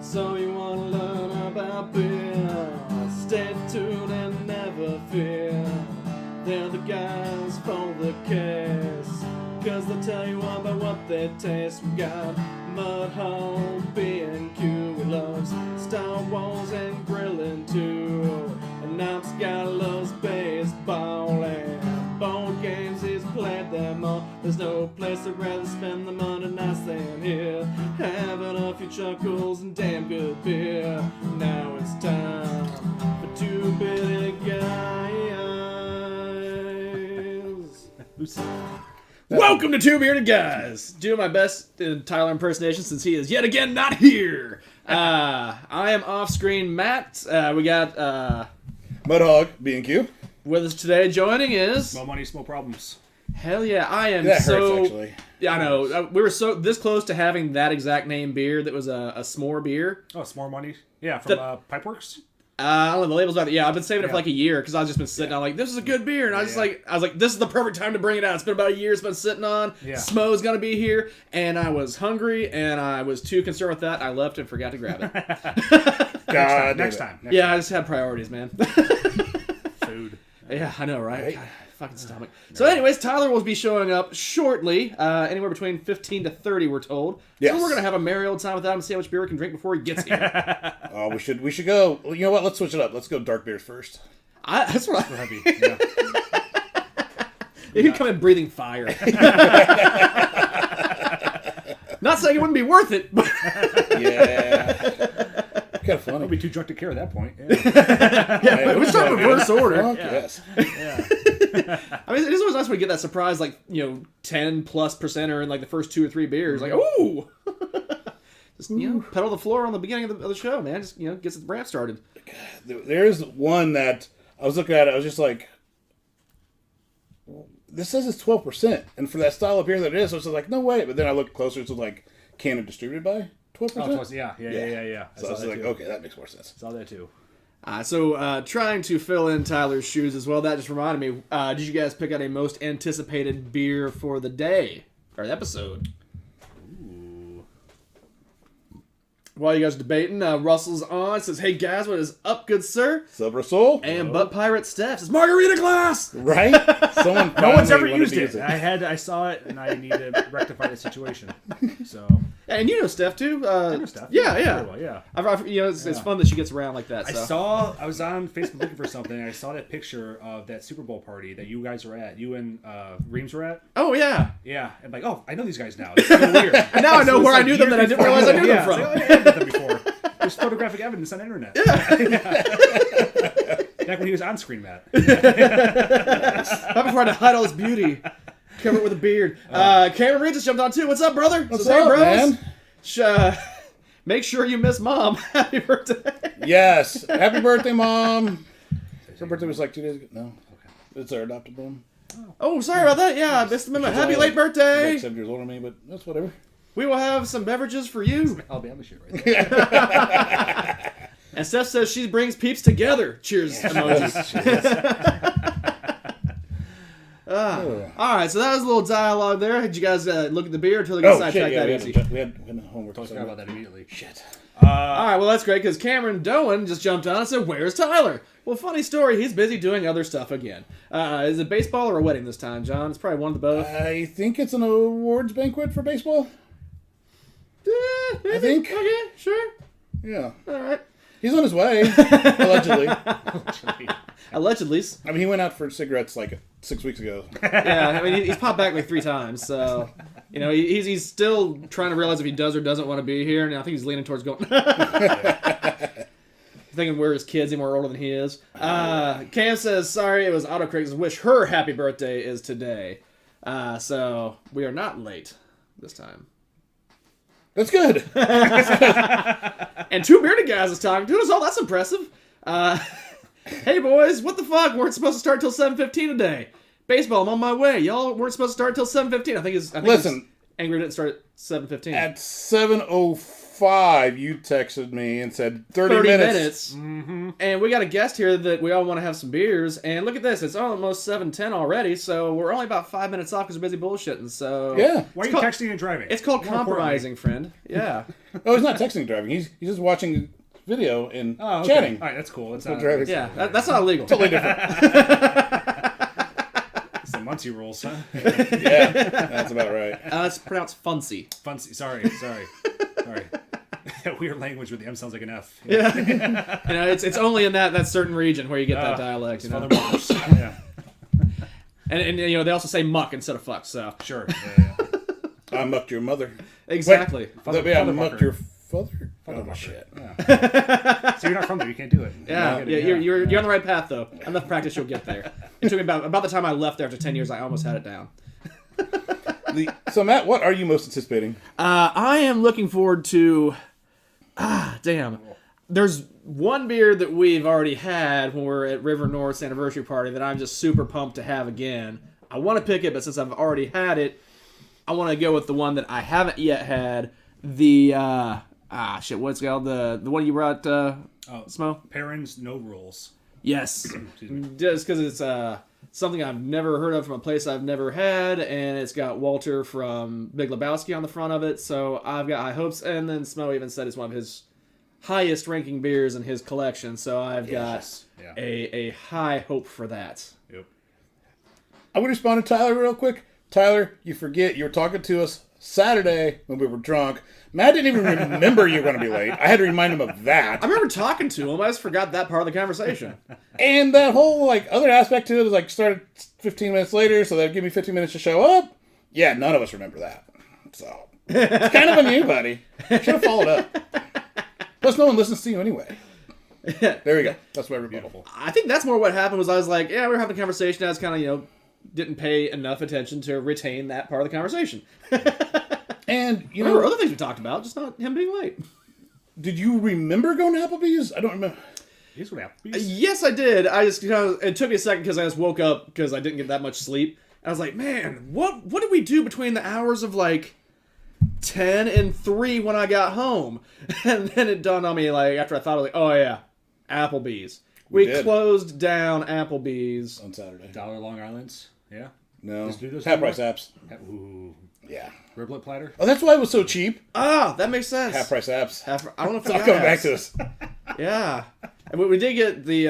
So you wanna learn about beer? Stay tuned and never fear. They're the guys for the case, 'cause they'll tell you all about what they taste. We got Mudhole, B&Q, we loves Star Wars and grilling too. And Knops guy loves baseball and board games, he's played them all. There's no place I'd rather spend the Monday nights than here, having a few chuckles and damn good beer. Now it's time for Two Beerded Guys. Welcome to Two Beerded Guys. Doing my best in Tyler impersonation since he is yet again not here. I am off-screen Matt. We got Mudhog, B&Q. With us today. Joining is Small money, small problems. Hell yeah, I am That so. hurts, actually. Yeah, I know. We were so this close to having that exact name beer that was a s'more beer. Oh, small money. Yeah, from Pipeworks. I don't know the labels about it. Yeah, I've been saving it for like a year because I've just been sitting on like, this is a good beer, and I was like, this is the perfect time to bring it out. It's been about a year. It's been sitting on. Yeah. Smo's gonna be here, and I was hungry, and I was too concerned with that. I left and forgot to grab it. Next time. I just had priorities, man. Food. Yeah, I know, right? God, fucking stomach. So anyways, Tyler will be showing up shortly, anywhere between 15 to 30, we're told. Yes. So we're going to have a merry old time with him and see how much beer we can drink before he gets here. Oh, we should go. You know what? Let's switch it up. Let's go dark beers first. That's what We're heavy. Yeah. You can come in breathing fire. Not saying it wouldn't be worth it, but... Yeah. Kind of funny. I'll be too drunk to care at that point. Yeah, we start in reverse order. Fuck yes. Yeah. I mean, it is always nice when we get that surprise, like, 10+% are in like the first 2 or 3 beers. Like, ooh! Just, pedal the floor on the beginning of the show, man. Just, gets the ramp started. There's one that I was looking at. I was just like, this says it's 12%, and for that style of beer that it is, so it's like, no way. But then I looked closer. It's like Canada distributed by 12%. Oh, yeah. So I was like, okay, that makes more sense. Saw that too. So trying to fill in Tyler's shoes as well, that just reminded me, did you guys pick out a most anticipated beer for the day, or the episode? Ooh. While you guys are debating, Russell's on, says, hey guys, what is up, good sir? Sub Russell? And Butt Pirate Steph says, margarita glass! Right? Someone No one's ever wanted used to it. use I saw it, and I need to rectify the situation. So. And you know Steph, too. I know Steph. Yeah. Very well, yeah. It's fun that she gets around like that. So. I was on Facebook looking for something, and I saw that picture of that Super Bowl party that you guys were at. You and Reams were at. Oh, yeah. Yeah. And like, oh, I know these guys now. It's so weird. And now I know where I knew them that I didn't realize I knew them from. Like, I met them before. There's photographic evidence on the internet. Yeah. Back when he was on screen, Matt. Not before I had to hide all his beauty. Cover it with a beard. Cameron Reed just jumped on too. What's up, brother? What's Says, up, hey, bros. man? Make sure you miss Mom. Happy birthday. Yes. Happy birthday, Mom. Her birthday was like 2 days ago. No. Okay. It's our adopted mom. Oh, sorry about that. Yeah, I missed the memo. Happy late birthday. Like 7 years older than me, but that's whatever. We will have some beverages for you. Alabama shit right there. And Steph says she brings peeps together. Cheers, emojis. All right, so that was a little dialogue there. Did you guys look at the beer until they got sidetracked that easy? We had homework. Talk about that immediately. Shit. All right, well, that's great because Cameron Doan just jumped on and said, where's Tyler? Well, funny story, he's busy doing other stuff again. Is it baseball or a wedding this time, John? It's probably one of the both. I think it's an awards banquet for baseball. Maybe. I think. Okay, sure. Yeah. All right. He's on his way, allegedly. Allegedly. I mean, he went out for cigarettes like 6 weeks ago. Yeah, I mean, he's popped back like 3 times, so... he's still trying to realize if he does or doesn't want to be here, and I think he's leaning towards going... Thinking we're his kids, and we're older than he is. Cam says, sorry, it was autocorrect. Wish her happy birthday is today. So, we are not late this time. That's good. And Two Beerded Guys is talking to us. Oh, that's impressive. Hey, boys, what the fuck? Weren't supposed to start till 7:15 today. Baseball, I'm on my way. Y'all weren't supposed to start till 7:15. I think Listen. Angry didn't start at 7:15. At 7:04, 5, you texted me and said 30 minutes. Mm-hmm. And we got a guest here that we all want to have some beers. And look at this. It's almost 7:10 already, so we're only about 5 minutes off because we're busy bullshitting. So Yeah. Why are you texting and driving? It's called compromising, friend. Yeah. Oh, he's not texting and driving. He's just watching video and okay. chatting. All right, that's cool. That's not driving. Yeah, that's not illegal. Totally different. It's the Muncie rules, huh? Yeah, that's about right. It's pronounced funcy. Funcy. Sorry. That weird language where the M sounds like an F. Yeah. You know, it's only in that certain region where you get that dialect. You know? Yeah. And you know, they also say muck instead of fuck, so. Sure. Yeah. I mucked your mother. Exactly. Wait, I mucked your father? Father Oh, shit. Yeah. So you're not from there. You can't do it. Yeah, you're on the right path, though. Enough practice, you'll get there. It took me about the time I left there after 10 years, I almost had it down. So, Matt, what are you most anticipating? I am looking forward to... damn. There's one beer that we've already had when we were at River North's anniversary party that I'm just super pumped to have again. I want to pick it, but since I've already had it, I want to go with the one that I haven't yet had. The, what's it called? The one you brought, Smo? Parents, no rules. Yes. Just because it's something I've never heard of from a place I've never had, and it's got Walter from Big Lebowski on the front of it, so I've got high hopes. And then Smo even said it's one of his highest ranking beers in his collection, so I've got a high hope for that. Yep. I would respond to Tyler real quick. Tyler, you forget you were talking to us Saturday when we were drunk. Matt didn't even remember you were going to be late. I had to remind him of that. I remember talking to him. I just forgot that part of the conversation. And that whole other aspect to it was started 15 minutes later, so they'd give me 15 minutes to show up. Yeah, none of us remember that. So it's kind of on you, buddy. Should have followed up. Plus, no one listens to you anyway. There we go. That's my rebuttal. I think that's more what happened was I was like, yeah, we were having a conversation. I was kind of, didn't pay enough attention to retain that part of the conversation. And, there were other things we talked about, just not him being late. Did you remember going to Applebees? I don't remember. Here's what Applebees. Yes, I did. I just, it took me a second because I just woke up because I didn't get that much sleep. I was like, man, what did we do between the hours of 10 and 3 when I got home? And then it dawned on me, after I thought, I was like, oh yeah, Applebees. We closed down Applebees. On Saturday. $1 Long Island's. Yeah. No. Just do those Half price apps. Ooh. Yeah. Riblet platter. Oh, that's why it was so cheap. Ah, that makes sense. Half price apps. I don't know if It's all coming back to us. Yeah. And we did get the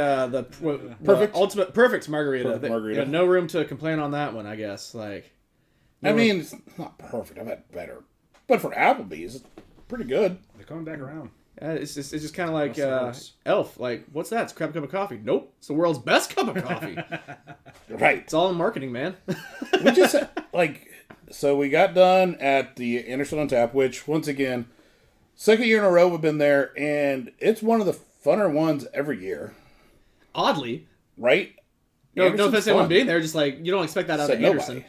ultimate perfect margarita. Perfect margarita. No room to complain on that one, I guess. I mean, it's not perfect. I've had better. But for Applebee's, it's pretty good. They're coming back around. It's just kind of like Elf. What's that? It's a crap cup of coffee. Nope. It's the world's best cup of coffee. Right. It's all in marketing, man. We just, so we got done at the Anderson on Tap, which, once again, second year in a row we've been there, and it's one of the funner ones every year. Oddly. Right? No offense to anyone being there, just you don't expect that out of Anderson.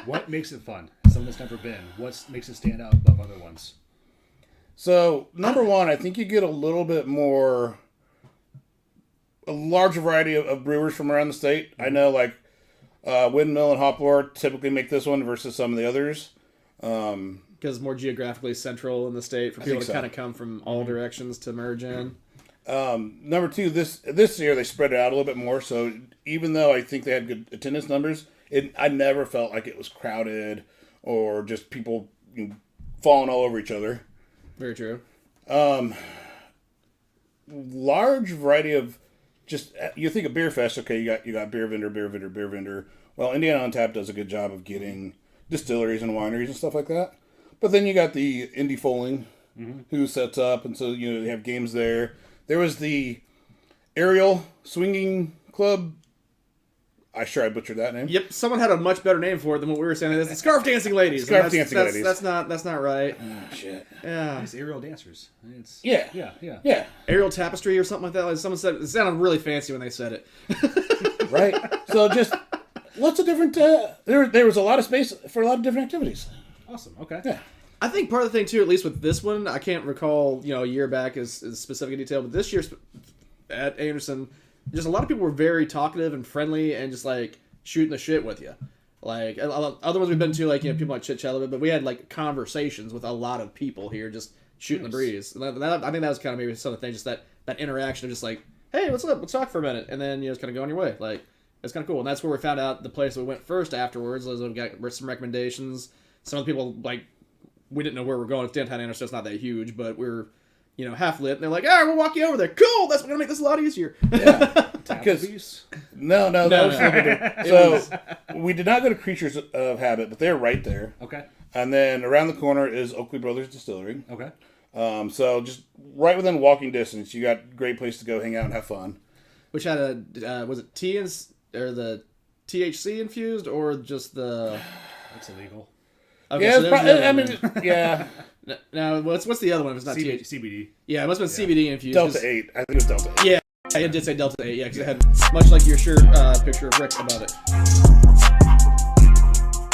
What makes it fun? Something that's never been. What makes it stand out above other ones? So, number one, I think you get a little bit more, a larger variety of brewers from around the state. I know, Windmill and Hoplar typically make this one versus some of the others. Because it's more geographically central in the state for people to kind of come from all directions to merge in. Number two, this year they spread it out a little bit more. So even though I think they had good attendance numbers, I never felt like it was crowded or just people falling all over each other. Very true. Large variety of just, you think of Beer Fest, okay, you got beer vendor. Well, Indiana on Tap does a good job of getting distilleries and wineries and stuff like that. But then you got the Indie Foaling, who sets up, and so they have games there. There was the Aerial Swinging Club. I butchered that name. Yep, someone had a much better name for it than what we were saying. It's the Scarf Dancing Ladies. Dancing Ladies. That's not right. Oh, shit. Yeah. It's aerial dancers. Yeah. Aerial Tapestry or something like that. Someone said it sounded really fancy when they said it. Right. So just lots of different. There was a lot of space for a lot of different activities. Awesome. Okay. Yeah. I think part of the thing too, at least with this one, I can't recall a year back is specific in detail, but this year at Anderson, just a lot of people were very talkative and friendly and just shooting the shit with you. Like other ones we've been to, like people might chit chat a little bit, but we had like conversations with a lot of people here, just shooting the breeze. And I think that was kind of maybe some of the things, just that interaction of just like, hey, what's up? Let's talk for a minute, and then just kind of go on your way. Like it's kind of cool, and that's where we found out the place that we went first afterwards. We got some recommendations. Some of the people like we didn't know where we're going. It's downtown Anderson, it's not that huge, but we're half lit, and they're like, all right, we'll walk you over there. Cool, that's gonna make this a lot easier. Yeah. Because no, that was so we did not go to Creatures of Habit, but they're right there. Okay. And then around the corner is Oakley Brothers Distillery. Okay. So just right within walking distance, you got a great place to go hang out and have fun. Which had a was it or the THC infused or just the? That's illegal. Okay, yeah, so yeah. Now what's the other one? If it's not CBD. Yeah, it must have been CBD infused. Delta 8. I think it was Delta 8. Yeah. It did say Delta 8, yeah, because it had, much like your shirt picture of Rick above it.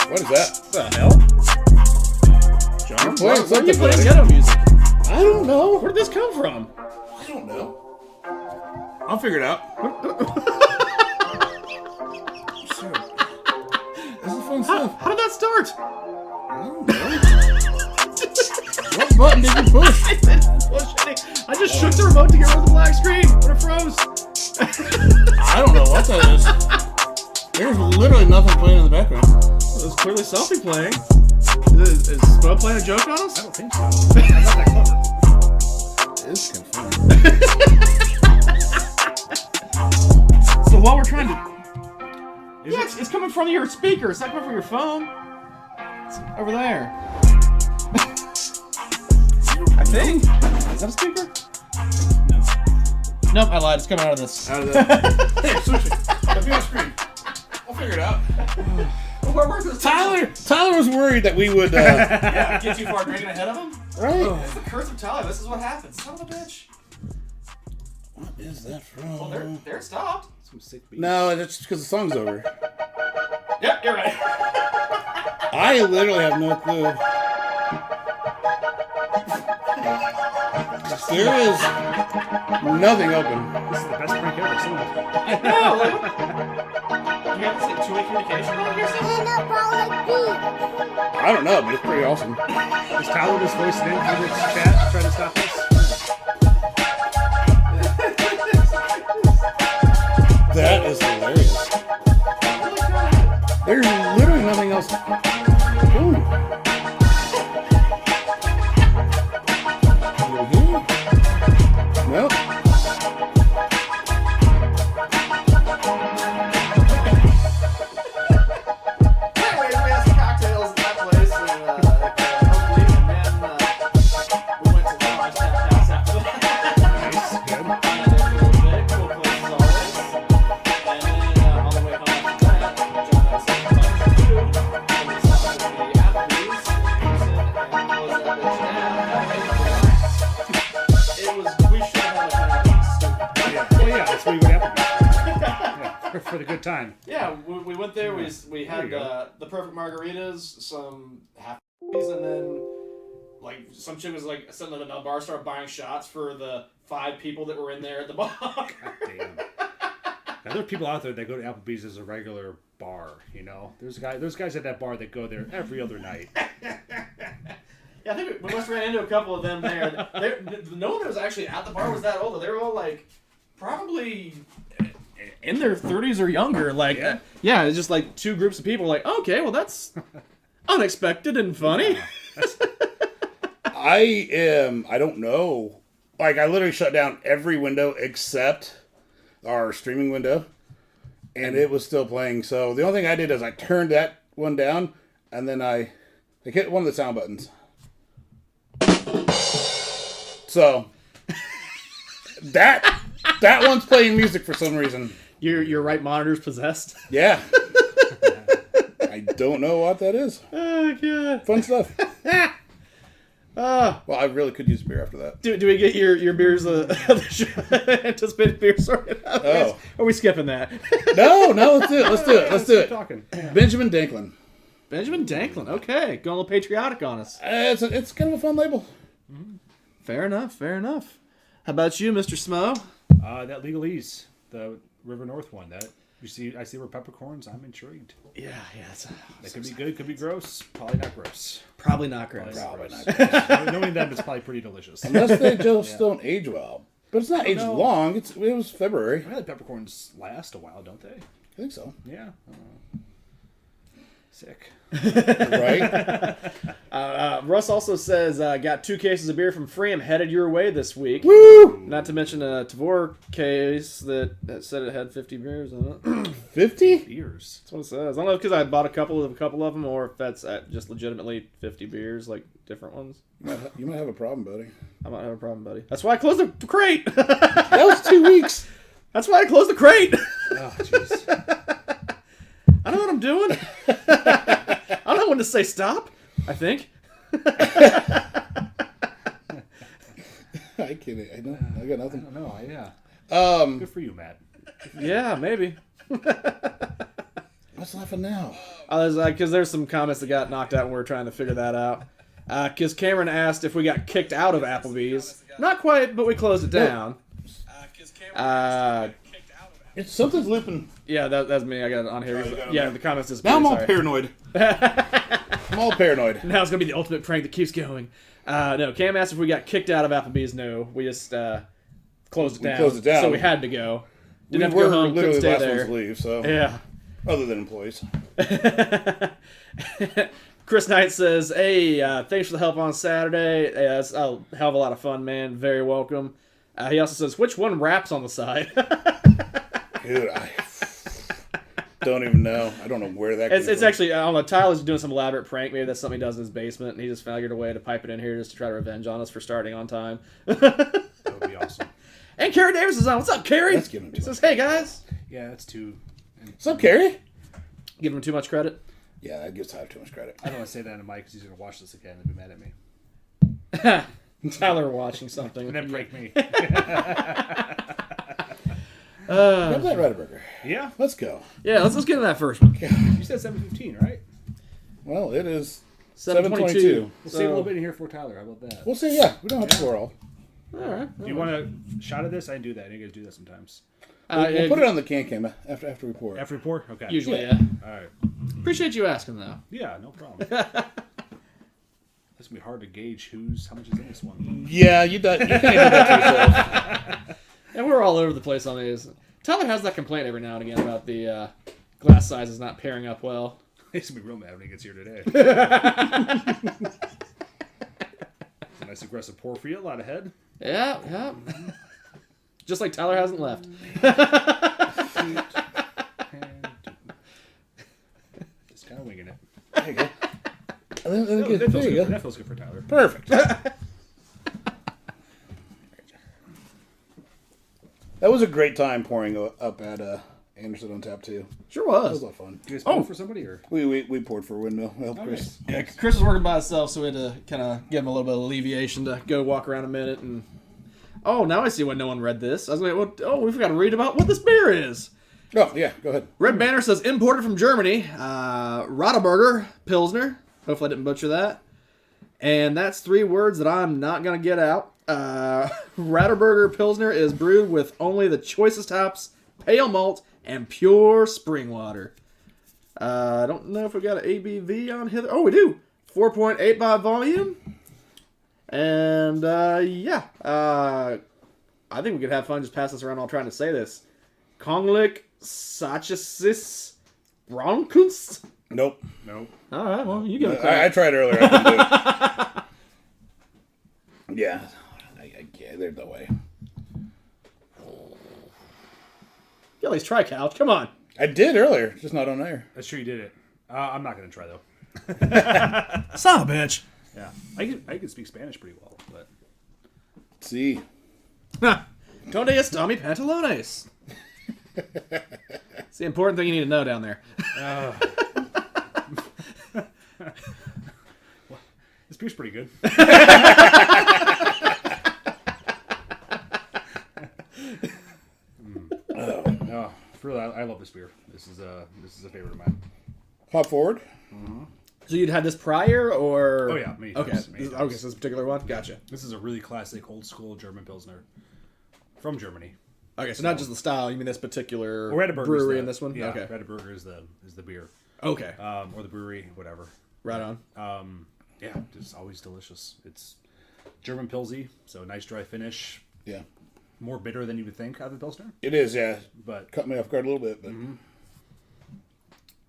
What is that? What the hell? John? Why are you playing ghetto music? I don't know. Where did this come from? I don't know. I'll figure it out. This is fun stuff. How did that start? I don't know. What button did you push? I didn't push any. I just shook the remote to get rid of the black screen when it froze. I don't know what that is. There's literally nothing playing in the background. Well, there's clearly something playing. Is Bo playing a joke on us? I don't think so. I'm not that clever. It is kind of fun. So while we're trying to... it's coming from your speaker. It's not coming from your phone. It's over there. I think. Is that a speaker? No. Nope, I lied. It's coming out of this. Out of that. Hey, switch it. Let me on screen. I'll figure it out. Tyler was worried that we would get too far drinking ahead of him? Right. It's the curse of Tyler. This is what happens. Son of a bitch. What is that from? Well, they're stopped. Some sick beats. No, that's because the song's over. Yep, you're right. I literally have no clue. There is nothing open. This is the best prank ever. Someone... You have this like two-way communication on here? I don't know, but it's pretty awesome. Is Tyler just voicing in through the chat trying to stop us? That is hilarious. There's literally nothing else. Ooh. Nope. Anyways, we had some cocktails at that place, and we went to the Lodge Tap House after that. Nice. Good. And it was a bit cool place as always. And then on the way home after that, John had some fun to do. And we stopped at the Applebees, and closed that bitch down. It was, we should have had a stupid. Yeah. Well, yeah, that's what you would have to do. Yeah, for the good time. Yeah, we went there. We There had you go. the perfect margaritas, some half, and then like some chick was like sitting at the bar, started buying shots for the 5 people that were in there at the bar. God damn. Now, there are people out there that go to Applebee's as a regular bar. You know, there's guys at that bar that go there every other night. Yeah, I think we must have ran into a couple of them there. No one that was actually at the bar was that old. They were all like probably in their 30s or younger. Like, yeah, it's just like 2 groups of people. Like, okay, well that's unexpected and funny. I don't know. Like, I literally shut down every window except our streaming window, and it was still playing. So the only thing I did is I turned that one down, and then I hit one of the sound buttons. So that one's playing music for some reason. Your right monitor's possessed. Yeah. I don't know what that is. Oh god, Fun stuff. Well, I really could use beer after that. Do we get your beers anticipated beer sorted out? Oh. Are we skipping that? No, let's do it. Let's do it. Talking. Benjamin Danklin. Benjamin Danklin. Okay, going a little patriotic on us. It's kind of a fun label. Fair enough. How about you, Mr. Smo? That Legalese, the River North one. I see where peppercorns. I'm intrigued. Yeah. That could be good. Could be gross. Probably not gross. Probably not gross. Probably not. Knowing them, it's probably pretty delicious. Unless they just don't age well. But it's not aged long. It was February. I think peppercorns last a while, don't they? I think so. Yeah. Sick. Right? Russ also says, got 2 cases of beer from Freem headed your way this week. Woo! Not to mention a Tavor case that said it had 50 beers in it. 50? Beers. That's what it says. I don't know if because I bought a couple of them or if that's just legitimately 50 beers, like different ones. You might have a problem, buddy. I might have a problem, buddy. That's why I closed the crate. That was 2 weeks. That's why I closed the crate. Oh, jeez. I know what I'm doing. I don't know when to say stop, I think. I kidding. I know. I got nothing. I don't know. Yeah. Good for you, Matt. Yeah, maybe. What's laughing now? Because there's some comments that got knocked out when we were trying to figure that out. Because Cameron asked if we got kicked out of Applebees. Not quite, but we closed it down. It's something's looping. Yeah, that's me. I got it on here. got it Yeah, there. the comments Now disappeared. I'm all Sorry. paranoid. I'm all paranoid. Now it's going to be the ultimate prank that keeps going. No, Cam asked if we got kicked out of Applebee's. No, we just closed it down. closed it down. So we had to go. We Didn't have to were go home. Couldn't literally the stay last there. ones to leave, so. Yeah. Other than employees. Chris Knight says, hey, thanks for the help on Saturday. Yeah, that's a hell of a lot of fun, man. Very welcome. He also says, which one wraps on the side? Dude, I don't even know. I don't know where that came It's from. actually, I don't know, Tyler's doing some elaborate prank. Maybe that's something he does in his basement, and he just figured a way to pipe it in here just to try to revenge on us for starting on time. That would be awesome. And Carrie Davis is on. What's up, Carrie? That's giving him He too says, hey, guys. Yeah, that's too. What's up, Carrie? Give him too much credit. Yeah, that gives Tyler too much credit. I don't want to say that to Mike because he's going to watch this again and be mad at me. Tyler watching something. And then break me. Grab that Rataburger. Yeah. Let's go. Yeah, let's get into that first one. You said 7:15, right? Well, it is 7:22. 7:22. We'll save a little bit in here for Tyler. How about that? We'll see. Yeah, we don't have to score all. All right. Do you want a shot of this? I can do that. You guys do that sometimes. We'll put it on the can after we pour it. After we pour? Okay. Usually, yeah. All right. Appreciate you asking, though. Yeah, no problem. This going to be hard to gauge how much is in this one. Yeah, you can't do that to yourself. And we're all over the place on these. Tyler has that complaint every now and again about the glass sizes not pairing up well. He's going to be real mad when he gets here today. It's a nice aggressive pour for you. A lot ahead. Yeah, yeah. Just like Tyler hasn't left. Just kind of winging it. There you go. And then Oh, there you go. that feels good for Tyler. Perfect. That was a great time pouring up at Anderson on Tap too. Sure That was was. a lot of fun. Do you guys pour for somebody or? We poured for Windmill. We helped Chris. Yeah, Chris was working by himself, so we had to kind of give him a little bit of alleviation to go walk around a minute. And oh, now I see why no one read this. I was like, we forgot to read about what this beer is. Oh yeah, go ahead. Red Banner says imported from Germany. Rotterburger Pilsner. Hopefully I didn't butcher that. And that's 3 words that I'm not going to get out. Rotterburger Pilsner is brewed with only the choicest hops, pale malt, and pure spring water. I don't know if we got an ABV on here. Oh, we do. 4.8 by volume. And yeah. I think we could have fun just pass this around while trying to say this. Konglik Sachasis Bronkunst. Nope. Nope. All right, well, you give it a crack. I tried earlier. I couldn't do it. Yeah. Yeah, there's no way. You at least try, Couch. Come on. I did earlier, just not on air. That's true you did it. I'm not going to try though. Son of a bitch. Yeah. I can speak Spanish pretty well, but. See. Donde está mi pantalones? It's the important thing you need to know down there. This beer's pretty good. No, really, I love this beer. This is a favorite of mine. Hop forward. So you'd had this prior, or? Oh yeah, many Okay. times, many Okay, times. so this particular one? Gotcha. This is a really classic, old school German Pilsner from Germany. Okay, so not just the style. You mean this particular Radeberger brewery in this one? Yeah, Okay. Radeberger is the beer. Okay. Or the brewery, whatever. Right on. Yeah, just always delicious. It's German Pilsy, so nice dry finish. Yeah. More bitter than you would think out of the Pilsner. It is, yeah. But Cut me off guard a little bit, but...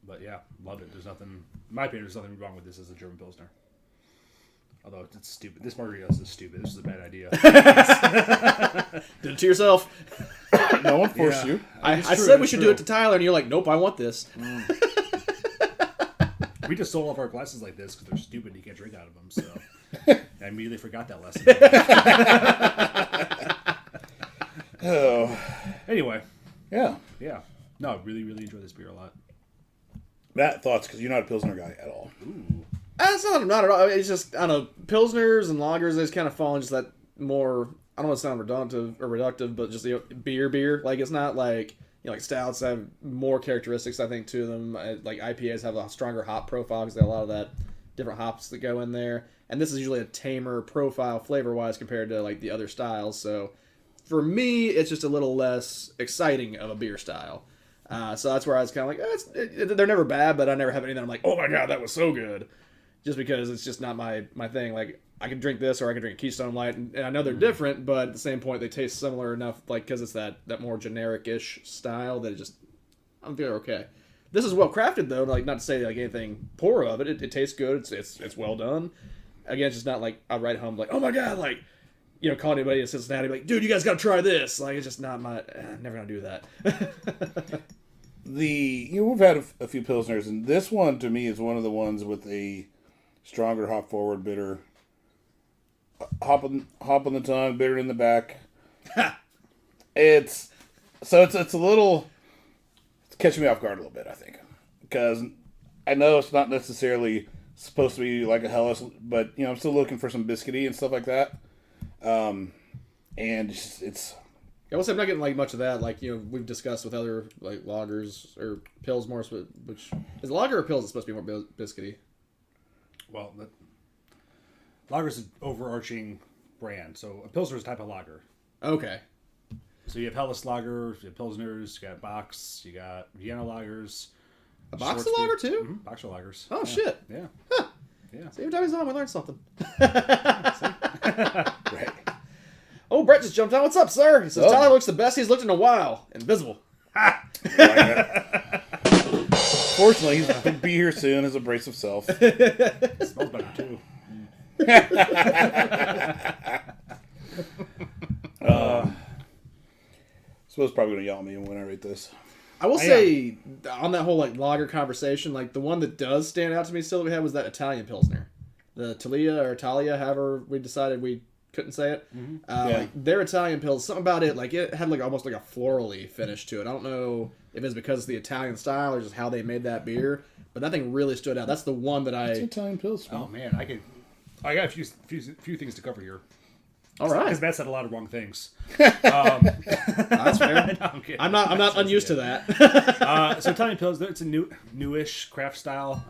But yeah, loved it. There's nothing, in my opinion, there's nothing wrong with this as a German Pilsner. Although it's stupid. This margarita is stupid. This is a bad idea. Did it to yourself. No one forced you. I said we should do it to Tyler, and you're like, nope, I want this. We just sold off our glasses like this because they're stupid and you can't drink out of them. So I immediately forgot that lesson. Oh. Anyway. Yeah. Yeah. No, really, really enjoy this beer a lot. Matt, thoughts? Because you're not a Pilsner guy at all. Ooh. It's not at all. It's just, I don't know, Pilsners and lagers, they just kind of fall into that more, I don't want to sound reductive, but just the beer. Like, it's not like, like stouts have more characteristics, I think, to them. Like, IPAs have a stronger hop profile because they have a lot of that different hops that go in there. And this is usually a tamer profile flavor-wise compared to, like, the other styles. So, for me, it's just a little less exciting of a beer style. So that's where I was kind of like, they're never bad, but I never have any that I'm like, oh my god, that was so good. Just because it's just not my thing. Like, I can drink this or I can drink Keystone Light, and I know they're different, but at the same point, they taste similar enough, like, because it's that more generic-ish style that I think they're okay. This is well crafted, though, like, not to say like anything poor of it. It tastes good. It's well done. Again, it's just not like I write home like, oh my god, like, call anybody in Cincinnati like, dude, you guys got to try this. Like, it's just not my. Never gonna do that. We've had a few Pilsners, and this one to me is one of the ones with a stronger hop forward bitter. Hop on the tongue, bitter in the back. It's a little. It's catching me off guard a little bit, I think, because I know it's not necessarily supposed to be like a Helles, but I'm still looking for some biscuity and stuff like that. And it's. I will say I'm not getting like much of that. Like, we've discussed with other like lagers or pills more. Which is lager or pills? It's supposed to be more biscuity. Well, lager is an overarching brand. So a Pilsner is a type of lager. Okay. So you have Helles lager, you have Pilsners, you got Box, you got Vienna lagers. A box of lager too? Mm-hmm. Box of lagers. Oh, shit. Yeah. Huh. Yeah. See, every time he's on, we learn something. right. Oh, Brett just jumped on. What's up, sir? He says, Tyler looks the best he's looked in a while. Invisible. Fortunately, he'll be here soon as a brace of self. It smells better, too. Suppose probably going to yell at me when I rate this. I will say, on that whole like lager conversation, like the one that does stand out to me still that we had was that Italian Pilsner. The Talia or Italia, however we decided we couldn't say it. Mm-hmm. Like their Italian Pils, something about it, like it had like almost like a florally finish to it. I don't know if it's because it's the Italian style or just how they made that beer, but that thing really stood out. That's the one that It's Italian Pilsner. Oh, man. I got a few things to cover here. All right. Because Matt said a lot of wrong things. That's fair. No, I'm not unused to that. So Italian Pils, it's a newish craft style.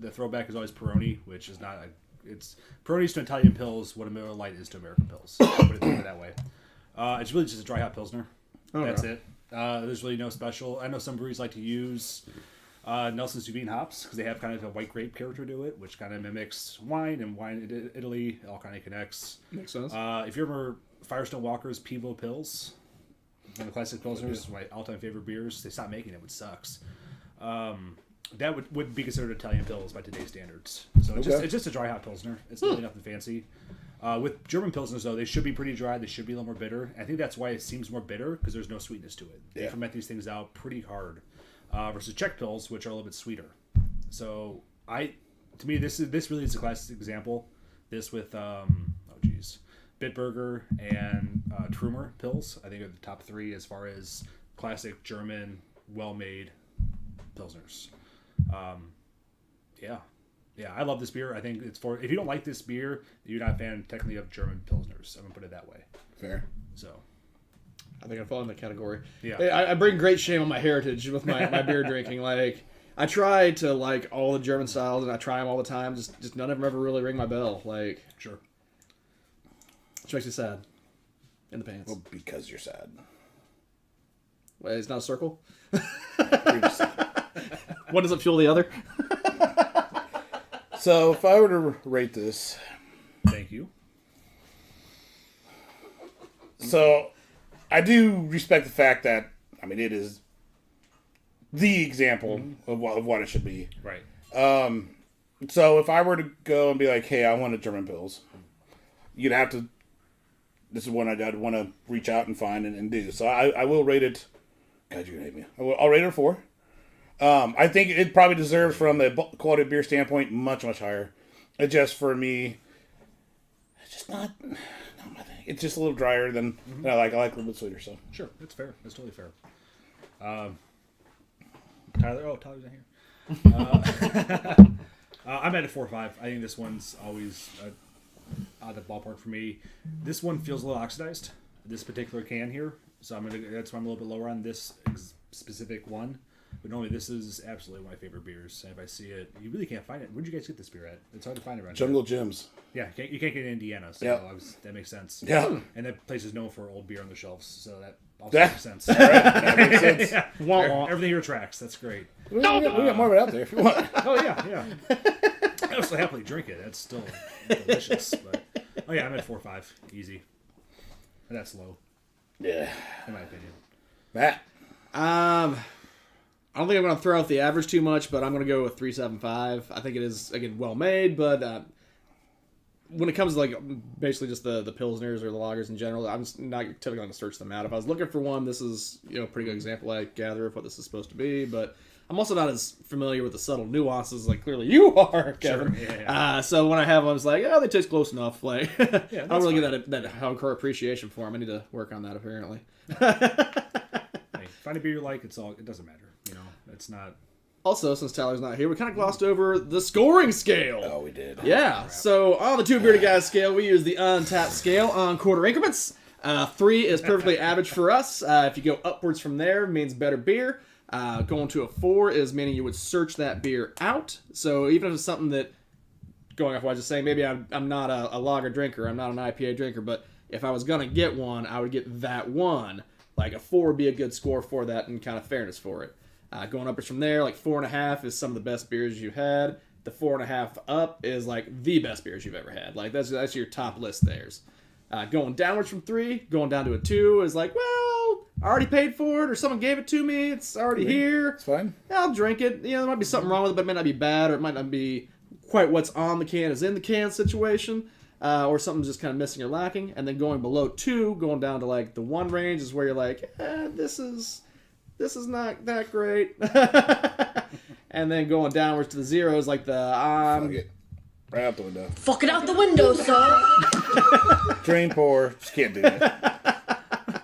The throwback is always Peroni, which is not it's Peroni's to Italian Pils what a Miller Lite is to American Pils. Put it that way. It's really just a dry hop Pilsner. That's it. There's really no special. I know some breweries like to use Nelson Sauvignon hops because they have kind of a white grape character to it, which kind of mimics wine, and wine in Italy, it all kind of connects. Makes sense. If you remember Firestone Walker's Pivo Pils, one of the classic Pilsners, my all-time favorite beers, they stopped making it, which sucks. That would be considered Italian Pils by today's standards. So it's just a dry hop Pilsner. It's really nothing fancy. With German Pilsners, though, they should be pretty dry. They should be a little more bitter. I think that's why it seems more bitter, because there's no sweetness to it. They ferment these things out pretty hard. Versus Czech Pils, which are a little bit sweeter. So, to me, this really is a classic example. This with, Bitburger and Trumer Pils, I think are the top three as far as classic German, well-made Pilsners. Yeah, I love this beer. I think it's if you don't like this beer, you're not a fan technically of German Pilsners. I'm going to put it that way. Fair. So, I think I fall in that category. Yeah. I bring great shame on my heritage with my beer drinking. Like, I try to like all the German styles, and I try them all the time. Just none of them ever really ring my bell. Like, sure. Which makes me sad. In the pants. Well, because you're sad. Wait, it's not a circle? One doesn't fuel the other? So if I were to rate this, Thank you. so I do respect the fact that, I mean, it is the example of what it should be. Right. So if I were to go and be like, hey, I want a German Pils, you'd have to, this is one I'd want to reach out and find and do. So I will rate it, God, you're going to hate me. I'll rate it a 4. I think it probably deserves, from the quality of beer standpoint, much, much higher. It just, for me, it's just not my thing. It's just a little drier than I like. I like a little bit sweeter, so. Sure, that's fair. That's totally fair. Tyler's in here. I'm at a 4 or 5. I think this one's always out of the ballpark for me. This one feels a little oxidized, this particular can here. So that's why I'm a little bit lower on this specific one. But normally this is absolutely one of my favorite beers. And if I see it, you really can't find it. Where'd you guys get this beer at? It's hard to find around Jungle Gyms. here. Yeah, you can't get it in Indiana. So Yep. that makes sense. Yeah. And that place is known for old beer on the shelves. So that also That- makes sense. That makes sense. Yeah. Wah, wah. Everything here tracks. That's great. We got more of it out there if you want. Oh yeah. I also happily drink it. That's still delicious. But oh yeah, I'm at 4 or 5, easy. And that's low, Yeah. in my opinion. Matt. I don't think I'm going to throw out the average too much, but I'm going to go with 3.75. I think it is, again, well made, but when it comes to like basically just the Pilsners or the lagers in general, I'm just not typically going to search them out. If I was looking for one, this is a pretty good example, I gather, of what this is supposed to be, but I'm also not as familiar with the subtle nuances like clearly you are, Kevin. Sure, yeah. So when I have one, it's like, oh, they taste close enough. Like, I don't really fine. get that hardcore appreciation for them. I need to work on that, apparently. Hey, find a beer you like. It doesn't matter. It's not. Also, since Tyler's not here, we kind of glossed over the scoring scale. Oh, we did. Yeah, so on the Two Beerded Guys scale, we use the untapped scale on quarter increments. 3 is perfectly average for us. If you go upwards from there, it means better beer. Going to a 4 is meaning you would search that beer out. So even if it's something that, going off what I was just saying, maybe I'm not a lager drinker, I'm not an IPA drinker, but if I was going to get one, I would get that one. Like a 4 would be a good score for that and kind of fairness for it. Going upwards from there, like 4.5 is some of the best beers you've had. The 4.5 up is like the best beers you've ever had. Like that's your top list there's. Going downwards from 3, going down to a 2 is like, well, I already paid for it, or someone gave it to me. It's already here. It's fine. I'll drink it. There might be something wrong with it, but it might not be bad, or it might not be quite what's on the can is in the can situation, or something's just kind of missing or lacking. And then going below 2, going down to like the 1 range is where you're like, this is not that great. And then going downwards to the 0 is like the Fuck it. Right out the window. Fuck it out the window, sir. Drain, pour. Just can't do that.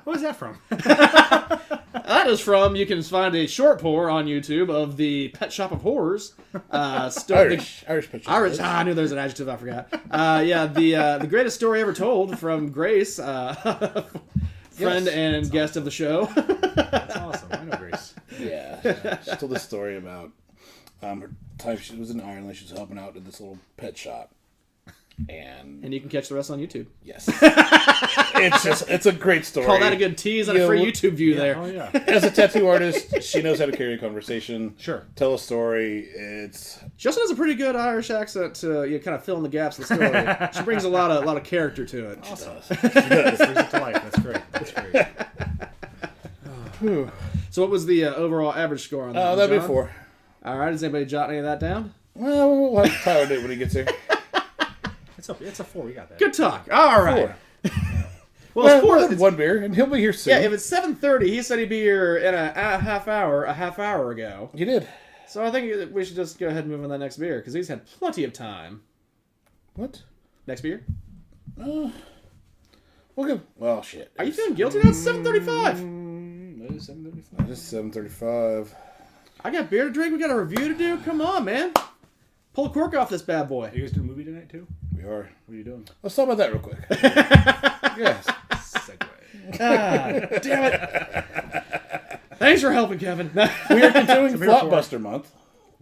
What is that from? That is from, you can find a short pour on YouTube of the Pet Shop of Horrors. Irish picture. Irish. I knew there was an adjective. I forgot. The greatest story ever told from Grace, friend and guest of the show. That's awesome. I know Grace. Yeah. She told a story about her time she was in Ireland. She was helping out at this little pet shop. And you can catch the rest on YouTube. yes. It's a great story. Call that a good tease on a free YouTube view there. Oh yeah. As a tattoo artist, she knows how to carry a conversation. Sure. Tell a story. It's She also has a pretty good Irish accent to kind of fill in the gaps of the story. She brings a lot of character to it. Awesome. Brings it to life. That's great. That's great. So what was the overall average score on that? that'd be John? 4. All right. Does anybody jot any of that down? Well, we'll have Tyler do it when he gets here. It's a 4. We got that. Good talk. All right. 4. Well, it's 4. We'll have one beer, and he'll be here soon. Yeah, if it's 7:30, he said he'd be here in a half hour ago. You did. So I think we should just go ahead and move on to that next beer, because he's had plenty of time. What? Next beer? We'll give. Well, shit. Are you feeling guilty? That's 7:35. That is 7:35. It's 7:35. I got beer to drink. We got a review to do. Come on, man. Pull a cork off this bad boy. Are you guys doing a movie tonight too? We are. What are you doing? Let's talk about that real quick. Yes. Segue. God damn it. Thanks for helping, Kevin. We are continuing Flopbuster Month.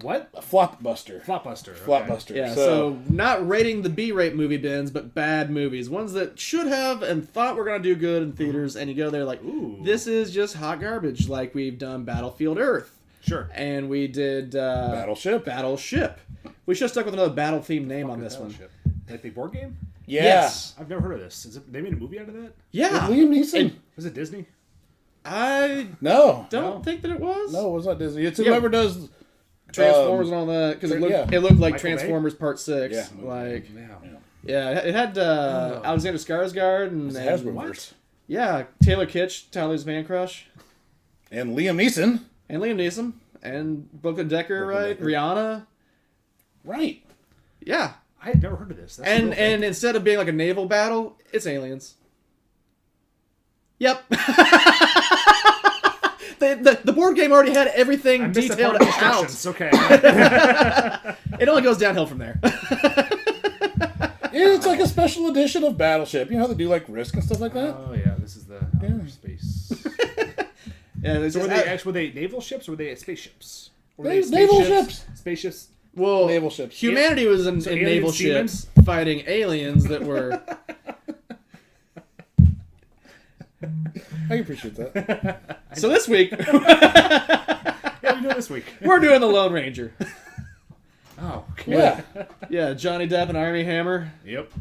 What? A Flopbuster. Flopbuster. Okay. Flopbuster. Yeah, so not rating the B-rate movie bins, but bad movies. Ones that should have and thought were going to do good in theaters, and you go there like, Ooh. this is just hot garbage, like we've done Battlefield Earth. Sure. And we did... Battleship. We should have stuck with another battle-themed name on this one. Battleship. Like the board game? Yeah. Yes. I've never heard of this. They made a movie out of that? Yeah. With Liam Neeson? And Was it Disney? I No. don't think that it was. No, it was not Disney. It's whoever does... Transformers and all that, because it looked like Michael Transformers Part 6. Yeah. Like, Yeah. it had Alexander Skarsgård and Hasbro-verse. yeah, Taylor Kitsch, Tyler's man crush, And Liam Neeson. and Liam Neeson, and Brooklyn Decker, right? Decker. Rihanna. Right. Yeah. I had never heard of this. That's a real thing. And instead of being like a naval battle, it's aliens. Yep. The board game already had everything I missed detailed the part of out. instructions. Okay. It only goes downhill from there. It's like a special edition of Battleship. You know how they do like Risk and stuff like that? Oh yeah, this is the outer space. Yeah, So were they naval ships or were they spaceships? Or were they Naval spaceships? ships. Spaceships. well, Naval ships. Humanity was in alien naval seamen? ships fighting aliens that were... I appreciate that. So this week, Yeah, we do it this week. we're doing the Lone Ranger. Oh. Yeah. Yeah, Johnny Depp and Armie Hammer. Yep.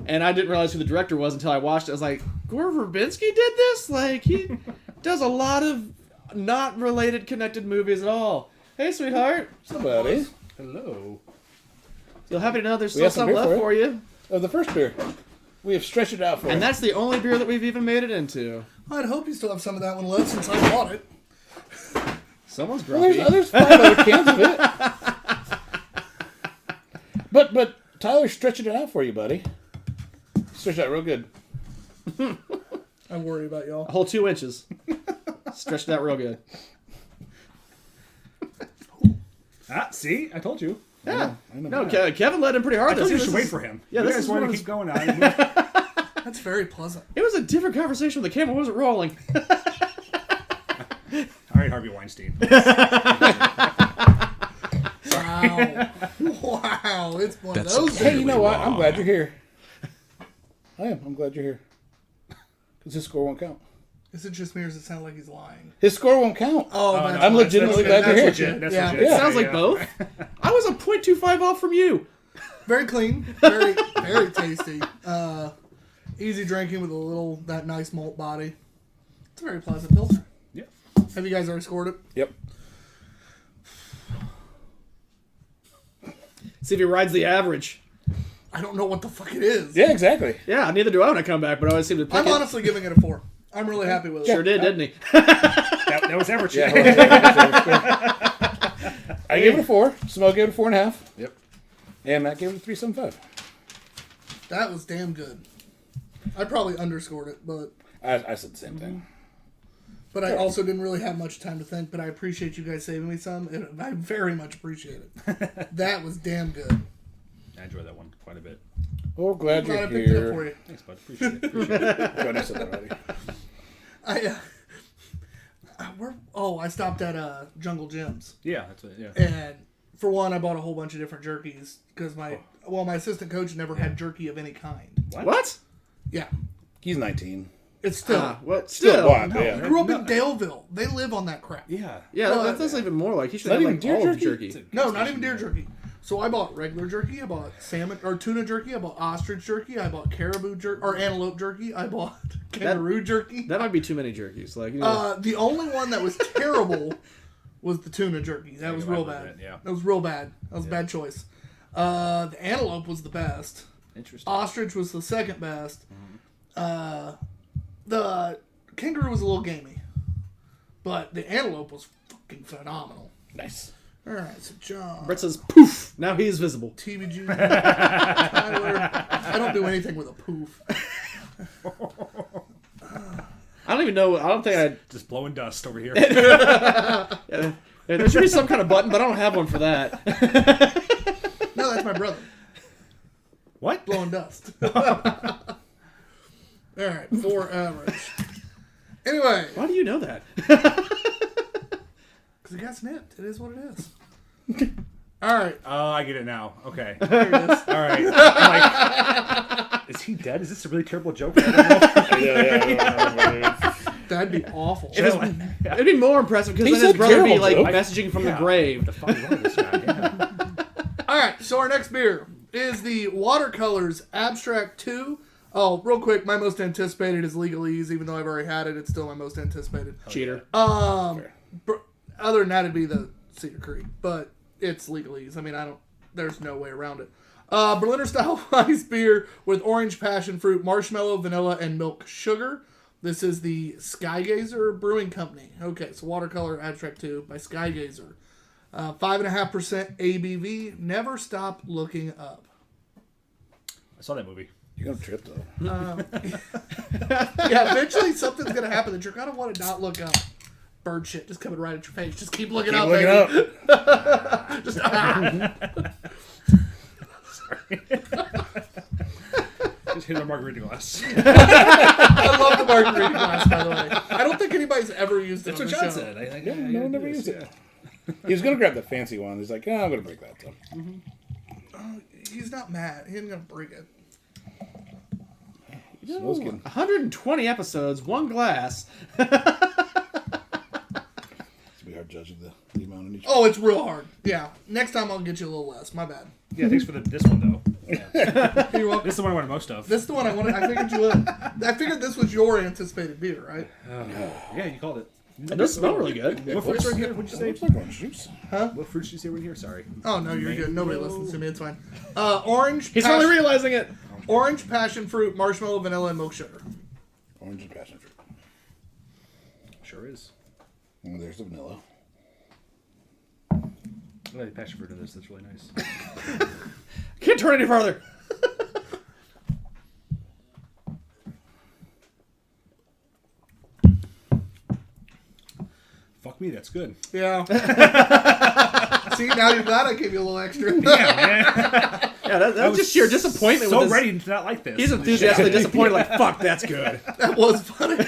And I didn't realize who the director was until I watched it. I was like, Gore Verbinski did this? Like, he does a lot of not related, connected movies at all. Hey, sweetheart. Somebody. Hello. You'll happy to know there's still have some some beer left for for you. Of the first beer. We have stretched it out for And you. that's the only beer that we've even made it into. I'd hope you still have some of that one left since I bought it. Someone's Well, grumpy. there's 5 other cans of it. But Tyler's stretching it out for you, buddy. Stretch it out real good. I worry about y'all. A whole 2 inches. Stretched out real good. Ah, see? I told you. Yeah. I know. No, Kevin led him pretty hard. I told you This to is- wait for him. Yeah, you this guys is wanted one to of keep going on. That's very pleasant. It was a different conversation when the camera wasn't rolling. All right, Harvey Weinstein. Wow. Wow. It's one of those. Hey, you know what? I'm glad you're here. I am. I'm glad you're here. Because his score won't count. Is it just me or does it sound like he's lying? His score won't count. Oh, no, that's I'm fine. legitimately That's glad you're That's here. legit. That's Yeah. legit. It sounds like Yeah. both. I was a 0.25 off from you. Very clean. Very, very tasty. Easy drinking with that nice malt body. It's a very pleasant filter. Yeah. Have you guys already scored it? Yep. See if he rides the average. I don't know what the fuck it is. Yeah, exactly. Yeah, neither do I when I come back, but I always seem to pick I'm it. honestly giving it a 4. I'm really happy with it. Sure did, didn't he? That was average. Yeah. I gave it a 4. Smell gave it a 4.5. Yep. And Matt gave it a 3.75. That was damn good. I probably underscored it, but I said the same thing. I also didn't really have much time to think, but I appreciate you guys saving me some, and I very much appreciate it. That was damn good. I enjoyed that one quite a bit. Oh, glad Glad I you're picked it up here. for you. Thanks, bud. Appreciate it. Appreciate it. Glad I said that already. I stopped at Jungle Gyms, Yeah, that's it. Yeah. and for one, I bought a whole bunch of different jerkies because my assistant coach never had jerky of any kind. What? Yeah, He's 19. it's still. What? Still Still. bought, No, yeah. he grew up in Daleville. They live on that crap. Yeah. Yeah, No, that's even more like he should Not have even like deer olive jerky? jerky. No, not even deer jerky. So I bought regular jerky. I bought salmon or tuna jerky. I bought ostrich jerky. I bought caribou jerky or antelope jerky. I bought kangaroo jerky. That might be too many jerkies. Like, you know, The only one that was terrible was the tuna jerky. That was real bad. Yeah. That was real bad. That was a bad choice. The antelope was the best. Interesting. Ostrich was the second best. The kangaroo was a little gamey. But the antelope was fucking phenomenal. Nice. Alright, so John. Brett says, poof, now he's visible. TBG. Tyler. I don't do anything with a poof. I don't even know. I don't think I. Just blowing dust over here. There should be some kind of button, but I don't have one for that. No, that's my brother. What? Blowing dust. Alright, 4 average. Anyway. Why do you know that? Because it got snipped. It is what it is. All right. Oh, I get it now. Okay. Here it is. All right. I'm like, is he dead? Is this a really terrible joke? I don't know. Yeah. That'd be awful. It'd be more impressive because He then his said brother would be terrible like joke. messaging from the Yeah. grave. The fuck is wrong with this guy? Yeah. All right, so our next beer is the Watercolors Abstract 2. Oh, real quick, my most anticipated is Legalese. Even though I've already had it, it's still my most anticipated. Cheater. Other than that, it'd be the Cedar Creek, but it's Legalese. I mean, there's no way around it. Berliner style Weiss beer with orange passion fruit, marshmallow, vanilla, and milk sugar. This is the Skygazer Brewing Company. Okay, so Watercolor Abstract 2 by Skygazer. 5.5% ABV. Never stop looking up. I saw that movie. You're gonna trip though. Yeah, eventually something's gonna happen that you're gonna want to not look up. Bird shit just coming right at your face. Just keep looking up, Look baby. it up. Just, Just hit a margarita glass. I love the margarita glass, by the way. I don't think anybody's ever used it That's on what the John show. said. I Yeah, no one ever used it. He was gonna grab the fancy one. He's like, yeah, I'm gonna break that though. He's not mad. He ain't gonna break it. Smells good. 120 episodes, one glass. It's be hard judging the amount in each. Oh, it's real hard. Yeah. Next time I'll get you a little less. My bad. Yeah, thanks for this one though. Yeah. You're welcome. This is the one I wanted most of. This is the one I wanted. I figured you would. I figured this was your anticipated beer, right? Yeah, you called it. It does smell really good. What fruits are in here? What'd you say? Looks like orange juice. What fruits did you say were in here? Sorry. Oh no, you're good. Nobody listens to me. It's fine. Orange. He's finally realizing it. Orange, passion fruit, marshmallow, vanilla, and milk sugar. Orange and passion fruit. Sure is. And there's the vanilla. I like the passion fruit in this. That's really nice. Can't turn any farther. Fuck me, that's good. Yeah. See, now you're glad I gave you a little extra. Yeah, man. Yeah, that's just sheer disappointment. So with his, ready to not like this. He's enthusiastically disappointed. Like, fuck, that's good. That was funny.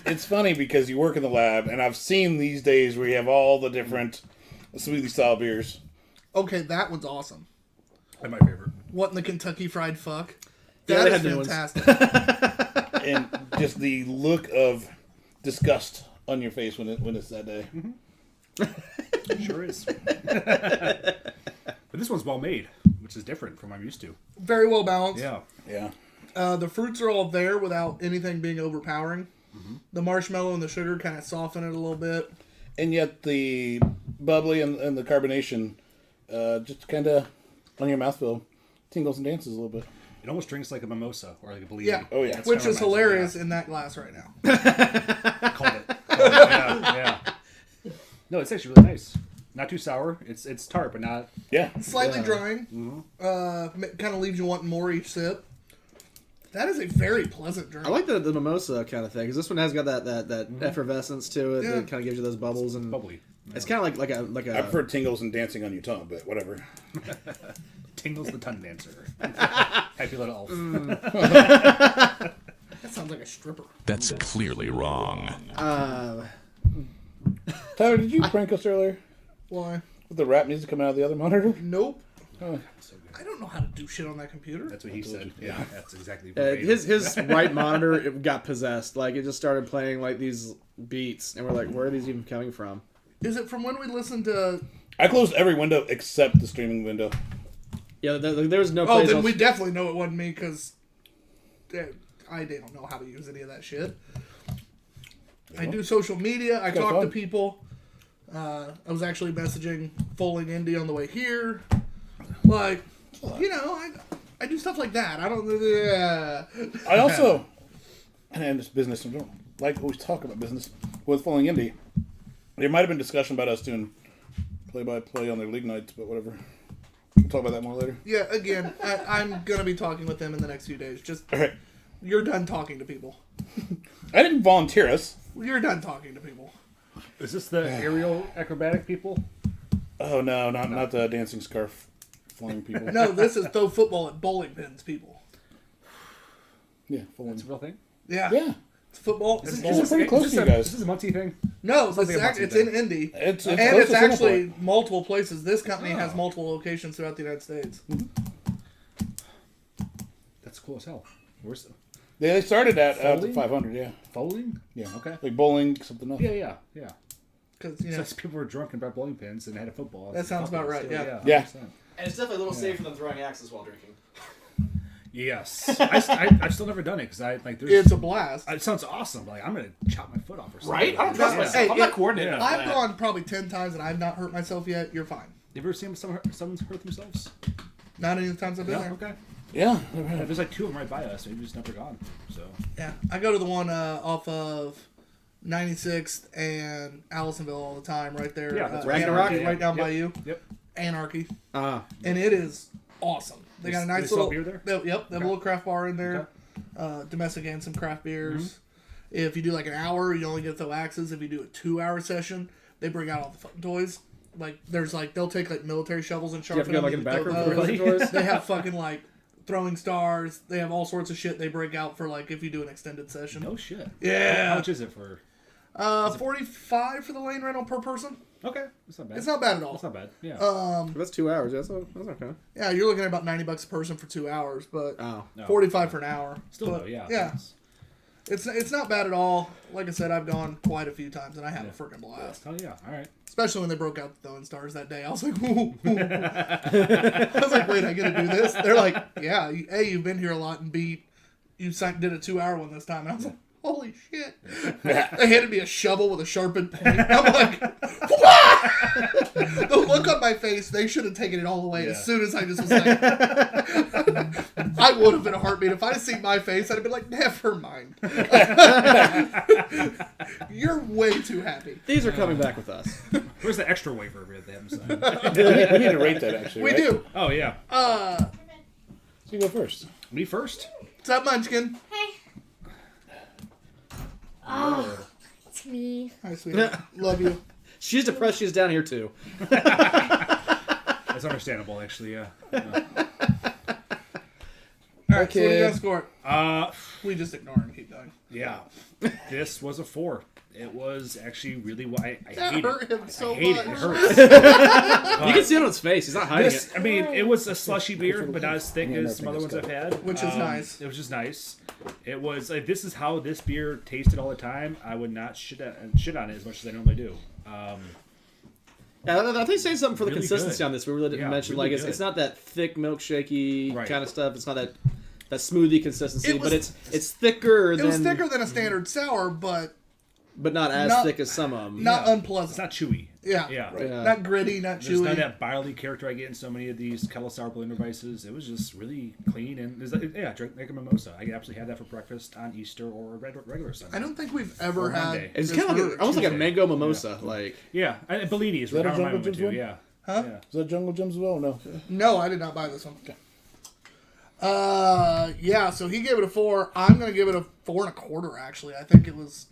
It's funny because you work in the lab, and I've seen these days where you have all the different smoothie style beers. Okay, that one's awesome. That's my favorite. What in the Kentucky Fried Fuck? Yeah, That they is had new ones. fantastic. And just the look of disgust on your face when it's that day. Sure is. But this one's well made, which is different from what I'm used to. Very well balanced. Yeah. Yeah. The fruits are all there without anything being overpowering. The marshmallow and the sugar kind of soften it a little bit. And yet the bubbly and the carbonation just kind of on your mouthfeel tingles and dances a little bit. It almost drinks like a mimosa or like a Bellini. Yeah. Oh, yeah. That's Which kinda is reminds me, hilarious in that glass right now. Yeah. Called it. Yeah. No, it's actually really nice. Not too sour. It's tart, but not. Yeah. Slightly drying. Kind of leaves you wanting more each sip. That is a very pleasant drink. I like the mimosa kind of thing because this one has got that effervescence to it Yeah. that kind of gives you those bubbles and Bubbly. it's kind of like a I prefer tingles and dancing on your tongue, but whatever. Tingles the tongue dancer. Happy little elf. That sounds like a stripper. That's clearly wrong. Tyler, did you prank us earlier Why? with the rap music coming out of the other monitor? Nope. Oh. I don't know how to do shit on that computer. That's what he said. Yeah, that's exactly. his right monitor it got possessed. Like it just started playing like these beats and we're like, where are these even coming from? Is it from when we listened to... I closed every window except the streaming window. Yeah, there was no Oh, place then else. we definitely know it wasn't me because I don't know how to use any of that shit. I do social media. I talk to fun. people. I was actually messaging Foaling Indie on the way here. Like, you know, I do stuff like that. I don't... I also, and it's business, I don't like always talk about business, with Falling Indie. There might have been discussion about us doing play-by-play on their league nights, but whatever. We'll talk about that more later. Yeah, again, I'm going to be talking with them in the next few days. Just, All right. you're done talking to people. I didn't volunteer us. You're done talking to people. Is this the aerial acrobatic people? Oh, no, not the dancing scarf flying people. No, this is throw football at bowling pins people. Yeah, Falling. It's a real thing. Yeah. Yeah. It's football. Is It's this, It's pretty close to you guys. Is this a Muncie thing? No, like a Muncie it's thing. in Indy. It's And close it's to actually Centerpoint. multiple places. This company has Oh. multiple locations throughout the United States. That's cool as hell. Where's the They started at the Bowling? 500, yeah. bowling? Yeah. Okay. Like bowling, something else. Yeah. Because, you know, So people were drunk and brought bowling pins and had a football. That sounds about right, yeah. Yeah. 100%. And it's definitely a little safer than throwing axes while drinking. Yes. I've still never done it because there's. it's a blast. It sounds awesome. Like I'm gonna chop my foot off or something. Right? I don't trust Yeah. myself. Hey, I'm not coordinated enough for I've that. gone probably 10 times and I've not hurt myself yet. You're fine. You ever seen someone's hurt themselves? Not any of the times I've been No. there. Okay. Yeah. Yeah, there's like two of them right by us. We've just never gone. So. Yeah, I go to the one off of 96th and Allisonville all the time, right there. Yeah, that's Ragnarok? Anarchy, right down by Yep. you. Yep. Anarchy, Ah. and it is awesome. They got a They nice sell little beer there? Yep, they have a little craft bar in there. Domestic and some craft beers. Mm-hmm. If you do like an hour, you only get to throw axes. If you do a 2-hour session, they bring out all the fucking toys. Like there's like they'll take like military shovels and you have sharpen to go them. like in the back You room throw for those. toys? They have fucking like throwing stars. They have all sorts of shit they break out for like if you do an extended session. No shit. Yeah. How much is it for? 45 for the lane rental per person. Okay, it's not bad. It's not bad at all. It's not bad. Yeah. That's 2 hours. That's okay. Yeah, you're looking at about $90 a person for 2 hours, but Oh. No. 45 for an hour. Still But, though, yeah. Yeah, it's not bad at all. Like I said, I've gone quite a few times and I had a freaking blast. Oh yeah. All right. Especially when they broke out the throwing stars that day. I was like, ooh. I was like, wait, I get to do this? They're like, yeah. A, you've been here a lot, and B, you did a 2-hour one this time. And I was like, holy shit. They handed me a shovel with a sharpened point. I'm like, what? The look on my face, they should have taken it all away as soon as I just was like, I would have been a heartbeat. If I'd have seen my face, I'd have been like, never mind. You're way too happy. These are coming back with us. Where's the extra waiver we have signed? we need to rate that, actually. We right? do. Oh yeah. So you go first. Me first. What's up, Munchkin? Hey. Oh, it's me. Hi, sweetie. Love you. She's depressed. She's down here too. That's understandable, actually. Yeah. All right, so what do you got to score? We just ignore and keep going. Yeah. This was a 4. It was actually really I That hate hurt it. him so I hate much. it. It hurts. You can see it on his face. He's not hiding This, it. I mean, it was a slushy beer, but not as thick as some other ones I've had. Which is nice. It was just nice. It was like, this is how this beer tasted all the time. I would not shit on it as much as I normally do. Yeah, I think saying something for the Really consistency good. on this. We really didn't Yeah, mention really like good. it's not that thick milkshakey Right. kind of stuff. It's not that smoothie consistency, It was- but it's thicker It was than thicker than a standard sour, but but not as not- thick as some of them. not Yeah. unpleasant. It's not chewy. Yeah. Yeah. Yeah. Not gritty, not There's none chewy. of that barley character I get in so many of these kettle sour blend devices. It was just really clean and drink like a mimosa. I could absolutely have that for breakfast on Easter or a regular Sunday. I don't think we've ever Or had. Monday. It's this kind of brewery. like almost like a Tuesday. mango mimosa. Like Yeah, and Bellini is that a kind of my Jungle moment Gyms too. one? Yeah. Huh? Yeah. Is that Jungle Gyms as well? No. No, I did not buy this one. Yeah, so he gave it a 4. I'm gonna give it a 4.25. Actually, I think it was.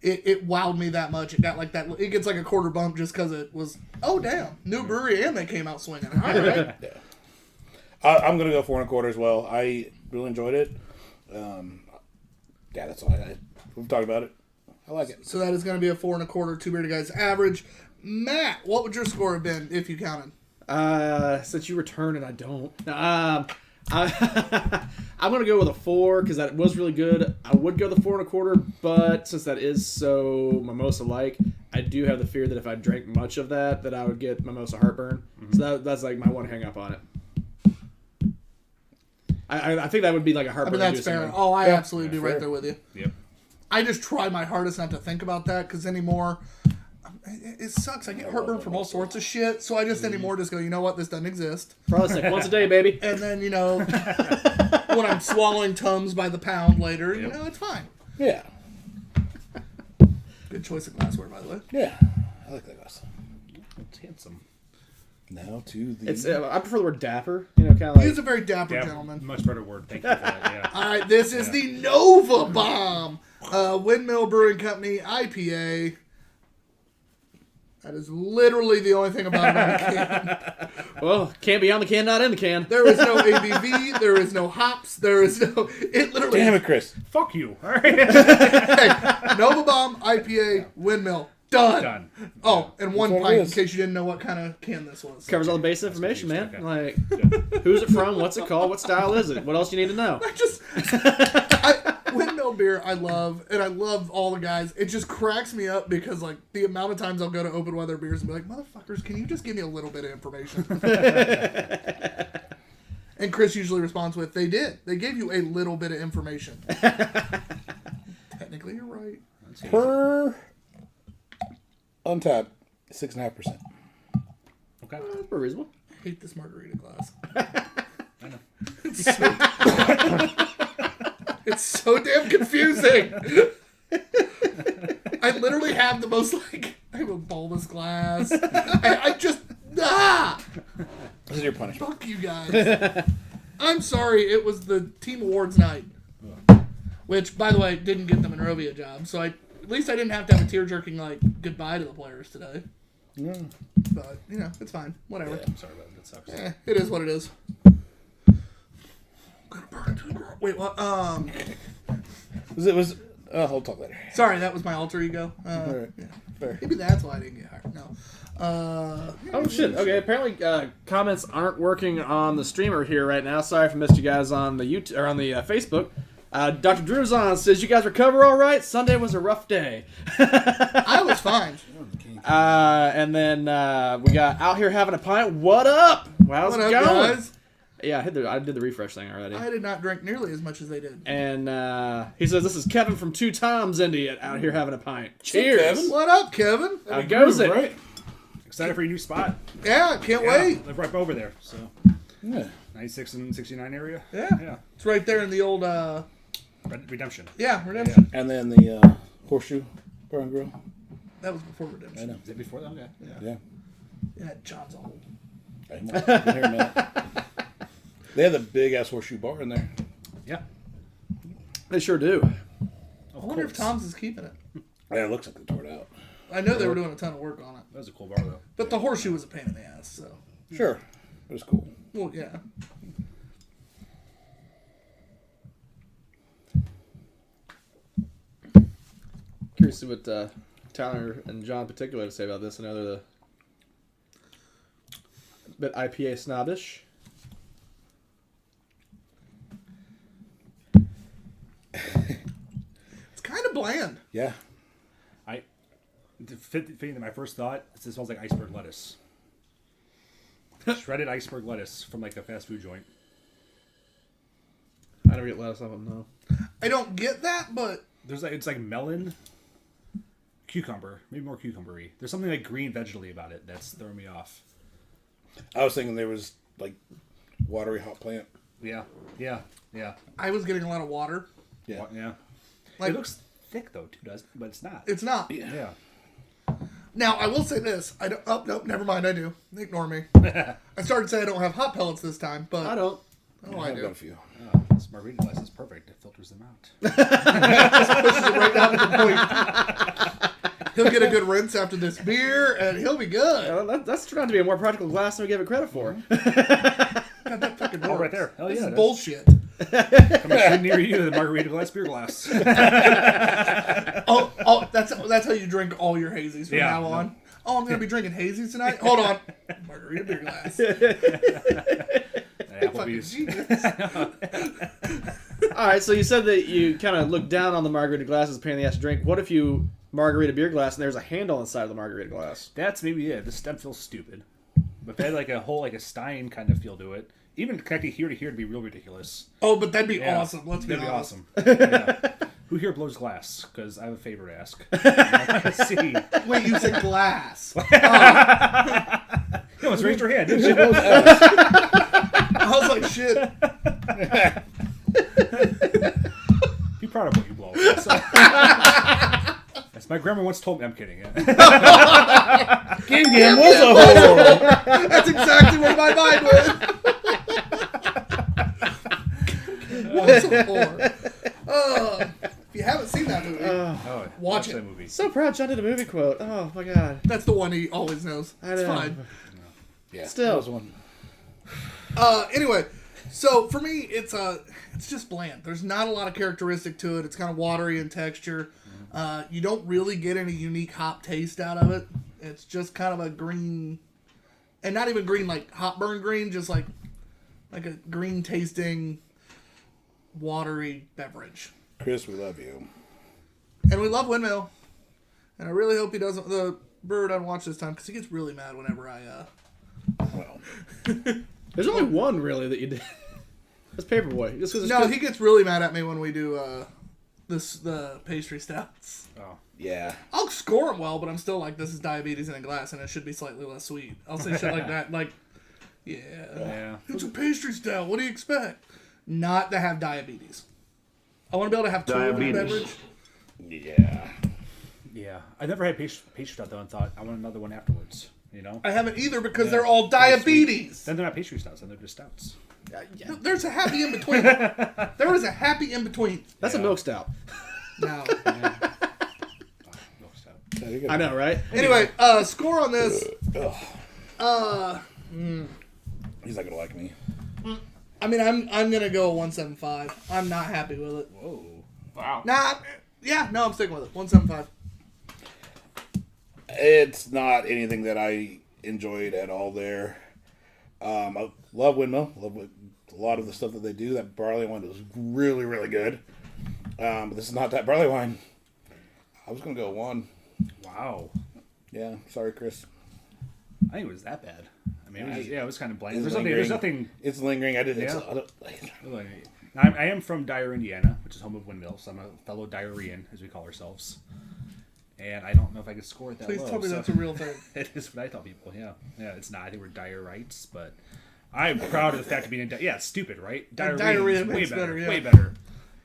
It wowed me that much. It got like that. It gets like a quarter bump just because it was. Oh damn, new brewery and they came out swinging. All right. I'm going to go 4.25 as well. I really enjoyed it. Yeah, that's all we've talked about it. I like it. So that is going to be a 4.25. Two Bearded Guys average. Matt, what would your score have been if you counted? since you return and I don't, I'm gonna go with a 4 because that was really good. I would go the 4.25, but since that is so mimosa like, I do have the fear that if I drank much of that, I would get mimosa heartburn. Mm-hmm. So that's like my one hang up on it. I think that would be like a I heartburn. mean, that's fair. Oh, I absolutely be right there with you. Yep. I just try my hardest not to think about that because anymore, it sucks. I get heartburn from all sorts of shit. So I just anymore just go, you know what? This doesn't exist. Probably like once a day, baby. And then, when I'm swallowing Tums by the pound later, it's fine. Yeah. Good choice of glassware, by the way. Yeah. I like that glass. It's handsome. Now to the... It's I prefer the word dapper. Kind of like. He's a very dapper Yeah, gentleman. much better word. Thank you for that. Yeah. All right, this is the Nova Bomb Windmill Brewing Company IPA. That is literally the only thing about it on the can. Well, can't be on the can, not in the can. There is no ABV. There is no hops. There is no... It literally... Damn it, Chris. Fuck you. All right. Hey, Nova Bomb, IPA, Windmill. Done. Oh, and one That's what it pint in is. case you didn't know what kind of can this was. Covers all the basic information, man. Okay. Like, who's it from? What's it called? What style is it? What else you need to know? Windmill beer I love, and I love all the guys. It just cracks me up because, like, the amount of times I'll go to open weather beers and be like, motherfuckers, can you just give me a little bit of information? And Chris usually responds with, they did. They gave you a little bit of information. Technically, you're right. Per Untapped, 6.5%. Okay. That's pretty reasonable. I hate this margarita glass. I know. It's so damn confusing. I literally have the most, like, I have a bulbous glass. I just, This is your punishment. fuck you guys. I'm sorry, it was the team awards night. Which, by the way, didn't get the Monrovia job. So at least I didn't have to have a tear-jerking, like, goodbye to the players today. But, you know, it's fine. Whatever. I'm sorry about that. That sucks. It is what it is. Gonna burn to the ground. Wait, what? I'll talk later. Sorry, that was my alter ego. All right. Yeah. Fair. Maybe that's why I didn't get hired. No. Oh shit! Okay, apparently comments aren't working on the streamer here right now. Sorry if I missed you guys on the YouTube or on the Facebook. Dr. Drewzon says you guys recover all right. Sunday was a rough day. I was fine. And then we got out here having a pint. What up? How's What it up, going? guys? Yeah, I did the refresh thing already. I did not drink nearly as much as they did. And he says this is Kevin from Two Times Indy out here having a pint. Cheers. Kevin. What up, Kevin? How goes it? Right? Excited for your new spot. Yeah, can't wait. Live right over there. So Yeah. 96 and 69 area. Yeah. Yeah. It's right there in the old, Redemption. Redemption. And then the Horseshoe Bar and Grill. That was before I Redemption. know. Is it before that? Okay. Yeah. Yeah, John's old. Been here a minute. They have the big ass Horseshoe Bar in there. Yeah. They sure do. I wonder if Tom's is keeping it. Yeah, it looks like they tore it out. I know they were doing a ton of work on it. That was a cool bar, though. But the horseshoe was a pain in the ass, so. Sure. It was cool. Well, yeah. Curious to see what Tyler and John in particular have to say about this. I know they're a bit IPA snobbish. It's kind of bland. Yeah. Fitting to my first thought, it smells like iceberg lettuce. Shredded iceberg lettuce from like a fast food joint. I never get lettuce off of them, no. I don't get that, but It's like melon, cucumber, maybe more cucumbery. There's something like green vegetally about it that's throwing me off. I was thinking there was like watery hot plant. Yeah. I was getting a lot of water. Yeah. Yeah. Like, It looks thick though, too, doesn't it? But it's not. it's not. Yeah. Now, I will say this. I don't. Oh, nope, never mind. I do. Ignore me. I started to say I don't have hot pellets this time, but I don't. Oh, I I've got do. a few. Oh, this margarita glass is perfect. It filters them out. Pushes it right down to the point. He'll get a good rinse after this beer, and he'll be good. That's turned out to be a more practical glass than we gave it credit for. God, that fucking Oh, works. right there. Hell This yeah. is That's bullshit. coming straight near you, the margarita glass beer glass. Oh, that's how you drink all your hazies from Yeah. now on. Oh, I'm gonna be drinking hazies tonight. Hold on, margarita beer glass. Fucking Applebees. genius. All right, so you said that you kind of look down on the margarita glass as a pain in the ass to drink. What if you margarita beer glass and there's a handle inside of the margarita glass? That's maybe it. The stem feels stupid. But if they had like a whole like a Stein kind of feel to it, even connecting here to here would be real ridiculous. Oh, but that'd be Yeah. awesome. Let's be That'd be honest. awesome. Yeah. Who here blows glass? Because I have a favor to ask. Let's see. Wait, you said glass? No, it's raised her hand. Didn't she? I was like, shit. Be proud of what you blow. So. As my grandma once told me. I'm kidding. Game was a whore. That's exactly where my mind went. What's a whore? If you haven't seen that movie, Oh, watch it. that movie. So proud John did a movie quote. Oh my god. That's the one he always knows. It's know. fine. Yeah, Still. that was one. Anyway, so for me, it's just bland. There's not a lot of characteristic to it. It's kind of watery in texture. You don't really get any unique hop taste out of it. It's just kind of a green, and not even green like hop burn green, just like a green tasting, watery beverage. Chris, we love you. And we love Windmill. And I really hope the brewer doesn't watch this time because he gets really mad whenever I. Well, There's only one really that you did. That's Paperboy. Just 'cause it's No, good. he gets really mad at me when we do the pastry stouts. Oh. Yeah. I'll score them well, but I'm still like, this is diabetes in a glass and it should be slightly less sweet. I'll say shit like that. Like, yeah. It's a pastry stout. What do you expect? Not to have diabetes. I want to be able to have two of the beverage. Yeah. Yeah. I never had pastry stout though and thought I want another one afterwards. You know? I haven't either because they're all diabetes. Then they're not pastry stouts, then they're just stouts. Yeah. There's a happy in between. There is a happy in between. That's a milk stout. No. Milk stout. I know, right? Anyway, score on this. He's not gonna like me. I mean, I'm gonna go 175. I'm not happy with it. Whoa. Wow. I'm sticking with it. 175. It's not anything that I enjoyed at all there. I love Windmill. Love a lot of the stuff that they do. That barley wine was really, really good. But this is not that barley wine. I was going to go 1. Wow. Yeah, sorry, Chris. I think it was that bad. I mean, it was kind of bland. It's There's nothing. It's lingering. I didn't. Yeah. I am from Dyer, Indiana, which is home of Windmill, so I'm a fellow Dyerian, as we call ourselves. And I don't know if I could score it that Please low. tell me that's a real thing. It is what I tell people, yeah. Yeah, it's not. I think we're Dyerites, but I'm proud of the fact of being in Dyer. Yeah, it's stupid, right? Diarrhea is way makes better, better, yeah. way better.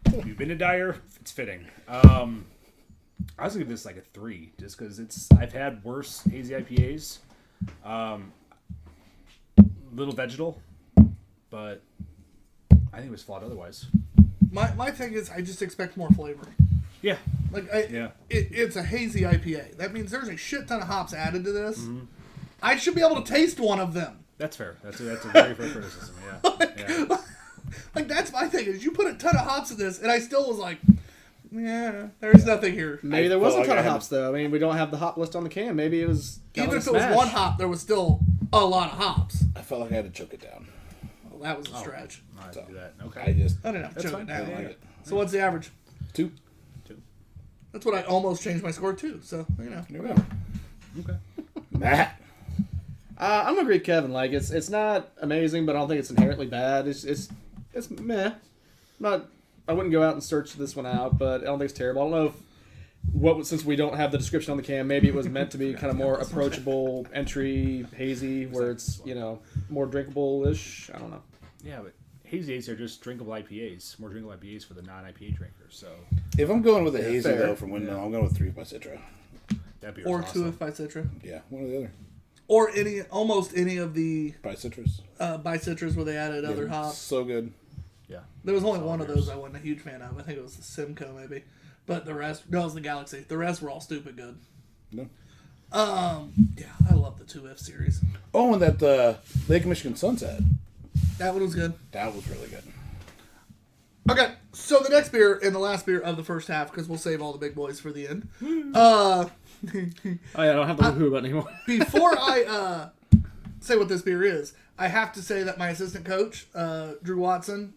If you've been to Dyer, it's fitting. I was going to give this like a 3, just because I've had worse hazy IPAs. Little vegetal, but I think it was flawed otherwise. My thing is, I just expect more flavor. Yeah. It's a hazy IPA. That means there's a shit ton of hops added to this. Mm-hmm. I should be able to taste one of them. That's fair. That's a very fair criticism. Yeah. Like that's my thing is you put a ton of hops in this, and I still was like, yeah, there's nothing here. Maybe there was a ton of hops though. I mean, we don't have the hop list on the can. Maybe it was even if it was one hop, there was still a lot of hops. I felt like I had to choke it down. Well, that was a stretch. I do that. Okay. I didn't have to choke it down. Like it. So what's the average? 2. That's what I almost changed my score to. So Okay. Matt. I'm gonna agree with Kevin. Like it's not amazing, but I don't think it's inherently bad. It's meh. I wouldn't go out and search this one out, but I don't think it's terrible. I don't know since we don't have the description on the can, maybe it was meant to be kind of more approachable entry hazy, where it's more drinkable-ish. I don't know. Yeah, but hazy IPAs are just drinkable IPAs, more drinkable IPAs for the non-IPA drinkers. So If I'm going with a hazy fair. though from Windmill, I'm going with 3 by Citra. that beer or is 2 awesome. if by Citra, Yeah, one or the other. or almost any of the By Citrus. by Citras where they added other hops. So good. Yeah. There was only Solid one of beers. those I wasn't a huge fan of. I think it was the Simcoe maybe, but the rest, no, it was the Galaxy. The rest were all stupid good. No. Yeah, I love the 2F series. Oh, and that Lake Michigan Sunset. That one was good. That was really good. Okay, so the next beer and the last beer of the first half, because we'll save all the big boys for the end. Oh yeah, I don't have the who button anymore. Before I say what this beer is, I have to say that my assistant coach, Drew Watson,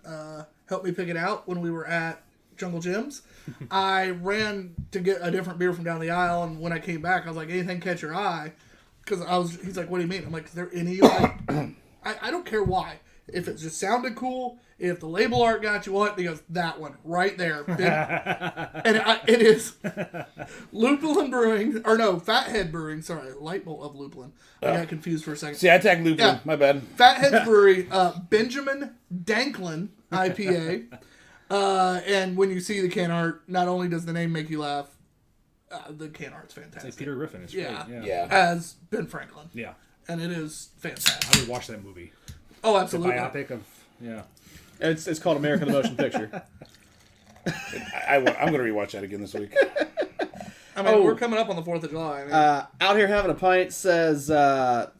helped me pick it out when we were at Jungle Gyms. I ran to get a different beer from down the aisle, and when I came back, I was like, anything catch your eye? Because he's like, what do you mean? I'm like, is there any, like, I don't care why. If it just sounded cool, if the label art got you what, he goes, that one, right there. It is Lupulin Brewing, or no, Fathead Brewing, sorry, light bulb of Lupulin. I got confused for a second. See, I tagged Lupin. Yeah. My bad. Fathead Brewery, Benjamin Danklin IPA. And when you see the can art, not only does the name make you laugh, the can art's It's fantastic. like Peter Griffin. It's Yeah. great. Yeah. As Ben Franklin. Yeah. And it is fantastic. I would watch that movie. Oh, The absolutely. biopic of, yeah. It's called American the Motion Picture. I'm going to rewatch that again this week. I mean, Oh. we're coming up on the 4th of July. I mean, Out Here Having a Pint says,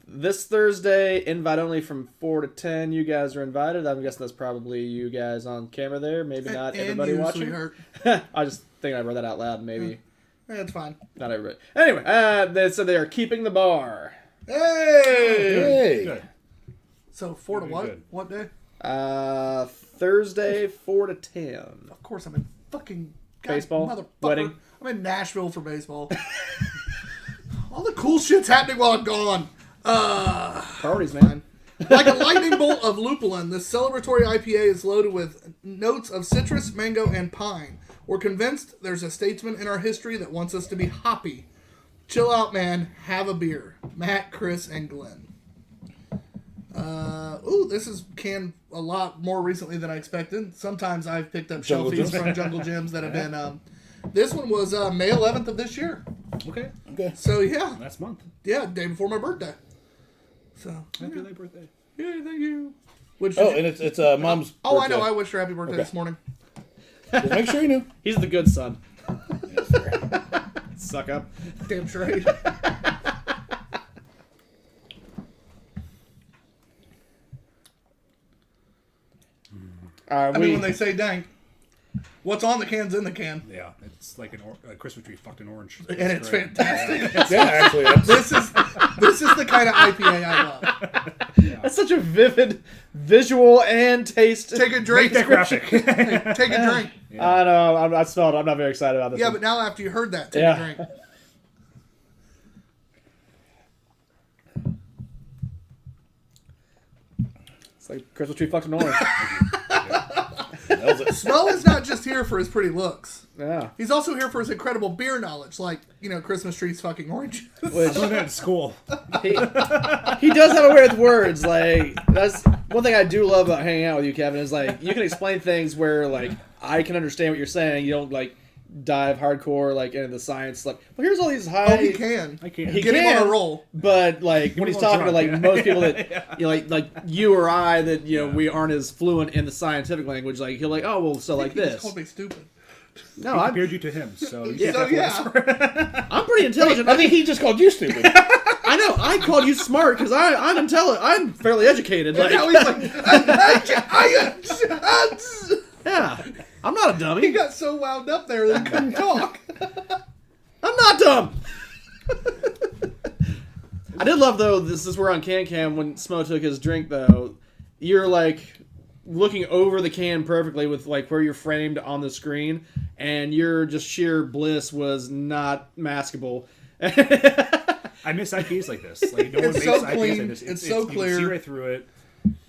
this Thursday, invite only from 4 to 10. You guys are invited. I'm guessing that's probably you guys on camera there. Maybe not and everybody you, watching. sweetheart. I just think I read that out loud. Maybe That's fine. not everybody. Anyway, they said they are keeping the bar. Hey! Hey. Good. So 4 to Very what? good. What day? Thursday, 4 to 10. Of course, I'm in fucking Baseball? motherfucker. Wedding? I'm in Nashville for baseball. All the cool shit's happening while I'm gone. Priorities, man. Like a lightning bolt of lupulin, this celebratory IPA is loaded with notes of citrus, mango, and pine. We're convinced there's a statesman in our history that wants us to be hoppy. Chill out, man. Have a beer. Matt, Chris, and Glenn. This is canned a lot more recently than I expected. Sometimes I've picked up Jungle shelfies Gyms. from Jungle Gyms that have been... this one was May 11th of this year. Okay. Okay. So, yeah. Last month. Yeah, day before my birthday. So, Happy late birthday. yeah, thank you. Which Oh, and it's Mom's Oh, I birthday. know. I wished her happy birthday Okay. this morning. Just make sure you knew. He's the good son. Suck up. Damn straight. I mean, when they say dank, what's on the can's in the can. Yeah, it's like a Christmas tree fucked in orange. And it's great. fantastic. Yeah, actually. That's, This is the kind of IPA I love. That's such a vivid visual and taste. Take a drink. Make that graphic. Take a drink. I know. I smelled it. I'm not very excited about this. Yeah, one. but now after you heard that, take Yeah. a drink. It's like Christmas tree fucked an orange. that was it. Smell is not just here for his pretty looks. Yeah. He's also here for his incredible beer knowledge, like, Christmas trees fucking orange. Which I learned that in school. he does have a way with words. Like, that's one thing I do love about hanging out with you, Kevin, is like you can explain things where like I can understand what you're saying. You don't like dive hardcore like into the science. Like, well, here's all these high. Oh, he can. I can't. He Get him on can. a roll. But like when me he's a little talking to like drunk, most people that like you or I that we aren't as fluent in the scientific language, like he'll like, oh well, so like He just this. called me stupid. No, I I'm compared you to him, so you Yeah. can't So, have to yeah. I'm pretty intelligent. I think he just called you stupid. I know. I called you smart because I'm intelligent. I'm fairly educated. And Like, now he's like, yeah, I'm not a he dummy. got so wound up there that he couldn't talk. I'm not dumb. I did love though. This is where on Can Cam when Smo took his drink though, you're like looking over the can perfectly with like where you're framed on the screen, and your just sheer bliss was not maskable. I miss IPAs like this. Like no one It's makes so IPAs clean. like this. It's so You can clear. see right through it.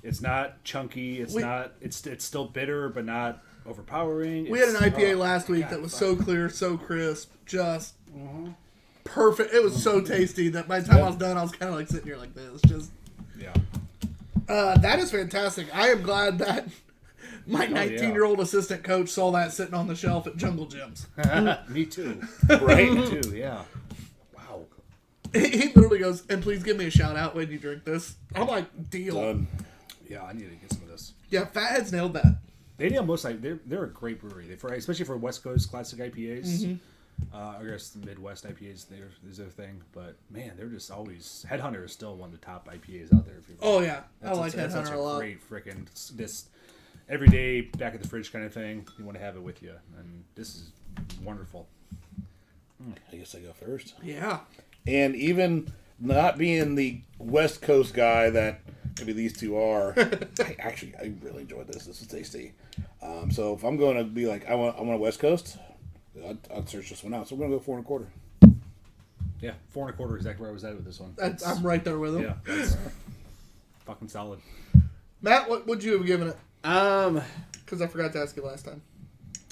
It's not chunky. It's We- not. It's still bitter, but not overpowering. We had an It's- IPA oh, last week God, that was fuck. so clear, so crisp, just perfect. It was so tasty that by the time I was done, I was kind of like sitting here like this. Just Yeah. that is fantastic. I am glad that my 19-year-old assistant coach saw that sitting on the shelf at Jungle Gyms. Me too. Right? Me too. Yeah. Wow. He literally goes, "And please give me a shout out when you drink this." I'm like, "Deal." Done. Yeah, I need to get some of this. Yeah, Fatheads nailed that. They nail most like they're a great brewery. Especially for West Coast classic IPAs. Mm-hmm. I guess the Midwest IPAs is their thing, but man, they're just always Headhunter is still one of the top IPAs out there. If you Oh yeah, I That's like that's Headhunter such a lot. Great freaking this everyday back at the fridge kind of thing. You want to have it with you, and this is wonderful. I guess I go first. Yeah, And even not being the West Coast guy that maybe these two are, I really enjoyed this. This is tasty. So if I'm going to be like, I want a West Coast, I'd search this one out. So I'm going to go 4 1/4. Yeah, 4 1/4 exactly where I was at with this one. I'm right there with him. Yeah, that's fucking solid. Matt, what would you have given it? I Because I forgot to ask you last time.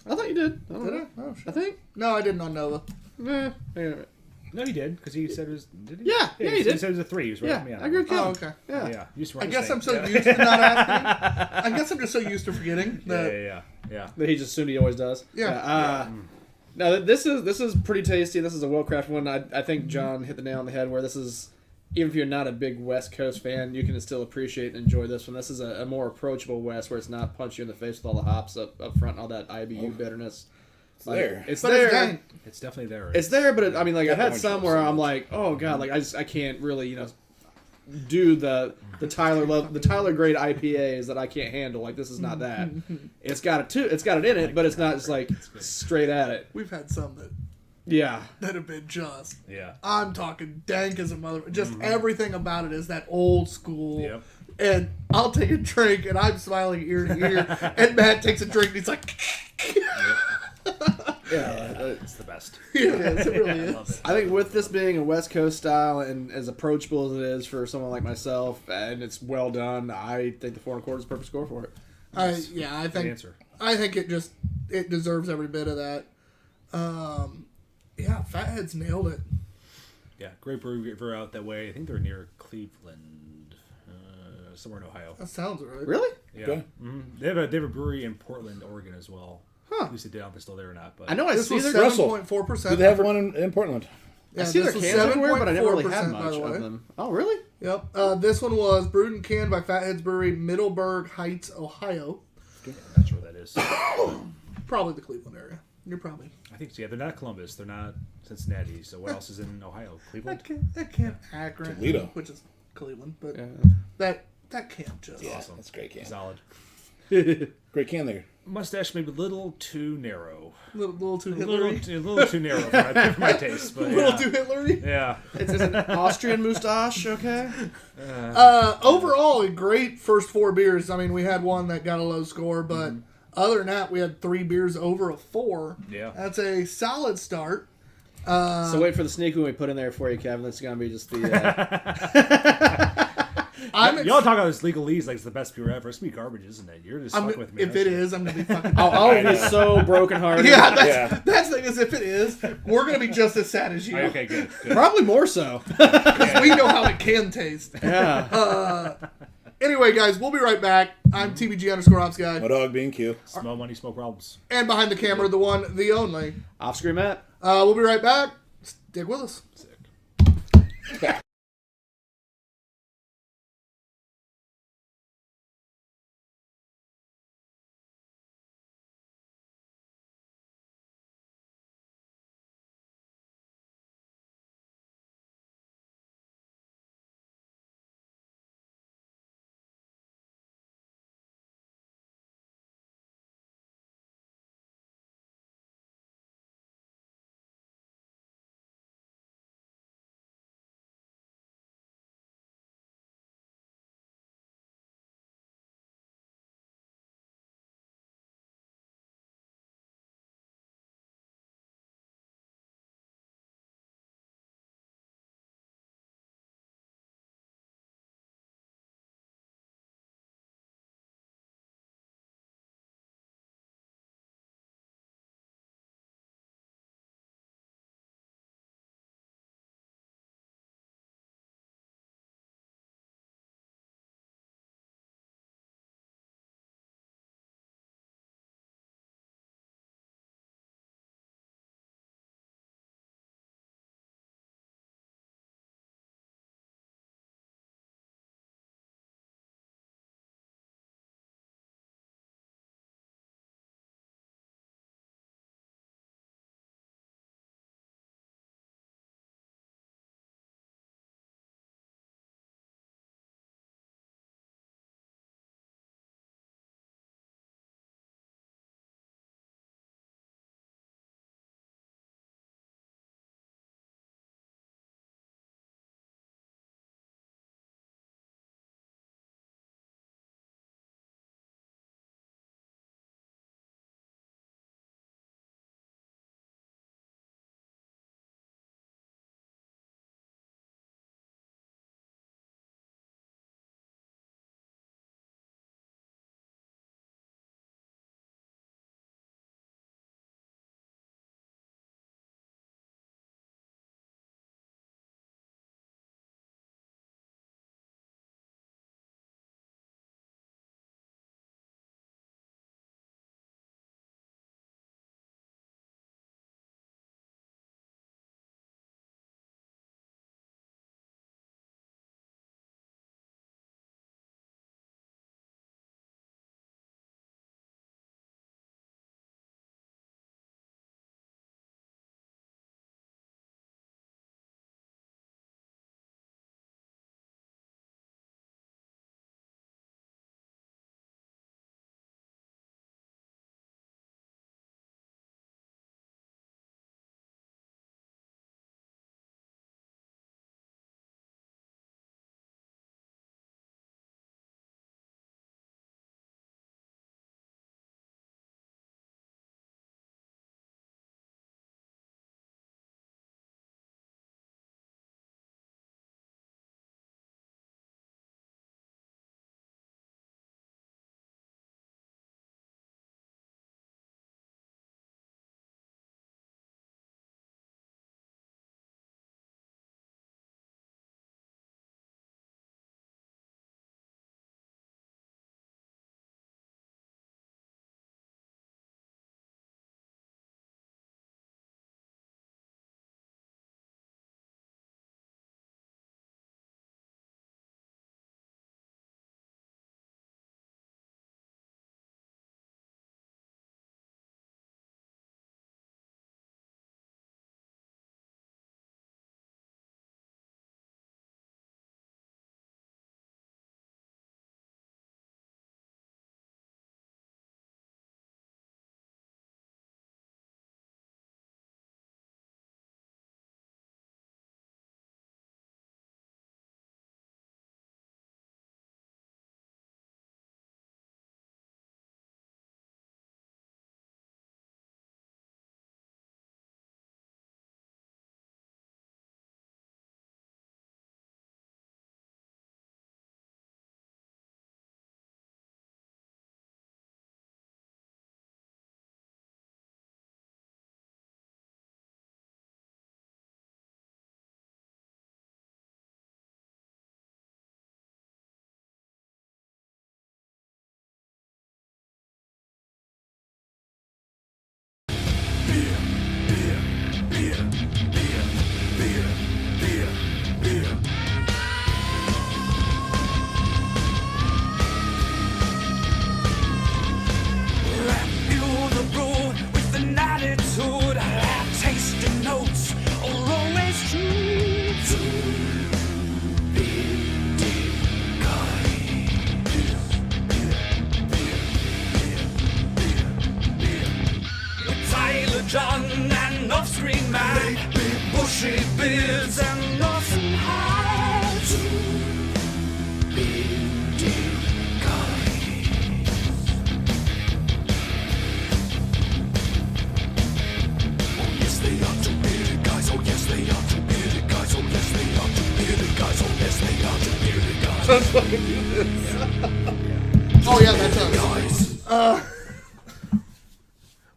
thought you did. I don't Did know. I? Oh I shit. think. No, I didn't on Nova. Yeah. No, he did because he said it was. Did he? Yeah, he he did. said it was a 3. He was right Yeah, with me on I agree with that Oh, Kevin. okay. Yeah. one. Yeah, you used to I run guess the I'm same. so Yeah. used to not asking. I guess I'm just so used to forgetting that. Yeah. That he just assumed he always does. Yeah. No, this is pretty tasty. This is a well-crafted one. I think John hit the nail on the head where this is even if you're not a big West Coast fan, you can still appreciate and enjoy this one. This is a more approachable West, where it's not punch you in the face with all the hops up front and all that IBU bitterness. It's there. It's But there. it's dang. It's definitely there. It's there, but I mean, like, I've had orange some juice where so I'm much. like, oh god, like I can't really, do the Tyler grade IPAs that I can't handle. Like, this is not that. It's got it in it, but it's not just like straight at it. We've had some that Yeah. have been just. Yeah. I'm talking dank as a mother. Just everything about it is that old school. Yep. And I'll take a drink, and I'm smiling ear to ear. And Matt takes a drink, and he's like, Yeah. It's the best. it is. It really I is. love it. I think with this being a West Coast style and as approachable as it is for someone like myself, and it's well done, I think the 4 1/4 is a perfect score for it. I Good think answer. it deserves every bit of that. Yeah, Fatheads nailed it. Yeah, great brewery out that way. I think they're near Cleveland, somewhere in Ohio. That sounds right. Really? Yeah. Okay. They have a brewery in Portland, Oregon as well. Huh. At least they did. I don't know if they're still there or not. But I know I This see was their Russell. 7.4%. Do they have one in Portland? Yeah, I see their this was cans everywhere, but I never really 7.4%, had by much the way. of them. Oh, really? Yep. This one was brewed and canned by Fatheads Brewery, Middleburg Heights, Ohio. I'm not sure what that is. Probably the Cleveland area. You're probably. I think so. Yeah, they're not Columbus. They're not Cincinnati. So what else is in Ohio? Cleveland. That can't Akron, Toledo. which is Cleveland, but Yeah. that can't just. Awesome. That's a great can. Solid. Great can there. Mustache maybe a little too narrow. Little too A Hitlery. little too narrow for my taste. But Little yeah. too Hitlery. Yeah. It's an Austrian moustache, okay? Overall, a great first 4 beers. I mean, we had one that got a low score, but other than that, we had 3 beers over a 4. Yeah. That's a solid start. So wait for the sneak when we put in there for you, Kevin. That's going to be just the... Y'all talk about this legalese like it's the best beer ever. It's gonna be garbage, isn't it? You're just fucking with me. If it is, I'm gonna be fucking. I'll be so brokenhearted. Yeah, that's the thing is, if it is, we're gonna be just as sad as you. Okay, good. Probably more so. Because we know how it can taste. Yeah. Anyway, guys, we'll be right back. I'm TBG_Ops guy, My dog being Q. Small money, smoke problems. and behind the camera, the one, the only. Off screen, Matt. We'll be right back. Stick with us. Sick. John and off-screen man, big bushy beards and awesome hats. Two bearded guys. Oh yes they are two bearded guys. Oh yes they are two bearded guys. Oh yes they are two bearded guys. Oh yes they are two bearded guys. Let's fucking do this. Oh yeah, that's us.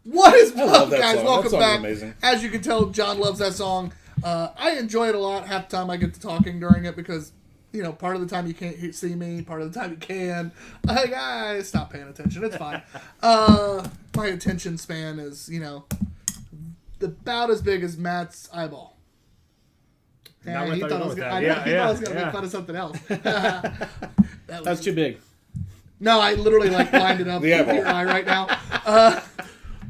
What is love up, that guys? song. Welcome That song's back. amazing. As you can tell, John loves that song. I enjoy it a lot. Half the time I get to talking during it because, part of the time you can't see me, part of the time you can. Hey guys, stop paying attention. It's fine. My attention span is, about as big as Matt's eyeball. Not what I he thought thought you I were was going gonna, with I that. know, he thought I was going to Yeah. make fun of something else. That's too big. No, I literally lined it up The with eyeball. your eye right now.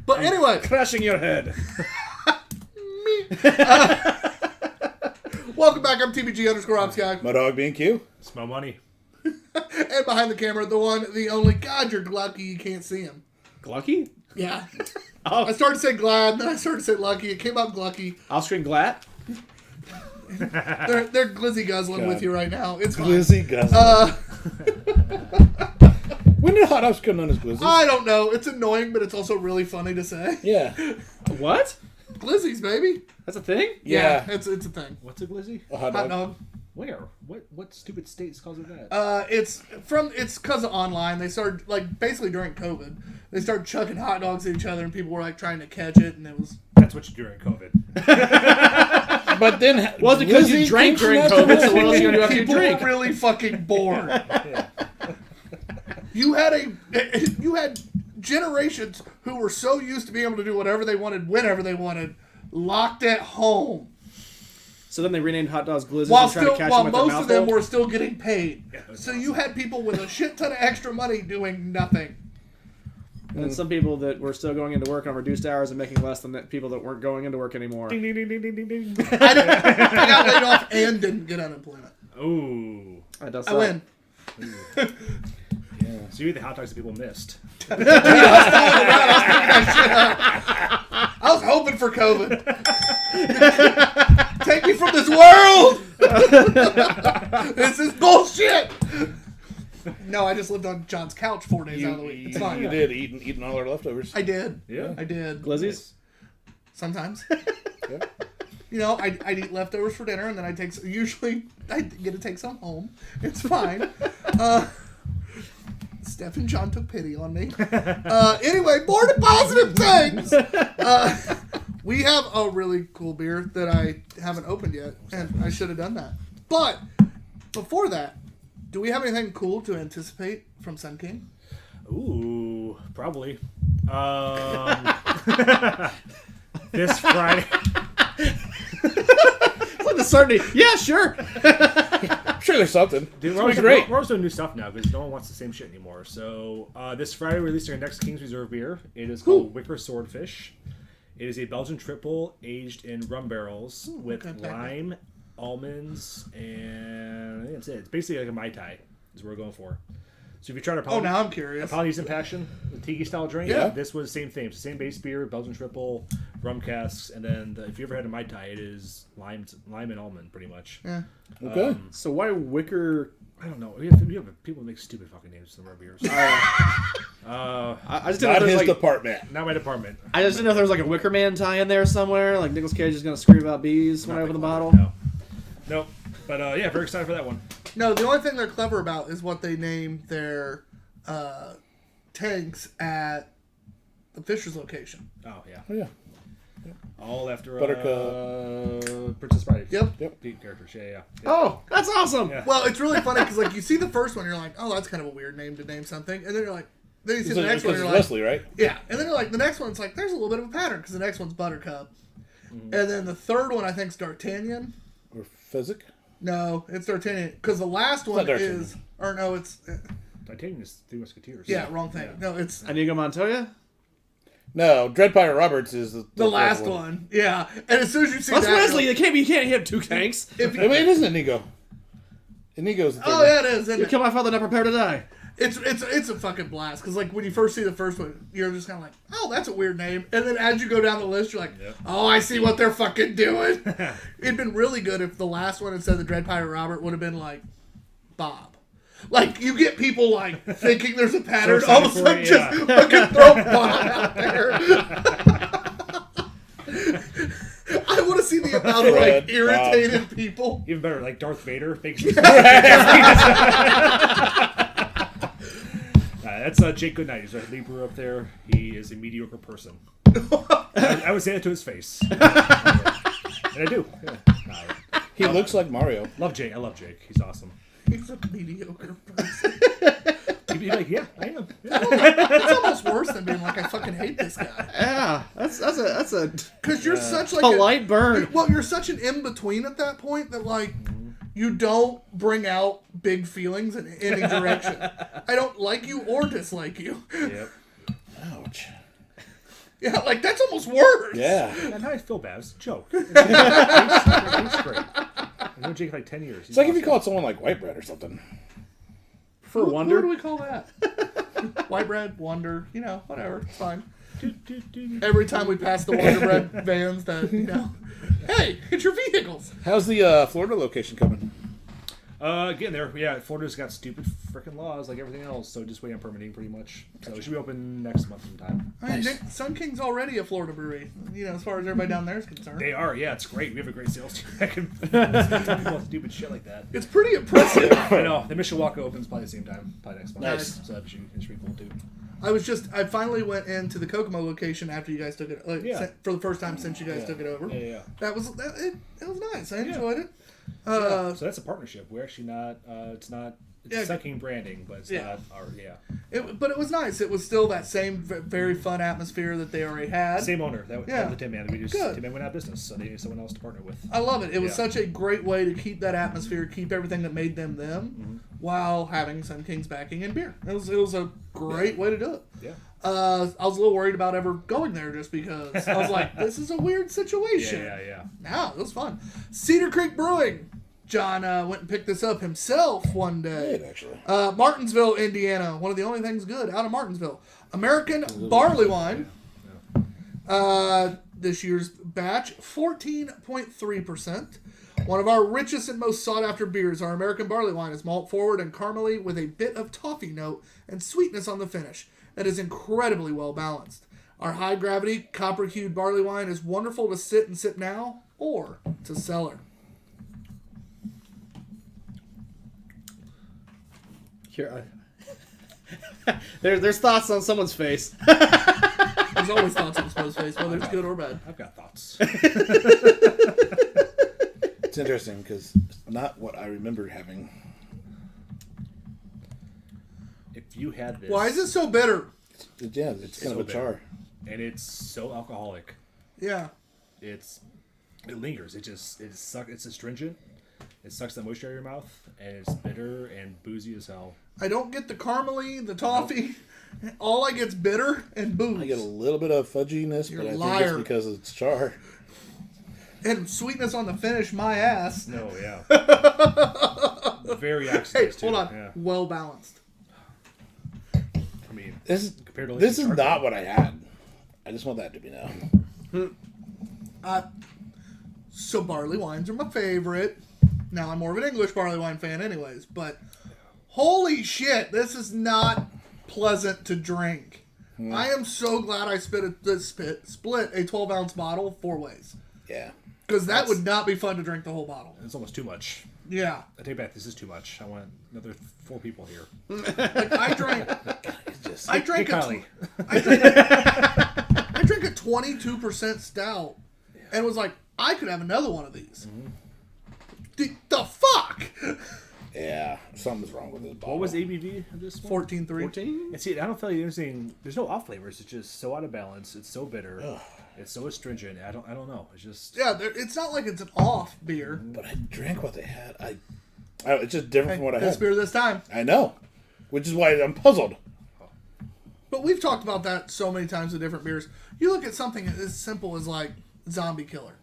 But anyway, Crashing your head. welcome back. I'm TBG_OpsGuy. My dog being Q. Smell money. And behind the camera, the one, the only. God, you're lucky you can't see him. Glucky? Yeah. Oh. I started to say glad, then I started to say lucky. It came out glucky. Off-screen glat? They're glizzy guzzling God. with you right now. It's fine. Glizzy Guzzler. When did hot dogs come known as glizzy? I don't know. It's annoying, but it's also really funny to say. Yeah. What? Glizzies, baby. That's a thing? Yeah. It's a thing. What's a glizzy? A hot Hot dog. dog. Where? What stupid states calls it that? It's because of online. They started, basically during COVID, they started chucking hot dogs at each other, and people were, trying to catch it, and it was... That's what you do during COVID. But then... Well, it's because you glizzy drank came during from that COVID, so what else are you going to do after you People drink? were really fucking bored. You had generations who were so used to being able to do whatever they wanted, whenever they wanted, locked at home. So then they renamed hot dogs Glizzes and tried to catch them with their Most mouth of them full? were still getting paid. Yeah, that's So you had people with a shit ton of extra money doing nothing. And then some people that were still going into work on reduced hours and making less than the people that weren't going into work anymore. Ding, ding, ding, ding, ding, ding, ding. I got laid off and didn't get unemployment. Ooh. That does I suck. win. So you eat the hot dogs that people missed. I was hoping for COVID. Take me from this world! This is bullshit! No, I just lived on John's couch 4 days out of the week. It's fine. You did, eating all our leftovers. I did. Yeah. I did. Glizzies? Sometimes. Yeah. I'd eat leftovers for dinner, and then usually I get to take some home. It's fine. Steph and John took pity on me. Anyway, more to positive things. We have a really cool beer that I haven't opened yet, and I should have done that. But before that, do we have anything cool to anticipate from Sun King? Ooh, probably. This Friday. Like the certainty. Yeah, sure. I'm sure there's something. Dude, It's great. we're also doing new stuff now because no one wants the same shit anymore. So this Friday, we're releasing our next King's Reserve beer. It is called Wicker Swordfish. It is a Belgian triple aged in rum barrels with okay. lime, almonds, and I think that's it. It's basically like a Mai Tai is what we're going for. So if you try to Now I'm curious. Polynesian Passion, the tiki style drink, Yeah. this was the same thing. It's the same base beer, Belgian triple, rum casks, and then if you ever had a Mai Tai, it is lime and almond pretty much. Yeah. Okay. So why Wicker? I don't know. We have people make stupid fucking names for our beers. I just didn't know Not if there his was department. Not my department. I just didn't know if there was like a Wicker Man tie in there somewhere. Like Nicolas Cage is going to scream about bees when I open the bottle. No. Nope. But yeah, very excited for that one. No, the only thing they're clever about is what they name their tanks at the Fisher's location. Oh yeah. Oh, yeah. All after Buttercup. Princess Bride. Yep. Deep characters. Yeah. Oh, that's awesome. Yeah. Well, it's really funny because you see the first one, you're like, oh, that's kind of a weird name to name something, and then you're like, then you see the next one, Because you're it's like, Leslie, right? yeah, and then you're like, the next one's like, there's a little bit of a pattern because the next one's Buttercup, and then the third one I think is D'Artagnan. Or Fezzik? No, it's D'Artagnan because the last one D'Artagnan. is, or no, it's Titanium is Three Musketeers. yeah, wrong thing. Yeah. No, it's Inigo Montoya? No, Dread Pirate Roberts is the last one. Yeah, and as soon as you see That's that, Wesley. you're You can't have two tanks. like, I mean, it isn't Inigo. Inigo's the third oh one. yeah, it is. Isn't You it? kill my father, not prepared to die. It's a fucking blast because like when you first see the first one, you're just kind of like, oh, that's a weird name, and then as you go down the list, you're like, oh, I see what they're fucking doing. It'd been really good if the last one instead of the Dread Pirate Robert would have been like Bob. Like you get people like thinking there's a pattern, all of a sudden just fucking throw Bob out there. I want to see the amount of like irritated people. Even better, like Darth Vader makes. That's Jake Goodnight. He's our lead brewer up there. He is a mediocre person. I would say that to his face. And I do. Yeah. He looks like Mario. Love Jake. I love Jake. He's awesome. He's a mediocre person. He'd be like, yeah, I am. Yeah. It's almost worse than being like, I fucking hate this guy. Yeah, that's a Because you're such like polite burn. Well, you're such an in between at that point that like you don't bring out big feelings in any direction. I don't like you or dislike you. Yep. Ouch. Yeah, like that's almost worse. Yeah. And now I feel bad. It's a joke. It's great. I've known Jake like 10 years. It's like if you called someone like white bread or something. For Wonder. What do we call that? White bread, Wonder, whatever. It's fine. Every time we pass the Wonder Bread vans that, hey, it's your vehicles. How's the Florida location coming? Getting there. Yeah, Florida's got stupid freaking laws like everything else, so just wait on permitting pretty much. So it should be open next month sometime. I mean, Sun King's already a Florida brewery, as far as everybody down there is concerned. They are, yeah, it's great. We have a great sales team that can do stupid shit like that. It's pretty impressive. I know. The Mishawaka opens probably the same time, probably next month. Nice. So that should be cool too. I finally went into the Kokomo location after you guys took it, for the first time since you guys took it over. Yeah. It was nice. I enjoyed it. So that's a partnership. We're actually not. It's not. It's Sun King branding, but it's not our. Yeah. But it was nice. It was still that same very fun atmosphere that they already had. Same owner. That was the Tin Man. Tin Man went out of business, so they needed someone else to partner with. I love it. It was such a great way to keep that atmosphere, keep everything that made them them, while having Sun King's backing and beer. It was a great way to do it. Yeah. I was a little worried about ever going there just because I was like, this is a weird situation. Yeah. No, it was fun. Cedar Creek Brewing. John went and picked this up himself one day. Did, actually. Martinsville, Indiana. One of the only things good out of Martinsville. American barley wine. This year's batch, 14.3%. One of our richest and most sought-after beers, our American barley wine is malt forward and caramely with a bit of toffee note and sweetness on the finish. That is incredibly well balanced. Our high-gravity, copper-hued barley wine is wonderful to sit and sip now or to cellar. Here, there's thoughts on someone's face. There's always thoughts on someone's face, whether it's good or bad. I've got thoughts. It's interesting because it's not what I remember having. If you had this, Why is it so bitter? It's kind so of a char. and it's so alcoholic. Yeah. It lingers. It's astringent. It sucks the moisture out of your mouth, and it's bitter and boozy as hell. I don't get the caramely, the toffee. All I get's bitter and booze. I get a little bit of fudginess, You're but a I liar. think it's because it's char. And sweetness on the finish, my ass. No, yeah. Very accented Hey, too. hold on. Yeah. Well balanced. I mean, compared to This is not what I had. I just want that to be known. So barley wines are my favorite. Now I'm more of an English barley wine fan anyways, but holy shit, this is not pleasant to drink. I am so glad I split a 12-ounce bottle 4 ways. Yeah. Because that would not be fun to drink the whole bottle. it's almost too much. Yeah. I take back. This is too much. I want another 4 people here. Like I drank Hey, a Kylie. I drank a 22% stout and was like, I could have another one of these. The fuck? Yeah. Something's wrong with this bottle. What was ABV of this one? 14.3. 14? And see, I don't feel like there's no off flavors. It's just so out of balance. It's so bitter. Ugh. It's so astringent. I don't know. It's just Yeah, it's not like it's an off beer. But I drank what they had. It's just different from what I This had. beer this time. I know. Which is why I'm puzzled. But we've talked about that so many times with different beers. You look at something as simple as like Zombie Killer.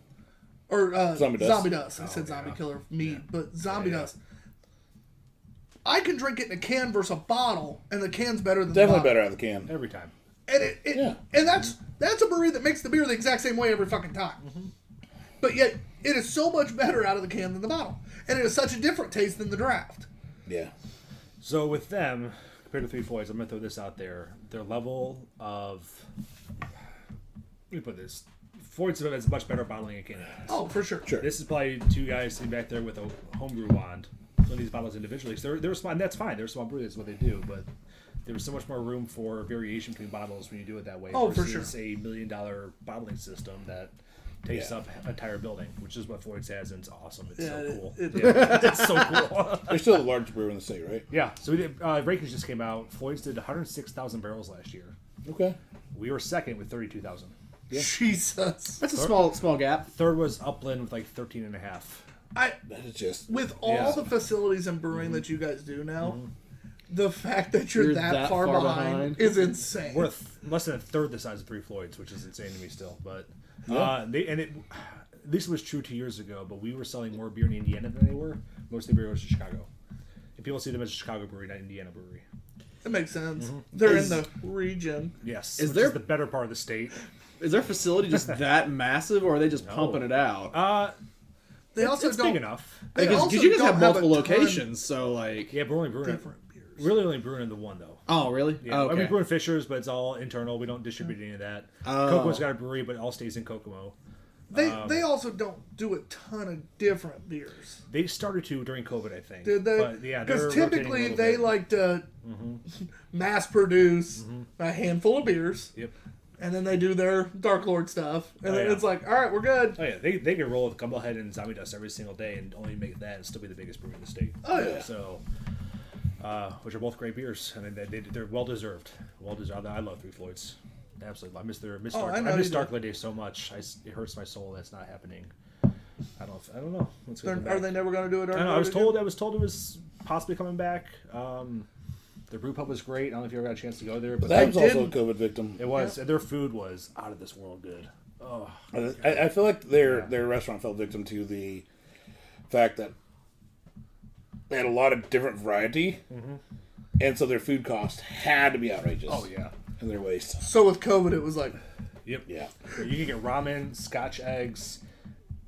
Or Zombie Dust. Zombie Dust. I said Zombie Killer mead, but Zombie Dust. I can drink it in a can versus a bottle, and the can's better than Definitely the bottle. better out of the can. Every time. And Yeah. and that's a brewery that makes the beer the exact same way every fucking time. Mm-hmm. But yet it is so much better out of the can than the bottle, and it is such a different taste than the draft. Yeah. So with them, compared to Three Floyds, I'm going to throw this out there. Their level of... Let me put this. Floyd's has much better bottling and canning. Oh, for sure. Sure. This is probably two guys sitting back there with a homebrew wand, filling these bottles individually. So they're small, and that's fine. They're small breweries, that's what they do. But there's so much more room for variation between bottles when you do it that way. Oh, for versus sure. a $1 million bottling system that takes up an entire building, which is what Floyd's has, and it's awesome. It's so cool. It's so cool. They're still the largest brewer in the state, right? Yeah. So we did. Rankings just came out. Floyd's did 106,000 barrels last year. Okay. We were second with 32,000. Jesus. That's a small gap. Third was Upland with like 13 and a half. That is just... With all Yeah. the facilities and brewing that you guys do now, the fact that you're, You're that far behind is insane. We're less than a third the size of Three Floyds, which is insane to me still. But this was true 2 years ago. But we were selling more beer in Indiana than they were. Most of the beer was in Chicago, and people see them as a Chicago brewery, not Indiana brewery. It makes sense. They're in the region. Yes, Is which there- is the better part of the state? Is their facility just that massive, or are they just pumping it out? They also it's don't. big enough. They Because also you guys don't have multiple a ton locations, so like. Yeah, but we're only brewing different beers. really only brewing in the one though. Oh, really? Yeah, Oh, I mean, okay. brewing Fisher's, but it's all internal. We don't distribute any of that. Kokomo's got a brewery, but it all stays in Kokomo. They also don't do a ton of different beers. They started to during COVID, I think. Did they? But yeah, they're Because rotating a typically little they bit. like to mass produce a handful of beers, Yep. and then they do their Dark Lord stuff, and Oh, then yeah. it's like, all right, we're good. Oh yeah, they can roll with Gumblehead and Zombie Dust every single day and only make that and still be the biggest brewery in the state. Oh, yeah. So, which are both great beers. I mean, they're well deserved. Well deserved. I love Three Floyds. Absolutely, I miss Oh, Dark. I know I miss you do. Dark Day so much. It hurts my soul that's not happening. I don't know. Let's go Are they never going to do a Dark I don't know. Lord again? I was told it was possibly coming back. Their brew pub was great. I don't know if you ever got a chance to go there, but That was also a didn't- COVID victim. it was. Their food was out of this world good. Oh, I feel like their restaurant fell victim to the fact that they had a lot of different variety, and so their food cost had to be outrageous. oh yeah. And their waste. So with COVID, it was like, Yep. Yeah. You can get ramen, Scotch eggs,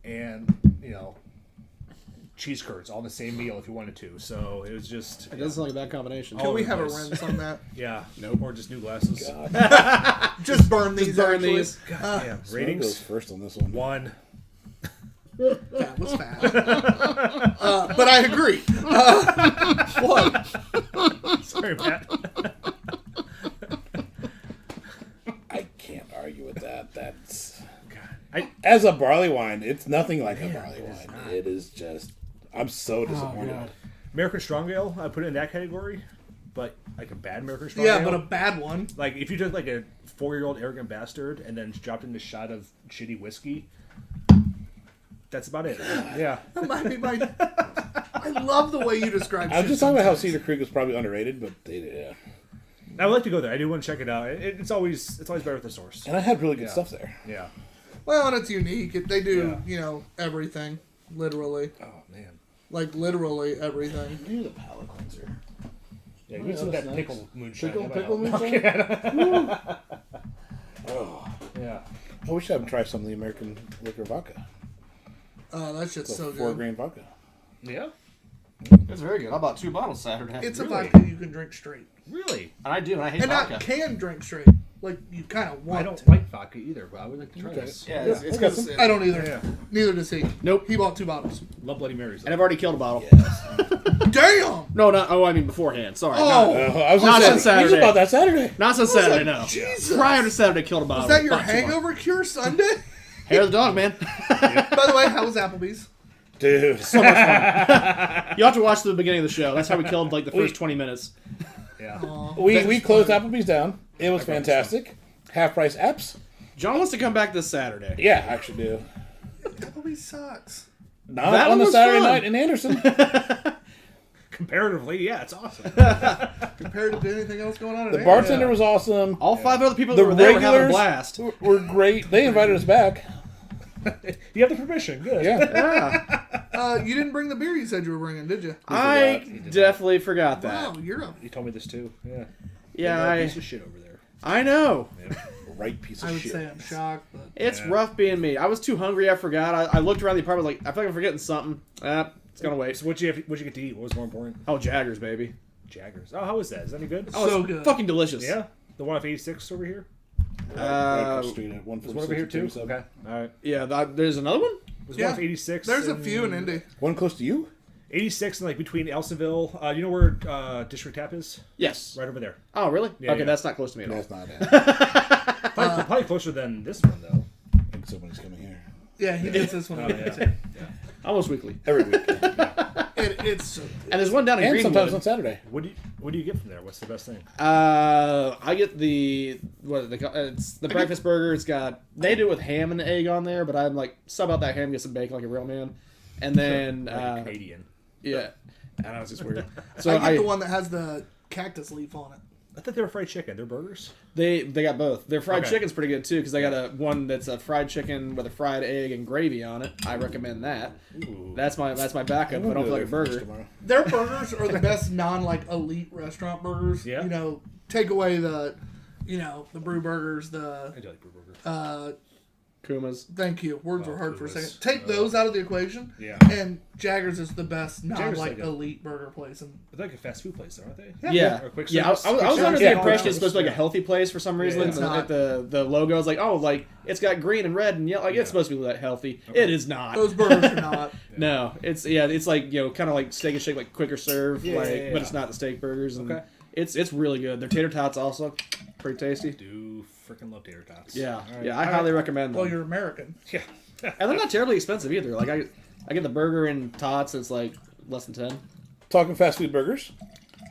and cheese curds all in the same meal if you wanted to. So it was just It doesn't sound like a bad combination. can we have a nice. rinse on that? yeah. Nope. Or just new glasses. Just burn these. burn actually. these. Yeah. Smoke goes Ratings first on this one. 1. That was fast. But I agree. What? Sorry, Matt. I can't argue with that. That's I, as a barley wine, it's nothing like a barley wine. It is just. I'm so disappointed. God. American Strong Ale, I put it in that category, but like a bad American Strong Yeah, Ale. but a bad one. Like if you took like a 4-year-old arrogant bastard and then dropped in a shot of shitty whiskey, that's about it. Yeah. That might be my. I love the way you describe. I was shit just talking about how sometimes. Cedar Creek was probably underrated, but yeah. I would like to go there. I do want to check it out. It's always better with the source. And I had really good Yeah. stuff there. Yeah. Well, and it's unique. They do, Yeah. everything, literally, Oh man. like literally everything. Maybe the palate cleanser. Yeah, you get some of that pickle moonshine. Pickle How about- moonshine? Oh, Yeah. I wish I would try some of the American liquor vodka. Oh, that shit's The so 4 good. grain vodka. Yeah. It's very good. I bought 2 bottles Saturday. It's a Really? vodka you can drink straight, Really? and I do, and I hate and vodka. not can drink straight. Like you kind of want. I don't to. like vodka either, but I would like to try Okay. this. Yeah, It's yeah. because I don't either. Yeah. Neither does he. Nope. He bought 2 bottles. Love Bloody Marys. And I've already killed a bottle. Damn. No, not. Oh, I mean beforehand. Sorry. Oh. Not, I was Not going to since say, you just Saturday. bought that Saturday. not since Saturday. No. Jesus. Prior to Saturday, killed a bottle. Is that your About 2 bottles. hangover cure Sunday? Hair of the dog, man. By the way, how was Applebee's? Dude. You have to watch the beginning of the show. That's how we killed like the first 20 minutes. Yeah. we closed Applebee's down. It was fantastic. Half price apps. John wants to come back this Saturday. Yeah, I actually do. Applebee's sucks. Not That on one the was Saturday fun. night in Anderson. Comparatively, yeah, it's awesome. Compared to anything else going on in The there. bartender was awesome. All 5 other people The that were there were having a regulars blast. were great. They invited us back. You have the permission. Good. Yeah. Yeah. You didn't bring the beer you said you were bringing, did you? I definitely forgot that. Wow, you're a... You told me this too. Yeah. Yeah, Piece of shit over there. I know. Right piece of I would shit. say I'm shocked, but... It's rough being me. I was too hungry. I forgot. I looked around the apartment like, I feel like I'm forgetting something. It's going to wait. So what'd you get to eat? What was more important? Oh, Jaggers, baby. Jaggers. Oh, how was that? Is that any good? Oh, So it's good. fucking delicious. Yeah. The one off 86 over here. Right across the street at There's one over here too. 146. Okay. All right. Yeah, there's another one? There's Yeah. one off 86. There's a few in Indy. One close to you? 86 and like between Elsonville. You know where District Tap is? Yes. Right over there. Oh, really? Yeah, okay, yeah. that's not close to me at all. That's not it. Probably closer than this one though. I think somebody's coming here. Yeah, he gets this one. Oh, yeah. Almost weekly. Every week. It's so good. And there's one down in And Greenwood. sometimes on Saturday. What do you get from there? What's the best thing? I get the it's the breakfast burger. It's got they do it with ham and egg on there, but I'm like sub out that ham, get some bacon like a real man, and then Like a Canadian. yeah, I know it's just weird. So I get the one that has the cactus leaf on it. I thought they were fried chicken. They're burgers. they got both. Their fried Okay. chicken's pretty good too because they got a one that's a fried chicken with a fried egg and gravy on it. I recommend that. Ooh. That's my backup. If I don't feel like a burger. Tomorrow. Their burgers are the best elite restaurant burgers. Yeah. You know, take away the brew burgers, I do like burger. Kuma's. thank you. Words were hard for a Kuma's. second. Take those out of the equation. Yeah. And Jaggers is the best Jaggers like a- elite burger place. And They're like a fast food place, aren't they? Yeah, Or quick yeah. I service. was Quick under service. the Yeah, impression quick it's supposed to be like a service. healthy place for some reason. Yeah, it's not. The logo is like, oh, like it's got green and red and yellow. Like it's supposed to be that healthy. It is not. those burgers are not. No, it's like kind of like Steak and Shake, like quicker serve, Yeah, like, yeah, yeah. but it's not the steak burgers. And Okay. it's really good. Their tater tots also pretty tasty. Do freaking love tater tots. Yeah, All right. yeah, I highly recommend them. Well, you're American. Yeah. And they're not terribly expensive either. Like I get the burger and tots. It's like less than 10. Talking fast food burgers.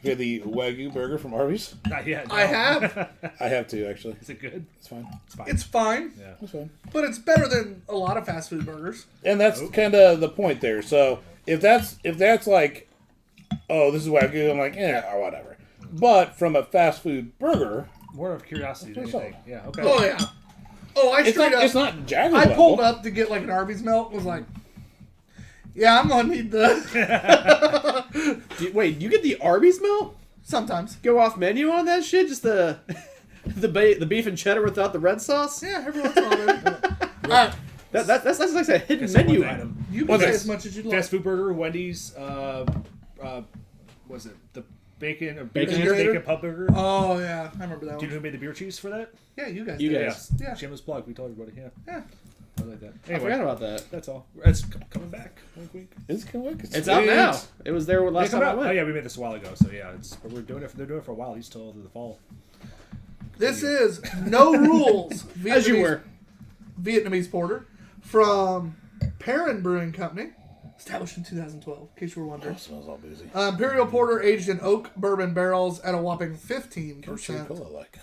We had the Wagyu burger from Arby's. Not yet. No. I have. I have two, actually. Is it good? It's fine. It's fine. It's fine, yeah. It's fine. but it's better than a lot of fast food burgers. And that's kind of the point there. So if that's like, oh, this is Wagyu, I'm like, or whatever. But from a fast food burger, More of curiosity than That's anything. Yeah. Okay. Oh yeah. Oh, I it's straight not up. it's not Jaggers I level. pulled up to get like an Arby's melt. Was like, yeah, I'm gonna need the. Wait, you get the Arby's melt? Sometimes. Go off menu on that shit? Just the the beef and cheddar without the red sauce? Yeah, every once in a while. All right, That's like a hidden Guess one menu thing. item. you can Well, say that's as much as you'd like. Fast food burger, Wendy's. Was it the bacon or Bacon bacon pub burger? Oh yeah, I remember that Do you know one. who made the beer cheese for that? Yeah, you guys. You did. guys. Yeah. Shameless plug. We told everybody. Yeah. Yeah. I like that. I Anyway, forgot about that. that's all. It's coming back. Wink, wink. It's gonna work. It's out now. It was there last They come time I out. went. Oh yeah, we made this a while ago. So yeah, but we're doing it. They're doing it for a while. At least till the fall. This is No Rules. As you were. Vietnamese porter from Perrin Brewing Company, established in 2012. In case you were wondering. Smells all boozy. Imperial porter aged in oak bourbon barrels at a whopping What's your 15%. cola like?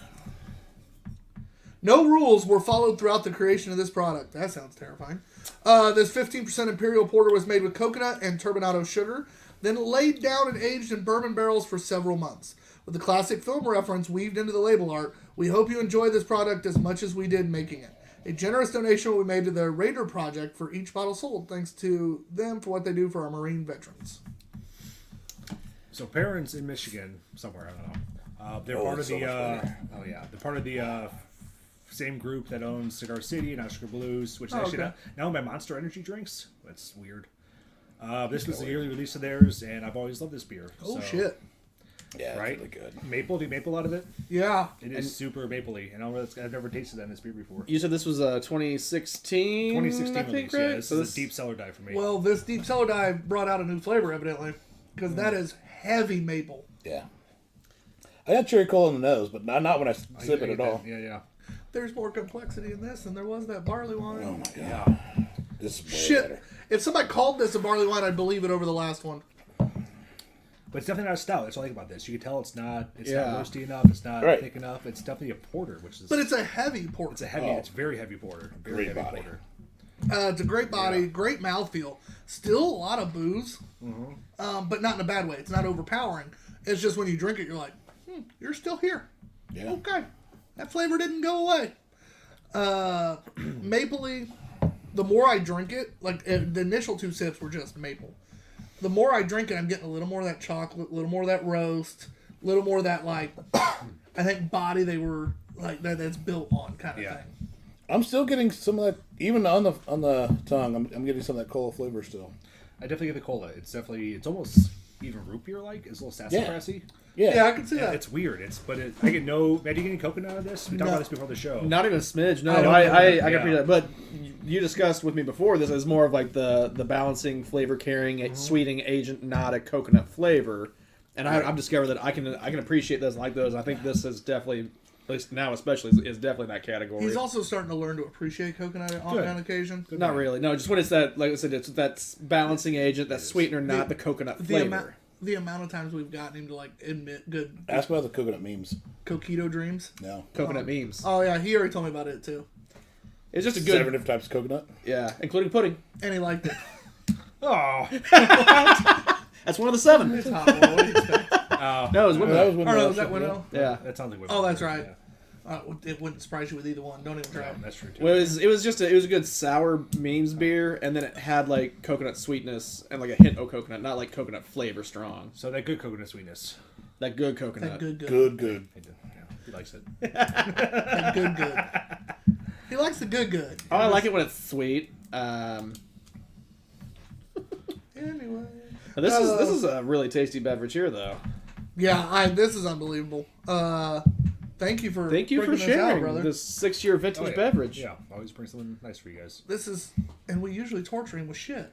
No rules were followed throughout the creation of this product. That sounds terrifying. This 15% Imperial Porter was made with coconut and turbinado sugar, then laid down and aged in bourbon barrels for several months. With the classic film reference weaved into the label art, we hope you enjoy this product as much as we did making it. A generous donation will be made to the Raider Project for each bottle sold, thanks to them for what they do for our Marine veterans. So Perrin's in Michigan somewhere. I don't know. They're Oh, part of it's so the. much better. They're part of the same group that owns Cigar City and Oscar Blues, which is Oh, actually okay. now owned by Monster Energy Drinks. That's weird. This was the yearly release of theirs, and I've always loved this beer. Oh, so, shit. Yeah, it's Right? really good. Maple? Do you maple out of it? Yeah. It is super mapley, and I've never tasted that in this beer before. You said this was 2016. 2016 I think, release, right? yeah. This is a deep cellar dive for me. Well, this deep cellar dive brought out a new flavor, evidently, because that is heavy maple. Yeah. I got cherry cola in the nose, but not when I I sip it get at that. all. Yeah. There's more complexity in this than there was that barley wine. Oh my god. This is way Shit. better. If somebody called this a barley wine, I'd believe it over the last one. But it's definitely not a stout. That's what I like about this. You can tell it's not Yeah. roasty enough. It's not Right. thick enough. It's definitely a porter, which is. But it's a heavy port. It's a heavy. Oh. It's very heavy porter. Very Great heavy body. porter. It's a great body, great mouthfeel. Still a lot of booze, but not in a bad way. It's not overpowering. It's just when you drink it, you're like, you're still here. Yeah. Okay. That flavor didn't go away. Mapley, the more I drink it, like the initial 2 sips were just maple. The more I drink it, I'm getting a little more of that chocolate, a little more of that roast, a little more of that like, I think body they were like that's built on kind of thing. I'm still getting some of that, even on the tongue. I'm getting some of that cola flavor still. I definitely get the cola. It's almost even root beer like. It's a little sassafrassy. Yeah, I can see that. It's weird. I get no. Matt, do you get any coconut out of this? We talked about this before the show. Not even a smidge. No, don't I know. can Yeah. appreciate that. But you discussed with me before this is more of like the balancing, flavor carrying, sweetening agent, not a coconut flavor. And I've discovered that I can appreciate those and like those. I think this is definitely, at least now especially, is definitely that category. He's also starting to learn to appreciate coconut on occasion. Not really. No, just when it's that, like I said, it's that balancing agent, that sweetener, not the coconut flavor. The amount of times we've gotten him to like admit good Ask about the coconut memes. coquito dreams. No. Coconut memes. Oh yeah, he already told me about it too, It's just a 7 good, different types of coconut. yeah, including pudding. and he liked it. Oh, That's one of the 7. It's hot. Well, what do you expect? No, it was one that was of when Oh no, the- was that Winnow? Yeah. that sounds like. Oh, that's right. Yeah. It wouldn't surprise you with either one. Don't even try. Yeah, that's true too. Well, it was a good sour memes beer, and then it had like coconut sweetness and like a hint of coconut, not like coconut flavor strong. So that good coconut sweetness. That good coconut. That good. Good. Yeah, he likes it. That good. He likes the good. Oh, I like it when it's sweet. Anyway. This is a really tasty beverage here, though. Yeah, this is unbelievable. Thank you for Thank you for bringing this out, sharing brother. this 6-year vintage Oh, yeah. beverage. Yeah, always bring something nice for you guys. This is, and we usually torture him with shit,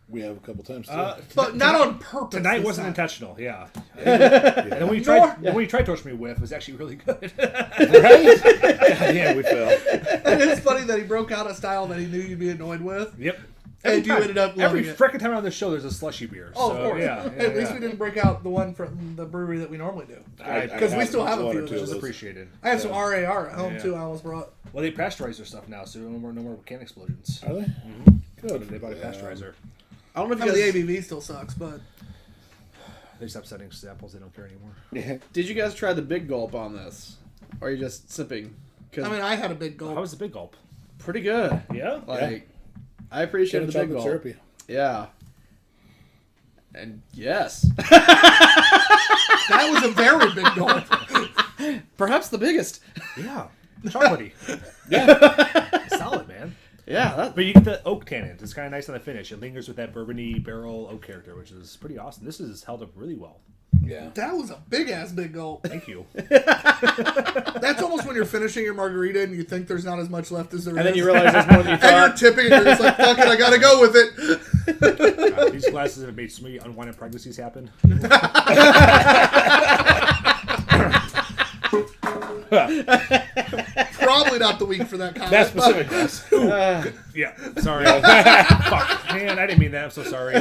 We have a couple times too. but not on purpose. Tonight this wasn't time. intentional. Yeah. And then when you tried torturing me with, it was actually really good. Yeah, we fell. And it's funny that he broke out a style that he knew you'd be annoyed with. Yep. And you ended up every loving it. frickin' time on the show, there's a slushy beer. Oh, so, of course. Yeah. At least we didn't break out the one from the brewery that we normally do. Because we still have a one few or of two those. Which is appreciated. I have some RAR at home Yeah. too. I almost brought. Well, they pasteurize their stuff now, so no more can explosions. Are they? Good. They bought a pasteurizer. I don't know if I you mean, guys, the ABV still sucks, but They stopped setting samples. They don't care anymore. Yeah. did you guys try the big gulp on this, or are you just sipping? 'Cause I mean, I had a big gulp. How was the big gulp? pretty good. Yeah. Like, I appreciate the big chocolate gulp. syrupy. Yeah. And yes, That was a very big gulp. perhaps the biggest. Yeah. Chocolatey. Yeah. Solid, man. Yeah, But you get the oak tannins. It's kind of nice on the finish. It lingers with that bourbony barrel oak character, which is pretty awesome. This is held up really well. Yeah. That was a big ass big gulp. Thank you. That's almost when you're finishing your margarita and you think there's not as much left as there is. and then you realize there's more than you And you're thought. tipping and you're just like, fuck it, I gotta go with it. These glasses have made so many unwanted pregnancies happen. Probably not the week for that comment. That specific glass. Yeah. Sorry. Fuck. Man, I didn't mean that. I'm so sorry.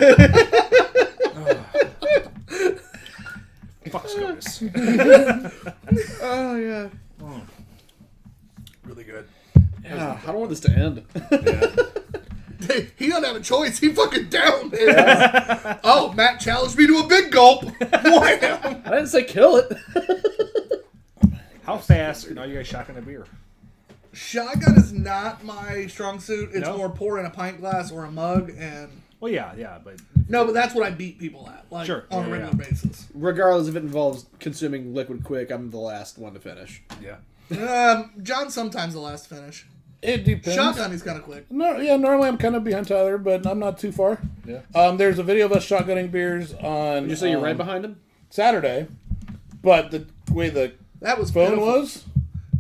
Fuck SCOTUS. Oh yeah. Really good. Yeah, I don't want this to end. He doesn't have a choice. He fucking down. Oh, Matt challenged me to a big gulp. Wham! I didn't say kill it. How fast can all you guys shotgun a beer? Shotgun is not my strong suit. It's No? more pour in a pint glass or a mug, and Well, yeah, but no, but that's what I beat people at, like Sure. on a Yeah, regular basis. Regardless if it involves consuming liquid quick, I'm the last one to finish. yeah. John's sometimes the last to finish. It depends. Shotgun, he's kind of quick. No, yeah, normally I'm kind of behind Tyler, but I'm not too far. Yeah. There's a video of us shotgunning beers on Did you say you're right behind him? Saturday, but the way the That was phone pitiful. was,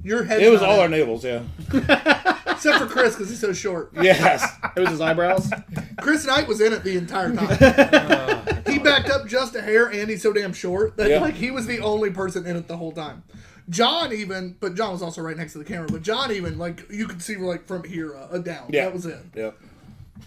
Your head. it was all our navels, yeah. except for Chris because he's so short. Yes. It was his eyebrows. Chris Knight was in it the entire time. He backed up just a hair, and he's so damn short that Yeah. like he was the only person in it the whole time. John even, but John was also right next to the camera. But John even, like you could see like from here down. Yeah. That was it. Yep.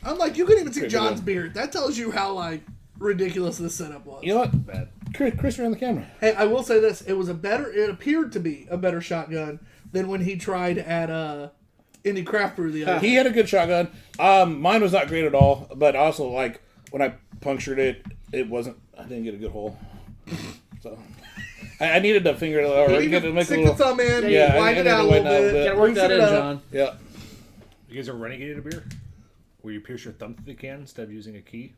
I'm like, you couldn't even see Pretty John's good. beard. That tells you how like ridiculous this setup was. You know what? Bad. Chris ran the camera. Hey, I will say this: it appeared to be a better shotgun than when he tried at Indie Craft Brew the other. He had a good shotgun. Mine was not great at all, but also like when I punctured it, it wasn't. I didn't get a good hole. So I needed to finger it or You get need to make a stick little. the thumb in, Yeah, I wipe need it to out a wipe little it out a bit. bit. Gotta work loosen that it in, up. John. Yeah. You guys ever renegaded a beer? where you pierce your thumb through the can instead of using a key.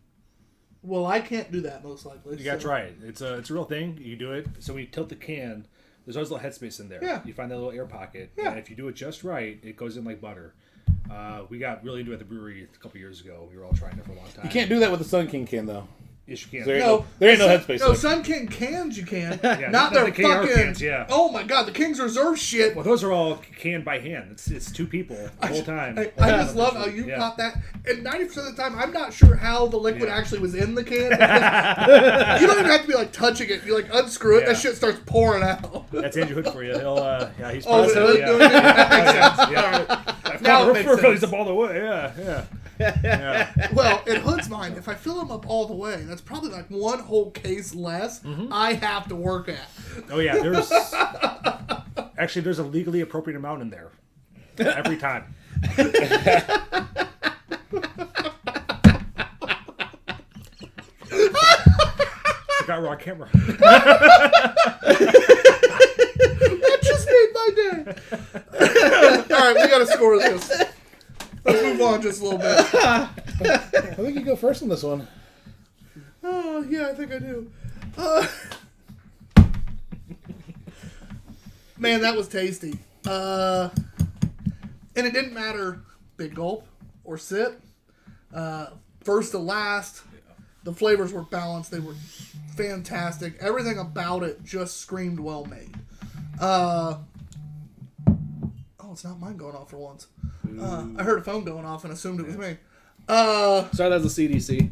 Well, I can't do that most likely. You got to try it. It's a real thing. You do it. So when you tilt the can, there's always a little headspace in there. Yeah. You find that little air pocket. Yeah. And if you do it just right, it goes in like butter. We got really into it at the brewery a couple years ago. We were all trying it for a long time. You can't do that with the Sun King can, though. Yes, you can. There ain't no headspace. No, there. Sun King cans you can. Yeah, not the their KR fucking. cans, yeah. Oh my god, the King's Reserve shit. Well, those are all canned by hand. It's two people the whole time. I just love how you Yeah. got that. And 90% of the time, I'm not sure how the liquid actually was in the can. You don't even have to be like touching it. You like unscrew it, that shit starts pouring out. That's Andrew Hood for you. He'll he's Oh, processed, really? yeah. That makes sense. Yeah. Now it makes We're filling sense. up all the way. Yeah. Well, in Hood's mind, if I fill them up all the way, that's probably like one whole case less I have to work at. Oh yeah. There's a legally appropriate amount in there every time. I got raw camera. That just made my day. All right, we got to score this. Let's move on just a little bit. I think you go first on this one. Oh, yeah, I think I do. Man, that was tasty. And it didn't matter big gulp or sip. First to last, the flavors were balanced. They were fantastic. Everything about it just screamed well made. Oh, it's not mine going off for once. I heard a phone going off and assumed it was me. Sorry, that was the CDC.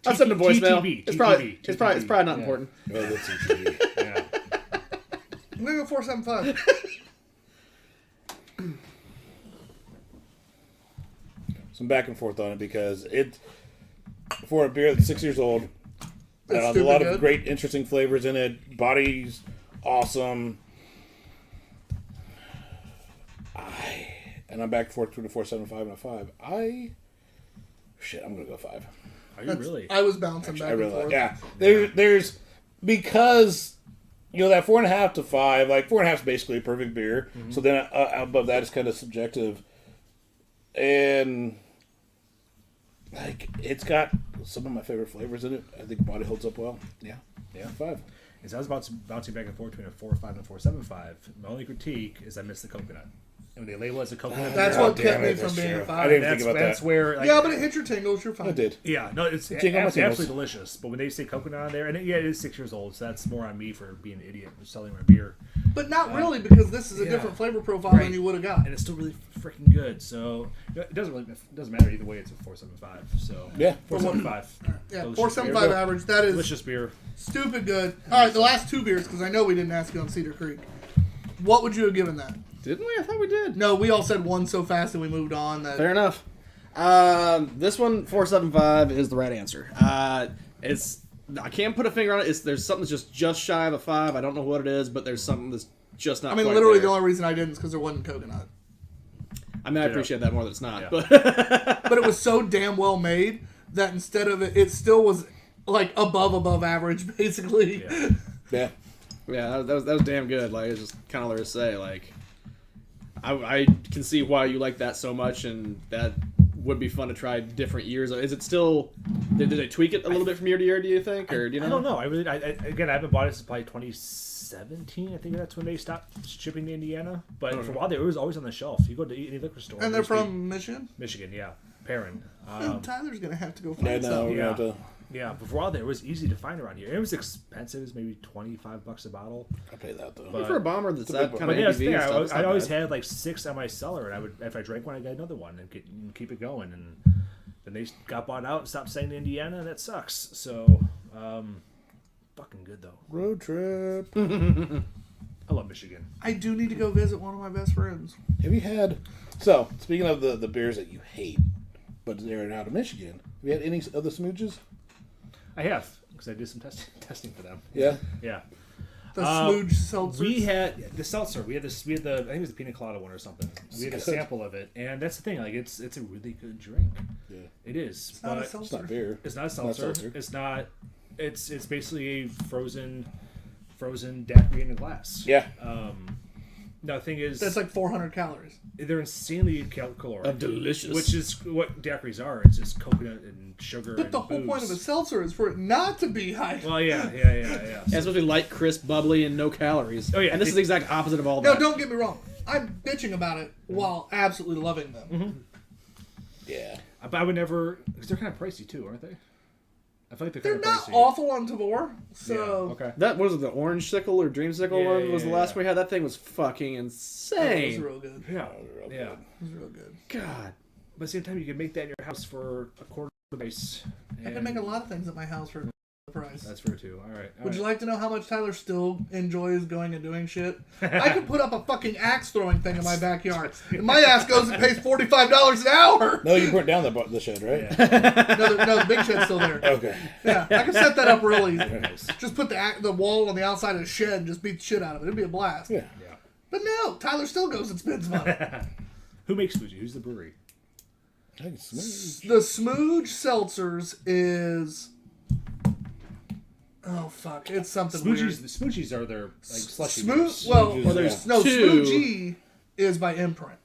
I'll send a voicemail. TTV, It's probably not important. Oh, that's easy. Yeah. I'm going to go 475. Some back and forth on it because for a beer that's 6 years old, It's a stupid lot good. of great, interesting flavors in it. Body's awesome. And I'm back and forth between a 4.75 and a 5. I'm gonna go 5. Are you really? I was bouncing Actually, back I and really forth. like. Yeah, there's because that 4.5 to 5, like 4.5 is basically a perfect beer. Mm-hmm. So then above that is kind of subjective, and like it's got some of my favorite flavors in it. I think body holds up well. Yeah, 5. As I was bouncing back and forth between a 4.5 and a 4.75, my only critique is I missed the coconut. And when they label it as a coconut, That's Oh, what damn kept me it, from that's being true. a I 5. didn't think about that's that. where like, Yeah, but it hit your tingles. You're fine. I did. Yeah, no, it's Jingle my absolutely tingles. delicious. But when they say coconut on there, and it is 6 years old, so that's more on me for being an idiot for selling my beer. But not really, because this is a yeah. different flavor profile than you would have got. And it's still really freaking good. So it doesn't matter either way. It's a 4.75. So Yeah. 4.75. Yeah, Delicious 475 beer. average. That is Delicious beer. stupid good. All right, the last two beers, because I know we didn't ask you on Cedar Creek. What would you have given that? Didn't we? I thought we did. No, we all said one so fast and we moved on. That Fair enough. This one, 4.75 is the right answer. I can't put a finger on it. There's something that's just shy of a 5. I don't know what it is, but there's something that's just not. I mean, quite literally there. the only reason I didn't is because there wasn't coconut. I mean, I appreciate that more than it's not, Yeah. but But it was so damn well made that instead of it still was like above average, basically. Yeah. Yeah. yeah, that was damn good. Like, it's just kind of hard to say. Like, I can see why you like that so much, and that would be fun to try different years. Is it still? Did they tweak it a little bit from year to year? Do you think, or do you know? I don't know. I haven't bought it since probably 2017. I think that's when they stopped shipping to Indiana. But for a while, it was always on the shelf. You go to any liquor store. And they're there's from Michigan? Michigan, yeah, Perrin. Tyler's going to have to go Yeah, find no, some. we're Yeah. gonna have to. Yeah, but for a while there, it was easy to find around here. It was expensive. It was maybe $25 a bottle. I pay that though. But- For a bomber that's a that big kind But of yeah, that's the ABV thing. and stuff, it's I not always bad. had like 6 on my cellar, and I would, if I drank one, I got another one and keep it going. And then they got bought out and stopped selling to Indiana, and that sucks. So, fucking good though. Road trip. I love Michigan. I do need to go visit one of my best friends. Have you had? So speaking of the beers that you hate, but they're out of Michigan. Have you had any other smooches? I have because I did some testing for them. Yeah. Yeah. The Smooge seltzer. We had the seltzer. We had the I think it was the pina colada one or something. We had a good. sample of it, and that's the thing. Like it's a really good drink. Yeah. It is. It's not a but It's seltzer. not beer. It's not a not seltzer. seltzer. It's not. It's basically a frozen daiquiri in a glass. Yeah. No, the thing is, That's like 400 calories. they're insanely caloric. Delicious. Which is what daiquiris are. It's just coconut and sugar. But and the whole booze. point of a seltzer is for it not to be high. Well, yeah. Yeah, it's supposed to be light, crisp, bubbly, and no calories. Oh, yeah. And this is the exact opposite of all No, that. don't get me wrong. I'm bitching about it while absolutely loving them. Yeah. But I would never, because they're kind of pricey too, aren't they? I feel like they're They're kind of not pricey. awful on Tavor, so Yeah, okay. That was it, the orange sickle or dreamsicle Yeah, one was the yeah, last yeah. we had. That thing was fucking it was insane. real good. Yeah, Real yeah. good. It was real good. God. But at the same time, you can make that in your house for a quarter of the price. I can make a lot of things at my house for the price. That's fair too. All right. Would you like to know how much Tyler still enjoys going and doing shit? I could put up a fucking axe throwing thing in my backyard. And my ass goes and pays $45 an hour. No, you burnt down the shed, right? No, the big shed's still there. Okay. Yeah, I can set that up real easy. Nice. Just put the wall on the outside of the shed and just beat the shit out of it. It'd be a blast. Yeah. Yeah. But no, Tyler still goes and spends money. Who makes Fuji? Who's the brewery? I can smooth. The Smooge Seltzers is... Oh, fuck. It's something weird. Smoochies are their like slushy. Smooth. beers. Well, Smooges, there's no. two. Smoogie is by Imprint,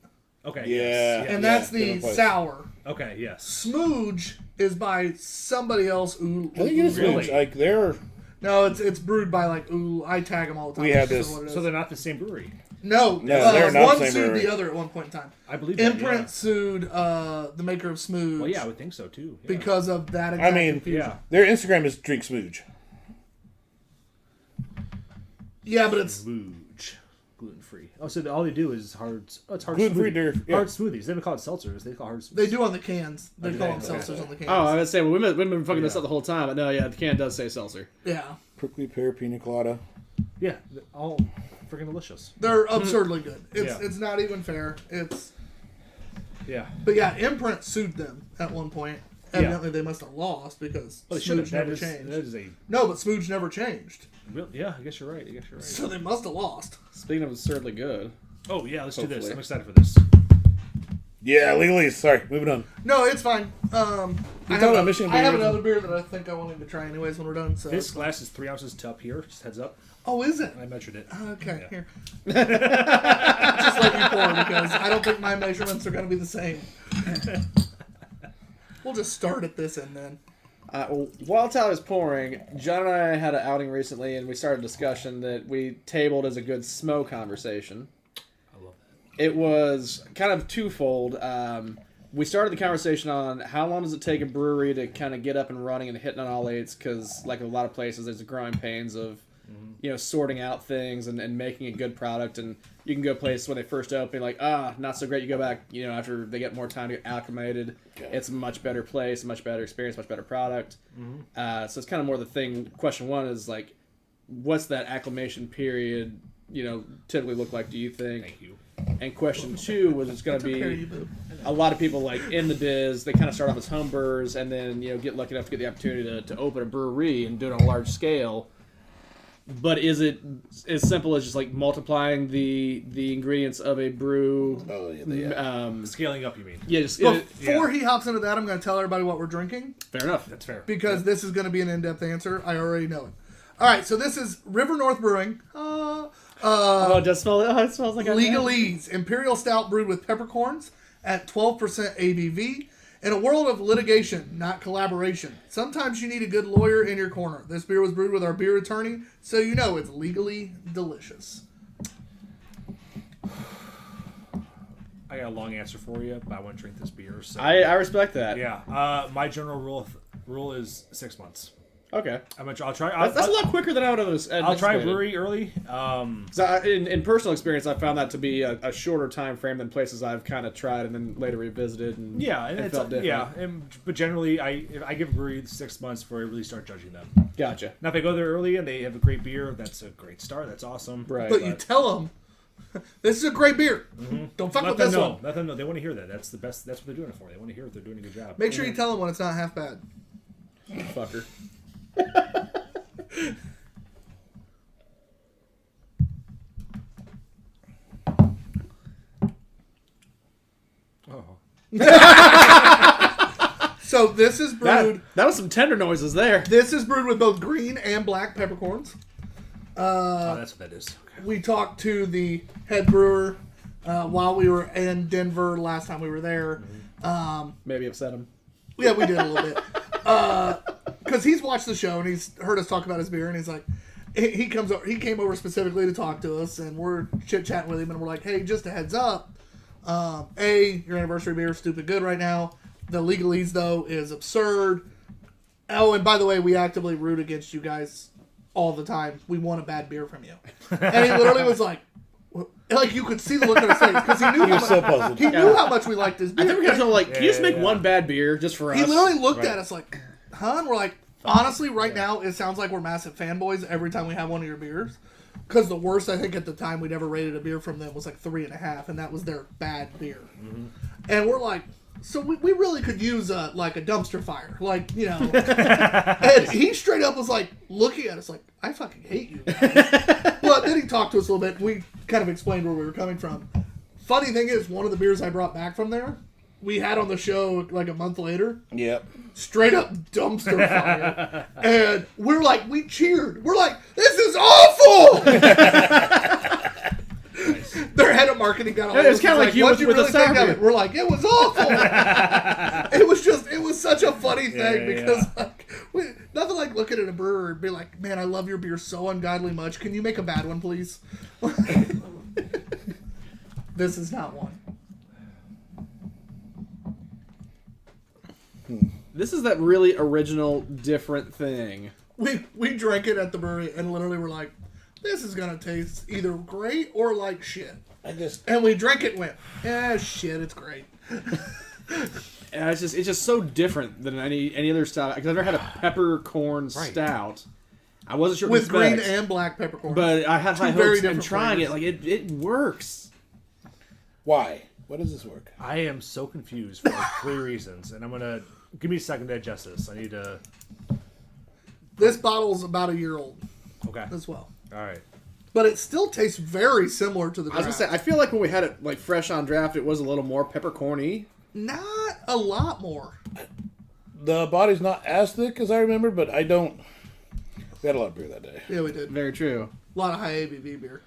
Okay. Yeah. Yes. and that's the different place. sour. Okay. Yes. Smooge is by somebody else. Ooh, I think it is Really? smooth. Like they're no, it's brewed by like ooh. I tag them all the time. We had That's this- what it is. So they're not the same brewery. no, they're not one the same sued brewery. the other at one point in time. I believe that, Imprint yeah. sued the maker of Smooge. Well, yeah, I would think so too. Yeah. because of that. I Exact mean, confusion. yeah. their Instagram is drink smooge. Yeah, but it's Smooge, gluten free. Oh, so all they do is hard. Oh, it's hard. Gluten-free smoothie. beer, yeah. Hard smoothies. They don't call it seltzers. They call it hard. Smoothies. they do on the cans. They do call they? them Okay. seltzers on the cans. Oh, I would say, well, we've been fucking this Yeah. up the whole time, but no, yeah, the can does say seltzer. Yeah, Prickly pear pina colada. Yeah, they're all freaking delicious. they're absurdly good. It's Yeah. it's not even fair. It's Yeah. But yeah, Imprint sued them at one point. Evidently, they must have lost because Well, they should have. Smooge That never is, changed. that is a No, but Smooge never changed. real. Yeah, I guess you're right. So they must have lost. Speaking of absurdly good, Oh yeah, let's do this. Hopefully. I'm excited for this. Yeah, legalese. Sorry, moving on. No, it's fine. I talking have, about Michigan I have beer? another beer that I think I wanted to try anyways when we're done. So This glass is 3 ounces to up here. Just heads up. oh, is it? I measured it. Okay, Yeah. here. Just let me pour because I don't think my measurements are going to be the same. We'll just start at this end then. while Tyler's pouring, John and I had an outing recently, and we started a discussion that we tabled as a good smoke conversation. I love that. It was kind of twofold. We started the conversation on how long does it take a brewery to kind of get up and running and hitting on all eights, because like a lot of places, there's the growing pains of sorting out things and making a good product. And you can go places when they first open, like, not so great. You go back, after they get more time to get acclimated. Yeah. It's a much better place, much better experience, much better product. So it's kind of more the thing. Question one is like, what's that acclimation period, typically look like, do you think? Thank you. And question two was it's going to Took care of you, be boo. a lot of people like in the biz. They kind of start off as home brewers and then get lucky enough to get the opportunity to open a brewery and do it on a large scale. But is it as simple as just like multiplying the ingredients of a brew? Oh, yeah. Scaling up, you mean? Yeah, just Before he hops into that, I'm going to tell everybody what we're drinking fair enough. That's fair. because this is going to be an in-depth answer. I already know it. All right, so this is River North Brewing. Oh, it does smell. Oh, it smells like Legalese Imperial Stout brewed with peppercorns at 12% ABV. In a world of litigation, not collaboration, sometimes you need a good lawyer in your corner. This beer was brewed with our beer attorney, so you know it's legally delicious. I got a long answer for you, but I want to drink this beer. So I respect that. yeah. My general rule is 6 months. Okay. I'll try. That's a lot quicker than I would have anticipated. I'll try brewery early. So in personal experience, I found that to be a shorter time frame than places I've kind of tried and then later revisited. And Yeah, and it it's felt different. yeah, but generally, I give a brewery 6 months before I really start judging them. Gotcha. Now, if I go there early and they have a great beer, that's a great start. That's awesome. Right. But you tell them, this is a great beer. Don't fuck Let with them this know. one. Let them know. They want to hear that. That's the best. That's what they're doing it for. They want to hear if they're doing a good job. Make sure you tell them when it's not half bad. Fucker. Oh. So this is brewed. That was some tender noises there. This is brewed with both green and black peppercorns. Oh, that's what that is. Okay. we talked to the head brewer while we were in Denver last time we were there. Maybe upset him. Yeah, we did a little bit. Because he's watched the show and he's heard us talk about his beer, and he's like, he came over specifically to talk to us, and we're chit-chatting with him, and we're like, hey, just a heads up, your anniversary beer is stupid good right now. The legalese, though, is absurd. Oh, and by the way, we actively root against you guys all the time. We want a bad beer from you. And he literally was like you could see the look on his face, because he knew so puzzled. He knew how much we liked his beer. I think we're gonna like, can you just make one bad beer just for us? He literally looked at us like, huh? And we're like, honestly, right now, it sounds like we're massive fanboys every time we have one of your beers. Because the worst, I think, at the time we'd ever rated a beer from them was like 3.5, and that was their bad beer. Mm-hmm. And we're like, so we really could use a dumpster fire. Like, you know. And he straight up was like, looking at us like, I fucking hate you guys. But then he talked to us a little bit, and we kind of explained where we were coming from. Funny thing is, one of the beers I brought back from there, we had on the show like a month later. Yep. Straight up dumpster fire. And we're like, we cheered. We're like, this is awful! Their head of marketing got all It's kind of like you what with really the sour think of beer. it? We're like, it was awful! It was such a funny thing because like, nothing like looking at a brewer and be like, man, I love your beer so ungodly much. Can you make a bad one, please? This is not one. This is that really original, different thing. We drank it at the brewery and literally were like, this is gonna taste either great or like shit. And we drank it and went, yeah, shit, it's great. And it's just so different than any other style. Because I've never had a peppercorn stout. I wasn't sure what With to expect, green and black peppercorn. but I had high very hopes and different trying flavors. it. Like it works. Why? What does this work? I am so confused for like 3 reasons, and I'm gonna give me a second to digest this. I need to. This bottle's about a year old Okay. as well. All right. But it still tastes very similar to the I was draft. gonna say, I feel like when we had it like fresh on draft, it was a little more peppercorny. Not a lot more. The body's not as thick as I remember, but I don't. We had a lot of beer that day. Yeah, we did. Very true. A lot of high ABV beer.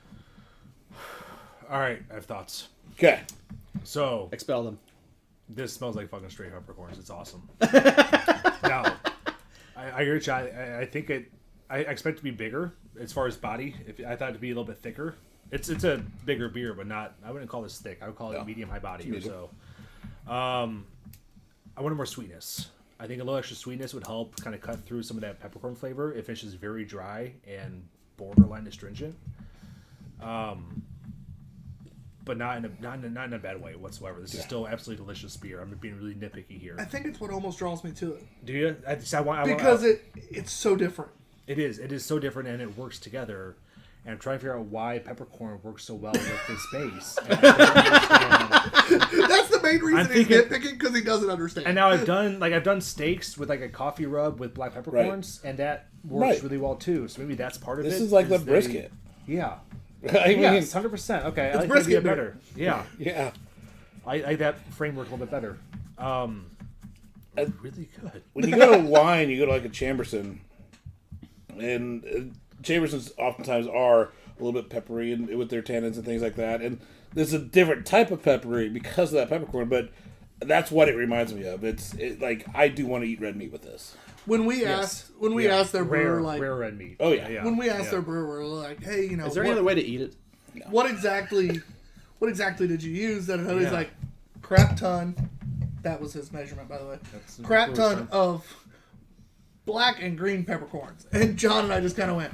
All right. I have thoughts. Okay. So Expel them. this smells like fucking straight peppercorns. It's awesome. Now, I agree with you. I think it. I expect it to be bigger as far as body. I thought it to be a little bit thicker. It's a bigger beer, but not. I wouldn't call this thick. I would call it medium high body or so. I wanted more sweetness. I think a little extra sweetness would help kind of cut through some of that peppercorn flavor. It finishes very dry and borderline astringent. But not in a bad way whatsoever. This is still absolutely delicious beer. I'm being really nitpicky here. I think it's what almost draws me to it. Do you? Because it's so different. It is so different, and it works together. And I'm trying to figure out why peppercorn works so well with this base. And I don't understand. That's the main reason I'm he's thinking- nitpicking, because he doesn't understand. And now I've done steaks with like a coffee rub with black peppercorns, and that works really well too. So maybe that's part of it. This is like the they- brisket. Yeah. I mean, Yes, 100%. Okay, I like the brisket idea beer. better. Yeah, yeah. I like that framework a little bit better. Really good. When you go to wine, you go to like a Chamberson, and Chambersons oftentimes are a little bit peppery and with their tannins and things like that. And there's a different type of peppery because of that peppercorn, but that's what it reminds me of. It's like I do want to eat red meat with this. When we asked their brewer, like, rare red meat. Oh yeah. when we asked their brewer, like, hey, you know, Is there any other way to eat it? what exactly did you use? That he's like, crap ton. That was his measurement, by the way. Crap ton of black and green peppercorns. And John and I just kind of went,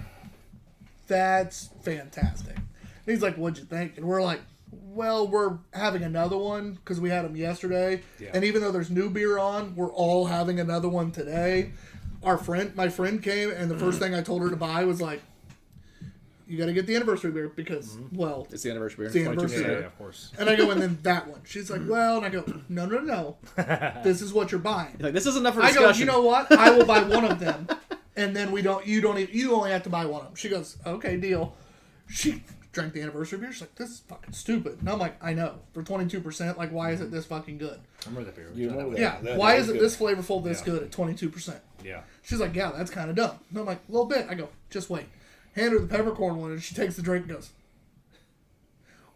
that's fantastic. And he's like, what'd you think? And we're like, well, we're having another one because we had them yesterday. Yeah. And even though there's new beer on, we're all having another one today. My friend came, and the first thing I told her to buy was like, you got to get the anniversary beer because, well, It's the anniversary beer. It's the 22%. anniversary beer. Yeah, of course. and I go, and then that one. She's like, well, and I go, no. This is what you're buying. Like, this is enough for I discussion. go, you know what? I will buy one of them, and then you only have to buy one of them. She goes, okay, deal. She drank the anniversary beer. She's like, this is fucking stupid. And I'm like, I know. For 22%, like, why is it this fucking good? I remember that beer. You remember that? Yeah, That why was is it good. this flavorful, this good at 22%? Yeah. She's like, yeah, that's kind of dumb. And I'm like, a little bit. I go, just wait. Hand her the peppercorn one, and she takes the drink and goes,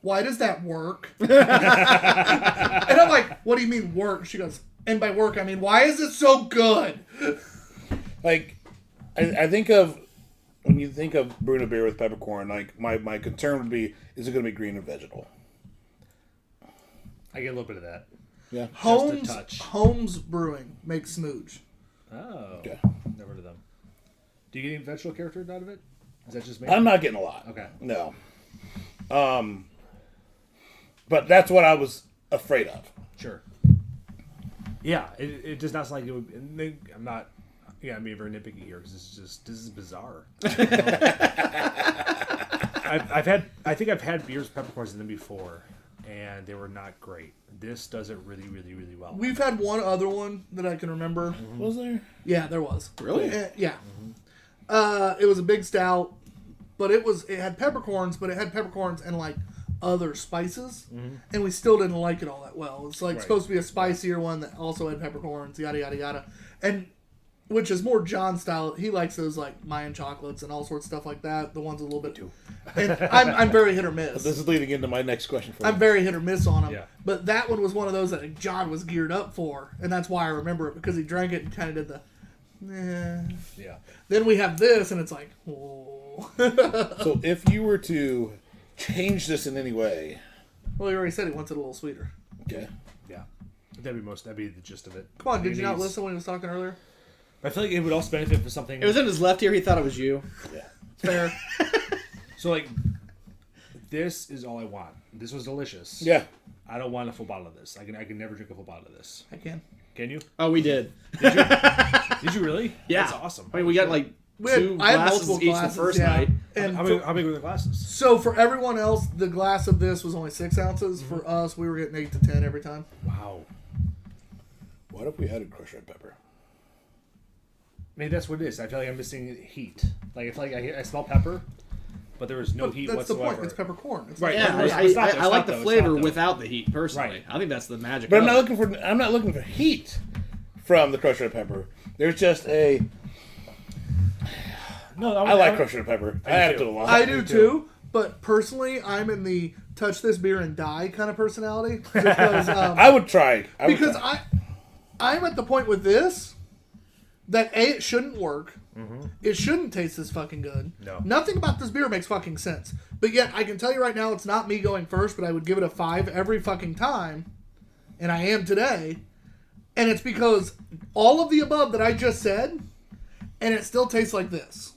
why does that work? And I'm like, what do you mean work? She goes, and by work, I mean, why is it so good? Like, I think of, when you think of brewing a beer with peppercorn, like, my concern would be, is it going to be green or vegetal? I get a little bit of that. Yeah. Holmes, touch. Holmes Brewing makes smooge. Oh. Okay. Never heard of them. Do you get any vegetable character out of it? Is that just me? I'm not getting a lot. Okay. No. But that's what I was afraid of. Sure. Yeah, it does not sound like it would. And I'm not. Yeah, I'm being very nitpicky here because this is bizarre. I think I've had beers with peppercorns in them before, and they were not great. This does it really, really, really well. We've had one other one that I can remember. Mm-hmm. Was there? Yeah, there was. Really? Yeah. It was a big stout, but it had peppercorns, but it had peppercorns and like other spices, and we still didn't like it all that well. It's like supposed to be a spicier one that also had peppercorns, yada yada yada, and which is more John style. He likes those like Mayan chocolates and all sorts of stuff like that. The ones a little bit too. And I'm very hit or miss. This is leading into my next question for you. I'm very hit or miss on them. Yeah. But that one was one of those that John was geared up for, and that's why I remember it, because he drank it and kind of did the. Yeah. Then we have this, and it's like, oh. So if you were to change this in any way, Well, he already said he wants it a little sweeter. okay, Yeah. That'd be the gist of it. Come on, did you not Mayonnaise. listen when he was talking earlier? I feel like it would also benefit for something. It was in his left ear. He thought it was you. Fair. So like, this is all I want. This was delicious. yeah, I don't want a full bottle of this. I can never drink a full bottle of this. I can. Can you? Oh, we did. Did you really? Yeah. That's awesome. I mean, we got like I had glasses multiple each glasses, the first yeah. night. And How big were the glasses? so for everyone else, the glass of this was only 6 ounces. For us, we were getting 8 to 10 every time. Wow. what if we added crushed red pepper? Maybe that's what it is. I feel like I'm missing heat. Like I feel like I smell pepper, but there was no But heat that's whatsoever. the point. It's peppercorn. It's Right. Yeah, It's not though. I like It's the not flavor though. without the heat. Personally, Right. I think that's the magic. But of it. I'm not looking for heat from the crushed red pepper. There's just a. No, I like crushed red pepper. I add it too. to a lot. I do too, but personally, I'm in the touch this beer and die kind of personality. Because, I would try. because I'm at the point with this that A, it shouldn't work. It shouldn't taste this fucking good. No. Nothing about this beer makes fucking sense. But yet, I can tell you right now, it's not me going first, but I would give it a 5 every fucking time. And I am today. And it's because all of the above that I just said, and it still tastes like this.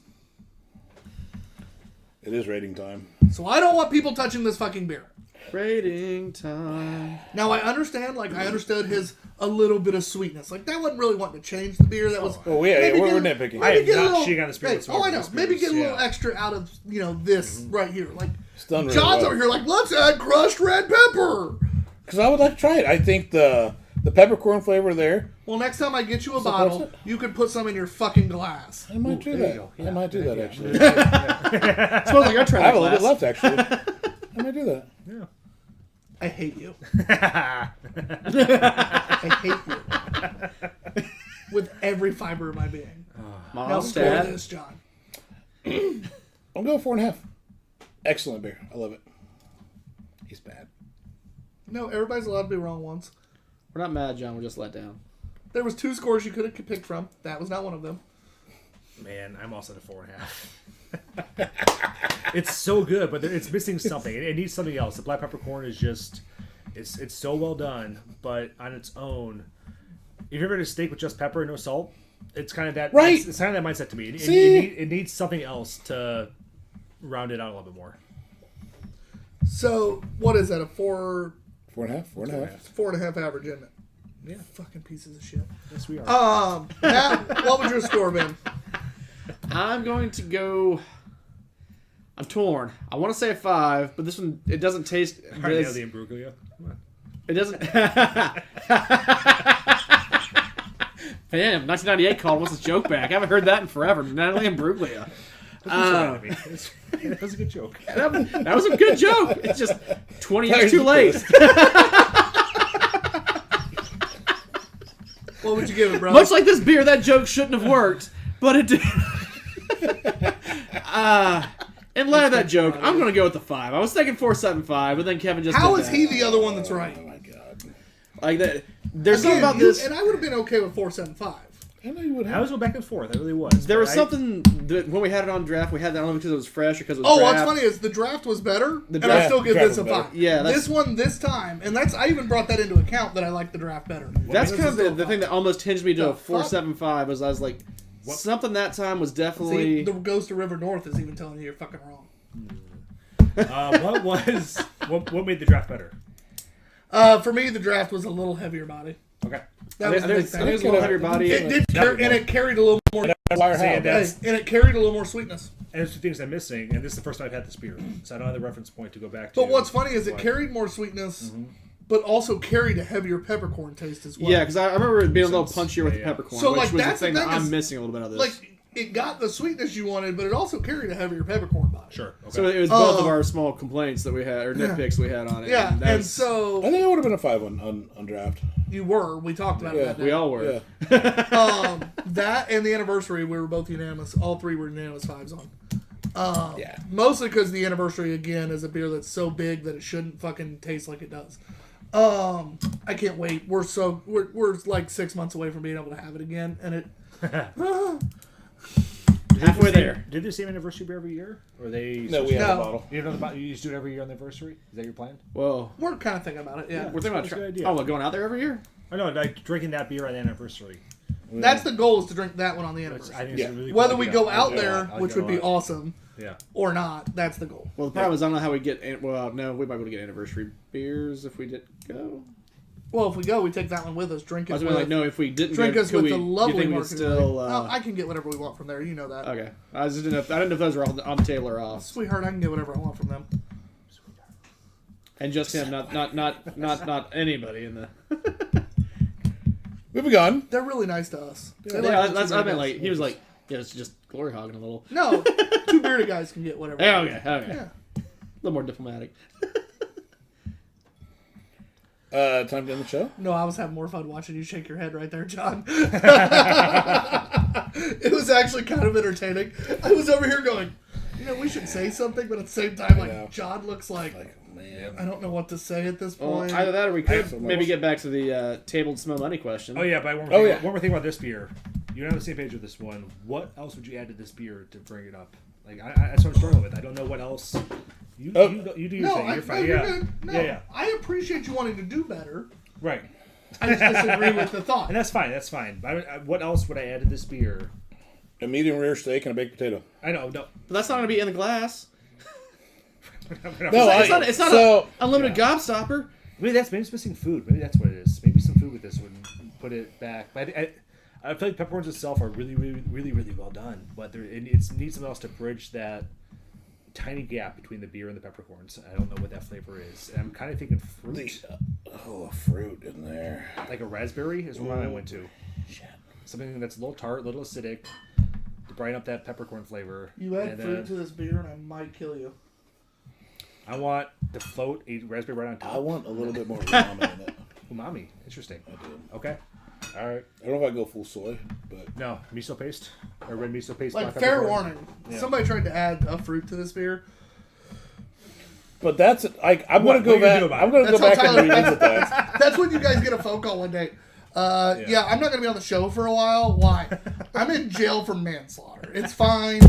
It is rating time. So I don't want people touching this fucking beer. Rating time. Now I understand, like I understood his a little bit of sweetness. Like that wasn't really wanting to change the beer. That was Oh yeah, maybe we're get- nitpicking. I am get a not little- shitting on the spirit whatsoever. Oh, I know. This Maybe get a beer is- little extra out of this right here. Like It's done really John's well. over here, like let's add crushed red pepper. Because I would like to try it. I think the peppercorn flavor there. Well, next time I get you a Supports bottle, it. you could put some in your fucking glass. I might do there that. you go. I Yeah. might do that actually. Smells like our I have a little glass. bit left actually. I might do that. Yeah. I hate you. I hate you with every fiber of my being. Now score Mondstadt. this, John. I'll go 4.5. Excellent beer. I love it. He's bad. No, everybody's allowed to be wrong once. We're not mad, John. We're just let down. There was 2 scores you could have picked from. That was not one of them. Man, I'm also at a 4.5. It's so good, but it's missing something. It needs something else. The black peppercorn is just, it's so well done, but on its own, if you're ever had a steak with just pepper and no salt, it's kind of that. Right. It's kind of that mindset to me. See? It needs something else to round it out a little bit more. So, what is that? A 4.5 4.5. average, isn't it? Yeah. Fucking pieces of shit. Yes, we are. Matt, what would your score been? I'm going to go. I'm torn. I want to say a 5, but this one it doesn't taste. Already have the Imbruglia. Come on. It doesn't. Man, 1998 called. What's his joke back? I haven't heard that in forever. Natalie and Bruglia. Sorry, that was a good joke. That was a good joke. It's just 20 years too late. What would you give it, bro? Much like this beer, that joke shouldn't have worked, but it did. In light of that joke, I'm going to go with the 5. I was thinking 475, but then Kevin just How did is that. he the other one that's right? Oh my god. Like that. There's something about this. And I would have been okay with 475. I know you would I have. was going back and forth. I really was. There but was something that when we had it on draft, we had that only because it was fresh or because it was Oh, draft. what's funny is the draft was better, and I draft- still give draft this a was better. 5. Yeah, that's- this one this time, and I even brought that into account that I like the draft better. That's This kind is of still the a thing 5. that almost hinged me to The a 475 was I was like, something that time was See, definitely... the Ghost of River North is even telling you you're fucking wrong. What made the draft better? For me, the draft was a little heavier body. Okay. That was I the big think thing. it was a little heavier body. It did, and it carried a little more. Wire Say house. that. And it carried a little more sweetness. And there's two things I'm missing, and this is the first time I've had this beer, so I don't have the reference point to go back to. But what's funny is it What? carried more sweetness, but also carried a heavier peppercorn taste as well. Yeah, because I remember it being a little Sense. punchier with Yeah, the yeah. peppercorn, So, which like, was the that's the thing that thing I'm is, missing a little bit of this. like it got the sweetness you wanted, but it also carried a heavier peppercorn body. Sure. Okay. So it was both of our small complaints that we had, or nitpicks we had on it. Yeah, and that's- so I think it would have been a 5 on draft. you were. We talked about it that day. we all were. Yeah. That and the anniversary, we were both unanimous. All three were unanimous 5s on. Yeah. Mostly because the anniversary, again, is a beer that's so big that it shouldn't fucking taste like it does. I can't wait. We're like 6 months away from being able to have it again, and it. Halfway there. Did they do the same anniversary beer every year, or they? No, we have No. a bottle. You know about you just do it every year on the anniversary. Is that your plan? Whoa. We're kind of thinking about it. Yeah, We're thinking about That's a good idea. Oh, what, going out there every year? I know, like drinking that beer on the anniversary. that's the goal is to drink that one on the I anniversary. think Yeah. it's a really Whether cool we idea. go out Yeah, there, I like which that would a be lot. awesome, Yeah. or not, that's the goal. Well, the problem is I don't know how we get... Well, no, we might be able to get anniversary beers if we did go. Well, if we go, we take that one with us. Drink I it. was like, no, if we didn't drink go, us could with we, the do you lovely think we'd marketing. still... No, I can get whatever we want from there. You know that. Okay. I didn't know if those were on the table or off. Sweetheart, I can get whatever I want from them. And just him, not anybody in the... Moving on. They're really nice to us. They Yeah, like that's the I Two meant Beerded like Guys. he was like, yeah, it's just glory hogging a little. No, Two Beerded Guys can get whatever. Yeah, okay. Yeah. A little more diplomatic. Time to end the show. No, I was having more fun watching you shake your head right there, John. It was actually kind of entertaining. I was over here going, we should say something, but at the same time, know. like John looks like Man. I don't know what to say at this Well, point. either that or we could so maybe much. get back to the tabled smell money question. Oh yeah, but one more, Oh, thing, yeah. one more thing about this beer. You're not on the same page with this one. What else would you add to this beer to bring it up? Like that's what I'm struggling with. I don't know what else. You do your no, thing. You're no, fine. you're Yeah. good. No, Yeah. I appreciate you wanting to do better. Right. I just disagree with the thought. And that's fine. That's fine. But what else would I add to this beer? A medium rare steak and a baked potato. I know. No. But that's not going to be in the glass. No, It's not so an unlimited gobstopper. Maybe it's missing food. Maybe that's what it is. Maybe some food with this would put it back. But I feel like peppercorns itself are really, really, really, really well done. But it needs something else to bridge that tiny gap between the beer and the peppercorns. I don't know what that flavor is. And I'm kind of thinking fruit. fruit in there. Like a raspberry is what I went to. Something that's a little tart, a little acidic, to brighten up that peppercorn flavor. You add And, fruit to this beer, and I might kill you. I want to float a raspberry right on top. I want a little bit more umami in it. Umami. Interesting. I do. Okay. All right. I don't know if I go full soy, but No, miso paste or red miso paste. Like, black fair peppercorn. warning. Yeah. Somebody tried to add a fruit to this beer. that's like I'm What- gonna go what are you gonna back. do about I'm it? gonna go That's back how and Tyler- revisit that. That's when you guys get a phone call one day. Yeah, I'm not going to be on the show for a while. Why? I'm in jail for manslaughter. It's fine.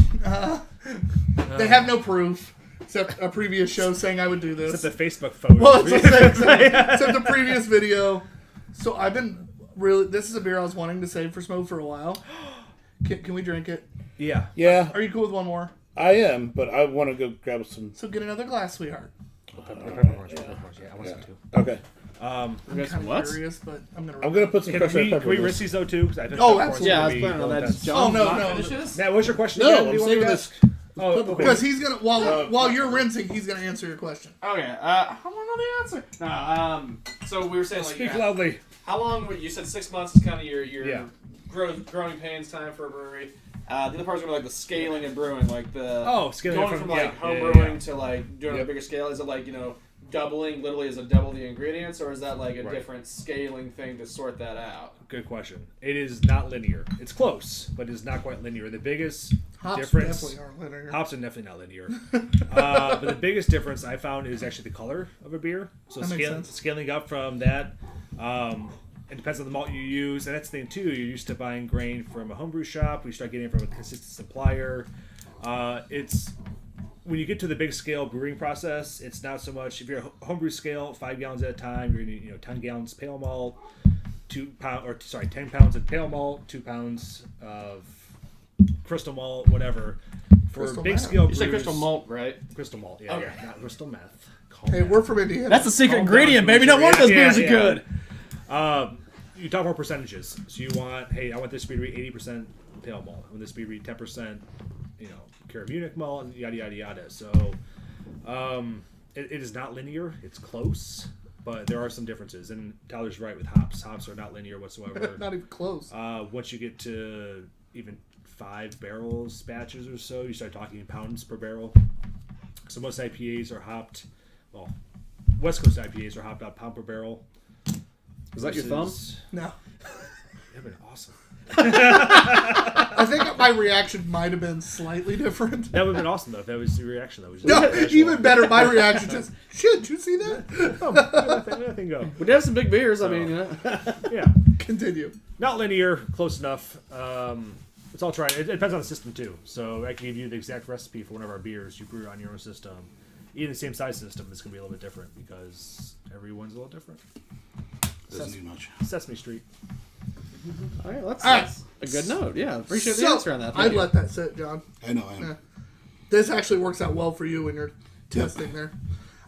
They have no proof, except a previous show saying I would do this. Except the Facebook photo. Well, that's what I'm saying, except the previous video. So I've been really... This is a beer I was wanting to save for Smoke for a while. Can we drink it? Yeah. Yeah, Are you cool with one more? I am, but I want to go grab some. So get another glass, sweetheart. Peppercorns. Yeah, I want some too. Okay, I'm got some kind what? of curious, but I'm going to... I'm gonna put some Can crushed red pepper. we in rinse this. these though too? 'Cause I think Oh, peppercorns absolutely. Yeah, I would was be planning on that. well Does done. John Oh, no, not no. finish this? Now, what's your question? No, again? I'm Do you saving wanna this. ask? Oh, okay. Because he's going to... While you're rinsing, he's going to answer your question. Okay, I want to know the answer. No, so we were saying like Speak loudly. how long? You said 6 months is kind of your Yeah. growing pains time for a brewery. The other part is gonna be like the scaling and brewing, like the Scaling going from- from like yeah, home yeah, brewing yeah. to like doing Yep. a bigger scale. Is it like doubling? Literally, is it double the ingredients, or is that like a Right. different scaling thing to sort that out? Good question. It is not linear. It's close, but it's not quite linear. The biggest Hops difference. definitely aren't linear. Hops are definitely not linear. But the biggest difference I found is actually the color of a beer. So That makes sense. scaling up from that, it depends on the malt you use. And that's the thing, too. You're used to buying grain from a homebrew shop. We start getting it from a consistent supplier. It's when you get to the big scale brewing process, it's not so much if you're a homebrew scale, 5 gallons at a time. You're gonna 10 gallons pale malt, 10 pounds of pale malt, 2 pounds of crystal malt, whatever. For Crystal big meth. scale You brews, said crystal malt, right? crystal malt, yeah, Okay. not crystal meth. Calm Hey, down. we're from Indiana. That's the secret Calm ingredient, down, baby. No wonder those yeah, beers are yeah. good. You talk about percentages. So you want, hey, I want this beer to be 80% pale malt. I want this beer to be 10%, Cara Munich malt, and yada yada yada. So, it is not linear. It's close, but there are some differences. And Tyler's right with hops. Hops are not linear whatsoever. Not even close. Once you get to even 5 barrels batches or so, you start talking pounds per barrel. So most IPAs are hopped. Well, West Coast IPAs are hopped out pound per barrel. Was that your thumb? No. That'd been awesome. I think my reaction might have been slightly different. That would have been awesome though if that was your reaction. That was No, just even better. My reaction just, shit, did you see that? let that thing go. We did have some big beers. I mean, Yeah, Continue. not linear, close enough. It's all trying. It depends on the system too. So I can give you the exact recipe for one of our beers. You brew it on your own system. Even the same size system, it's going to be a little bit different because everyone's a little different. Doesn't need much. Sesame Street. all right, All right. that's a good note. Yeah, appreciate the So, answer on that. I'd let that sit, John. I know. I am. Yeah. This actually works out well for you when you're testing there.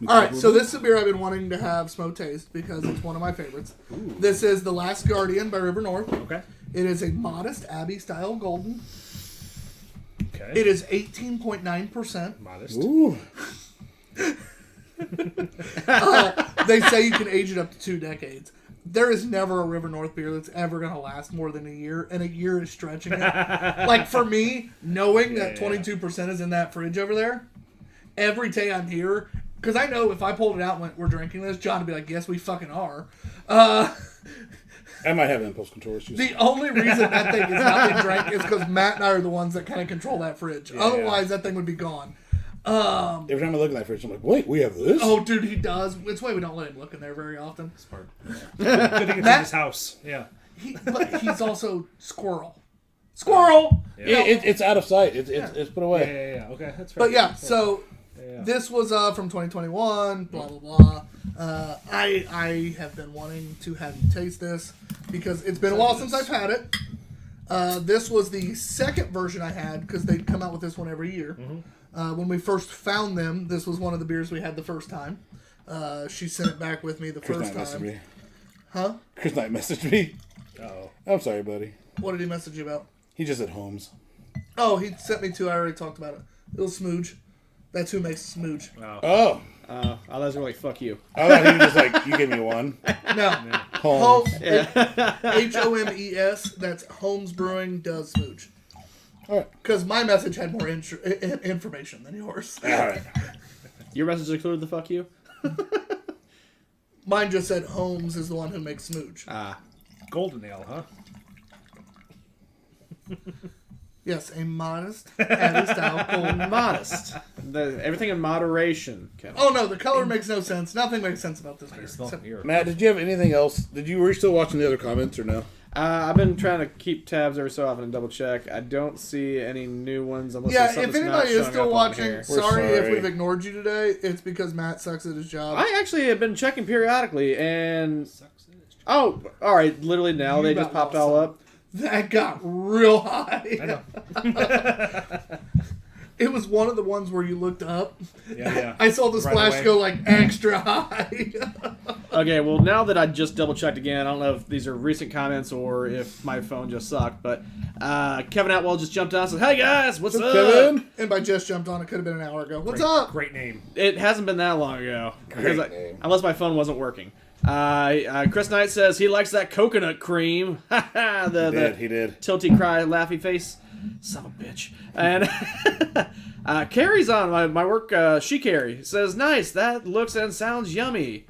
All right, so this is a beer I've been wanting to have Smo taste because it's one of my favorites. This is The Last Guardian by River North. Okay. It is a modest Abbey style golden. Okay. It is 18.9%. Modest. Ooh. They say you can age it up to 2 decades. There is never a River North beer that's ever going to last more than a year, and a year is stretching it. Like for me, knowing that 22% is in that fridge over there, every day I'm here, because I know if I pulled it out and went, we're drinking this, John would be like, yes, we fucking are. I might have impulse control issues. The only reason that thing is not being drank is because Matt and I are the ones that kind of control that fridge. Otherwise, that thing would be gone. Every time I look in that fridge, I'm like, wait, we have this? Oh, dude, he does. It's why we don't let him look in there very often. Smart. Good thing it's in his house. Yeah. But he's also squirrel. Squirrel! Yeah. It's out of sight. It's put away. Yeah. Okay, that's fair. But yeah, so Yeah. this was from 2021, blah, blah, blah. I have been wanting to have you taste this because it's been a while since I've had it. This was the second version I had because they come out with this one every year. When we first found them, this was one of the beers we had the first time. She sent it back with me the Chris first Knight messaged time. me. Huh? Chris Knight messaged me. Oh. I'm sorry, buddy. What did he message you about? He just at Holmes. Oh, he sent me two. I already talked about it. Little Smooge. That's who makes Smooge. Oh. I was like, fuck you. I thought he was just like, you gave me one. No. Holmes. Homes. That's Holmes Brewing does Smooge. All right. Because my message had more information than yours. All right. Your message included the fuck you? Mine just said Holmes is the one who makes Smooge. Golden Ale, huh? Yes, a modest Abbey style cold. Modest. Everything in moderation, Kevin. Oh no, the color makes no sense. Nothing makes sense about this beer. Smell Except- here. Matt, did you have anything else? Were you still watching the other comments or no? I've been trying to keep tabs every so often and double check. I don't see any new ones unless Yeah, there's something if that's not anybody is showing still up on watching, here. sorry if sorry. we've ignored you today. It's because Matt sucks at his job. I actually have been checking periodically, and all right, literally now You they about just popped lost all some. up. That got real high. I know. It was one of the ones where you looked up. Yeah. I saw the Right splash away. go like extra high. Okay, well now that I just double checked again, I don't know if these are recent comments or if my phone just sucked, but Kevin Atwell just jumped on and said, "Hey guys, what's up?" Kevin? And by just jumped on, it could have been an hour ago. What's Great, up? Great name. It hasn't been that long ago. Great Because name. unless my phone wasn't working. Chris Knight says he likes that coconut cream. He did. Tilty cry, laughy face. Son of a bitch. And Carrie's on my work. She Carrie says, "Nice. That looks and sounds yummy."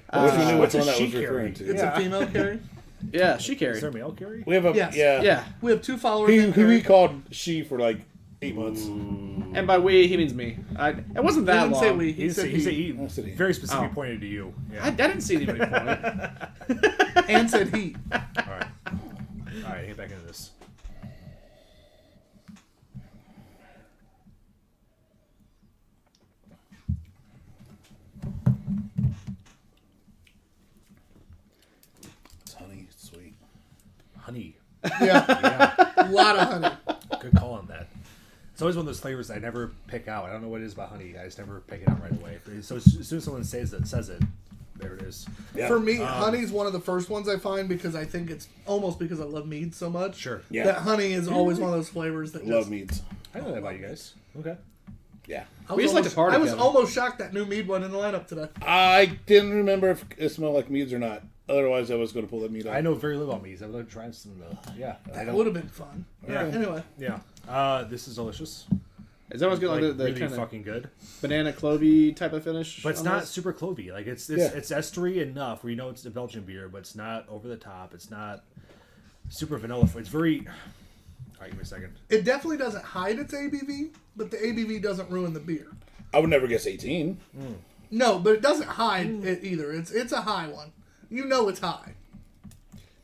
I wish we knew which what's a one that was she referring carry? to. It's a female carry. Yeah, she Is Carrie. there a male carry? We have a Yes. yeah. Yeah. We have two followers. Who named we Carrie. called she for like 8 months. And by we, he means me. It wasn't He that didn't long. say we. He He said said he. I said he. very specifically Oh. pointed to you. Yeah. I didn't see anybody point. And said he. All right. All right. Get back into this. It's honey, it's sweet. Honey. Yeah. Yeah. A lot of honey. Good call on that. It's always one of those flavors I never pick out. I don't know what it is about honey. I just never pick it out right away. So as soon as someone says it, there it is. Yeah. For me, honey's one of the first ones I find because I think it's almost because I love mead so much. Sure. Yeah. That honey is always one of those flavors that Love just, meads. I know that about you guys. Okay. Yeah. We just like to party I was together. almost shocked that new mead one in the lineup today. I didn't remember if it smelled like meads or not. Otherwise, I was going to pull that mead out. I know very little about meats. I would like to try some though. Yeah. I That don't. would have been fun. Yeah. Anyway, Yeah. This is delicious. Is that what's good? Like the really kind of fucking good. banana clovey type of finish? But it's on not this? super clovey. Like it's Yeah. estery enough where you know it's a Belgian beer, but it's not over the top. It's not super vanilla. It's very. All right, give me a second. it definitely doesn't hide its ABV, but the ABV doesn't ruin the beer. I would never guess 18. No, but it doesn't hide it either. It's a high one. You know it's high.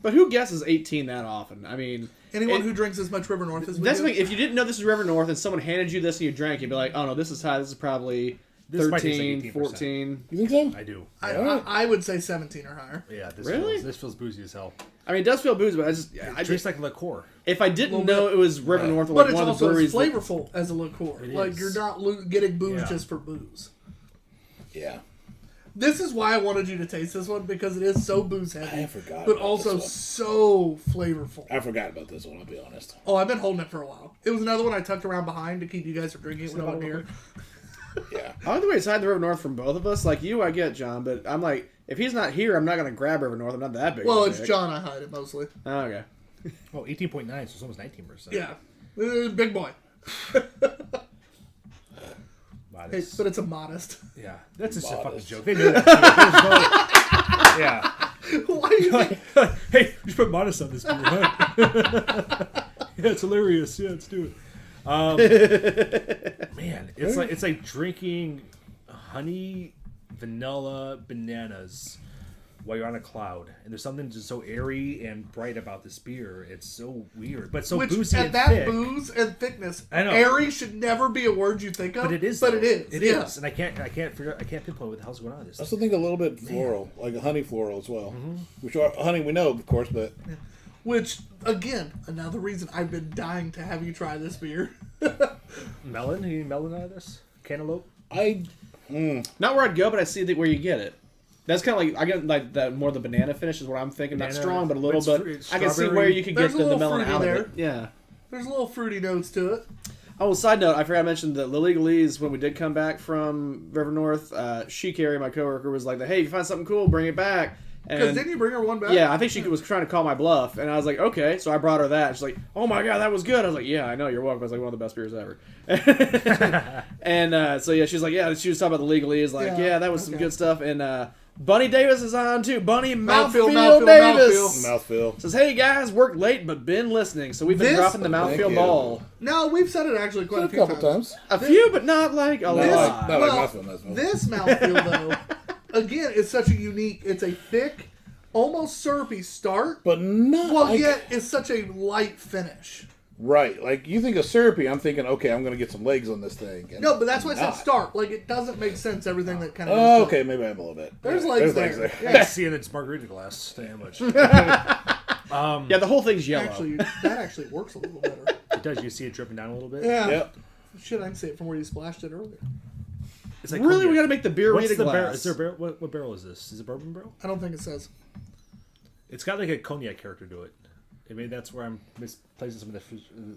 But who guesses 18 that often? I mean, Anyone who drinks as much River North as we that's do. like if you didn't know this was River North and someone handed you this and you drank, you'd be like, oh no, this is high. This is probably This might taste 13, like 18%. 14. You think so? I do. I would say 17 or higher. Yeah. This Really? This feels boozy as hell. I mean, it does feel boozy, but It tastes like liqueur. if I didn't Little know bit. it was River North or But like it's one of the also breweries, as that- flavorful as a liqueur. It Like is. you're not getting booze Yeah. just for booze. Yeah. This is why I wanted you to taste this one because it is so booze heavy, I forgot but about also this one. so flavorful. I forgot about this one, I'll be honest. Oh, I've been holding it for a while. It was another one I tucked around behind to keep you guys from drinking it when I'm here. Yeah. I like the way it's hiding the River North from both of us. Like you, I get John, but I'm like, if he's not here, I'm not gonna grab River North. I'm not that big. Well, of a it's dick. John I hide it mostly. Oh, okay. Oh, 18.9, so it's almost 19%. Yeah, big boy. Wow, Hey, this- but it's a modest. yeah. That's just a fucking Modest. joke. They know that. Yeah. Why do you think? Hey, you should put modest on this beer, huh? Yeah, it's hilarious. Yeah, let's do it. Man, it's like drinking honey, vanilla, bananas while you're on a cloud. And there's something just so airy and bright about this beer. It's so weird, but so Which boozy at and that thick. booze and thickness, I know. airy should never be a word you think of. But it is. But though. it is. It yeah. is, and I can't pinpoint what the hell's going on with I this. also think a little bit floral, like a honey floral as well. Which are, honey we know, of course, but Which again, another reason I've been dying to have you try this beer. Melon? You need melon out of this? Cantaloupe? Not where I'd go, but I see where you get it. That's kind of like I get like that more the banana finish is what I'm thinking. Not Banana, strong, but a little it's bit. fruit- it's I can see strawberry. where you could There's get a the little melon fruity out there. of it. Yeah. There's a little fruity notes to it. Oh, side note, I forgot I mentioned that Lily Lee's when we did come back from River North, she Carrie, my coworker, was like, "Hey, if you find something cool, bring it back." Because And didn't you bring her one back? yeah, I think she was trying to call my bluff, and I was like, "Okay," so I brought her that. She's like, "Oh my god, that was good." I was like, "Yeah, I know, you're welcome." It's like one of the best beers ever. And so yeah, she's like, "Yeah," she was talking about the legalese, like, Yeah, "Yeah, that was some okay. good stuff." And Bunny Davis is on too. Bunny Mouthfeel, Mouthfeel mouthfeel, Davis mouthfeel. says, "Hey guys, worked late but been listening." So we've been This- dropping the Thank mouthfeel you. ball. No, we've said it actually quite A a few couple times. times. A few, but not like a Not lot. like, not Well, like mouthfeel. This mouthfeel, though, again, it's such a unique. It's a thick, almost syrupy start, But not well, like, yet it's such a light finish. right. Like, you think of syrupy, I'm thinking, okay, I'm going to get some legs on this thing. And No, but that's why I said not. start. Like it doesn't make sense. Everything that kind of. Oh, okay, maybe I am a little bit. There's Yeah, legs there's there. there. Yeah, see, and it's margarita glass. Damn much. It Yeah, the whole thing's yellow. Actually, that actually works a little better. does. You see it dripping down a little bit. Yeah. Yep. Shit, I can see it from where you splashed it earlier. It's like Really, cognac. we got to make the beer What's read a the glass. barrel? Is there a barrel? What barrel is this? Is it bourbon barrel? I don't think it says. It's got like a cognac character to it. I mean, that's where I'm misplacing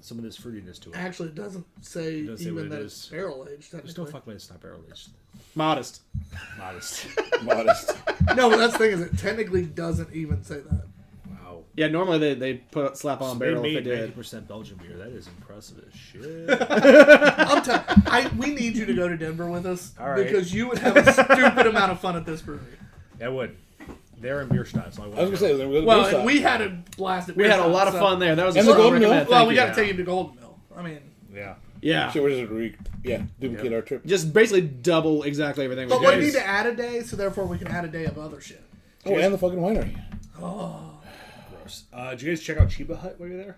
some of this fruitiness to it. Actually, it doesn't say Doesn't say even what it that is. it's barrel aged. There's no fucking way it's not barrel aged. Modest. Modest. Modest. No, but that's the thing is it technically doesn't even say that. Wow. Yeah, normally they slap on They barrel if made they did. 90% Belgian beer. That is impressive as shit. I'm telling. We need you to go to Denver with us All right. because you would have a stupid amount of fun at this brewery. I would. They're in Bierstadt, so I I was going to say, then we'll Well, go and south. we had a blast at We had a Bierstadt, lot of so- fun there. That was a And the strong Golden Mill? recommend. Well, Thank we you. got to take him to Golden Mill. I mean, Yeah. Yeah. So we're just duplicate our trip. Just basically double exactly everything we But did. we need to add a day, so therefore we can add a day of other shit. Oh, and the fucking winery. Gross. Did you guys check out Chiba Hut while you were there?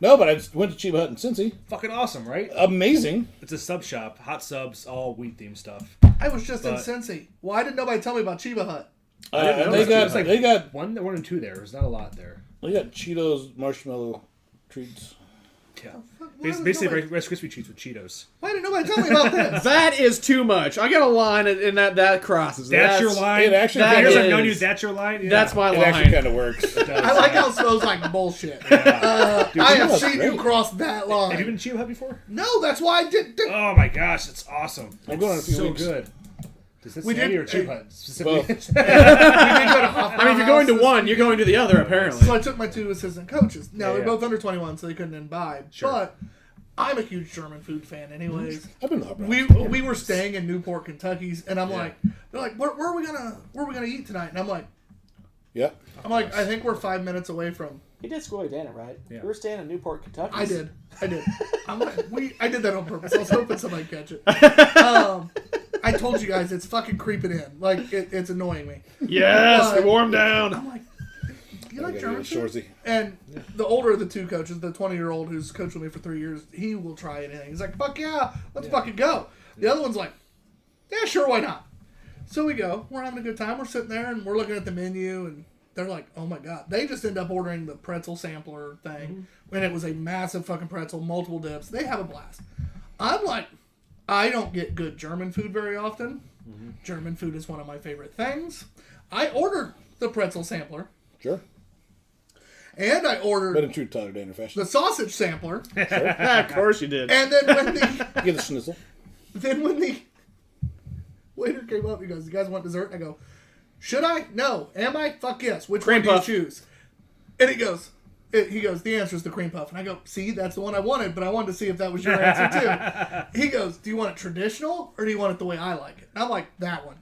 No, but I just went to Chiba Hut in Cincy. Fucking awesome, right? Amazing. It's a sub shop, hot subs, all wheat themed stuff. I was just in But- Cincy. Why did nobody tell me about Chiba Hut? And they got One and two there. There's not a lot there. Cheetos marshmallow treats. Yeah. Why was Basically, nobody- Rice Krispie treats with Cheetos. Why didn't nobody tell me about this? That is too much. I got a line and that crosses. That's your line. It actually That Here's is- I've known you. That's your line. Yeah. That's my It line. actually kind of works. I like how it smells like bullshit. Dude, I have Chiba seen Hut's you cross that Have line. you been to Chiba Hut before? No, that's why I did. Oh my gosh, it's awesome. I'm going in a few so weeks. good. Is this We Cincinnati did- or Chiba Hut specifically? Both. We did go to Hoffman I mean, if you're going to House. one, you're going to the other, apparently. So I took my two assistant coaches. Now Yeah, they're yeah. both under 21, so they couldn't imbibe. Sure. But I'm a huge German food fan, anyways. I've been to Hot Brown. We were staying in Newport, Kentucky, and I'm Yeah. like, they're like, where are we gonna eat tonight? And I'm like, Yeah. I think we're 5 minutes away from. He did school Dana, right? Yeah. We were staying in Newport, Kentucky. I did. I'm like, I did that on purpose. I was hoping somebody catch it. I told you guys it's fucking creeping in. Like it's annoying me. Yes, But- warm down. I'm like, you like Okay, German food? Shorzy. And the older of the two coaches, the 20-year-old who's coached with me for 3 years, he will try anything. He's like, fuck yeah, let's fucking go. The other one's like, yeah, sure, why not? So we go. We're having a good time. We're sitting there and we're looking at the menu and they're like, oh my God. They just end up ordering the pretzel sampler thing. And it was a massive fucking pretzel, multiple dips. They have a blast. I'm like, I don't get good German food very often. German food is one of my favorite things. I ordered the pretzel sampler. Sure. And I ordered But in true Tyler Danner fashion. the sausage sampler. Of course you did. And then when the Get the schnitzel. waiter came up, he goes, "You guys want dessert?" And I go, "Should I? No. Am I? Fuck yes. Which Cream one do puff. you choose?" And he goes, the answer is the cream puff. And I go, "See, that's the one I wanted, but I wanted to see if that was your answer too." He goes, "Do you want it traditional or do you want it the way I like it?" And I'm like, "That one."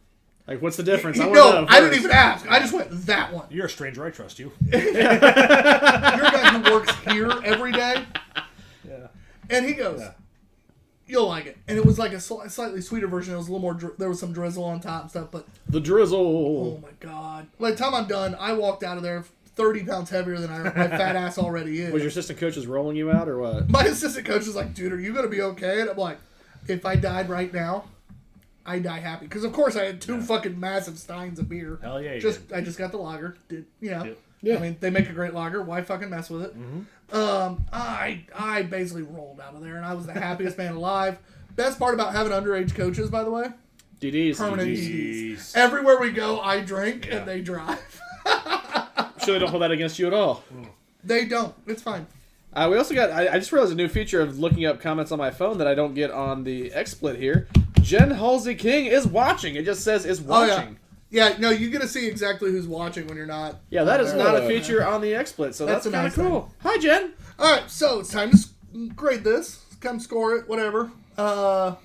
Like, what's the difference? He, I no, want to know I didn't first. even ask. I just went, "That one." You're a stranger. I trust you. You're a guy who works here every day. Yeah. And he goes, "You'll like it." And it was like a slightly sweeter version. It was a little more. There was some drizzle on top and stuff. But The drizzle. oh my God! By the time I'm done, I walked out of there 30 pounds heavier than my fat ass already is. Was your assistant coach just rolling you out or what? My assistant coach is like, "Dude, are you gonna be okay?" And I'm like, "If I died right now, I die happy." Because of course I had two fucking massive steins of beer. Hell yeah, you did. I just got the lager. Did you know? Yep. Yeah. I mean, they make a great lager. Why fucking mess with it? I basically rolled out of there, and I was the happiest man alive. Best part about having underage coaches, by the way, DDs. permanent DDs. DDs. Everywhere we go, I drink and they drive. Sure, they don't hold that against you at all. They don't. It's fine. We also got. I just realized a new feature of looking up comments on my phone that I don't get on the XSplit here. Jen Halsey King is watching. It just says is Oh, yeah. watching. Yeah, no, you get to see exactly who's watching when you're not. Yeah, that is not a Oh. feature on the XSplit, so that's That's a kind nice of cool. Hi, Jen. All right, so it's time to grade this. Come score it, whatever. Smo,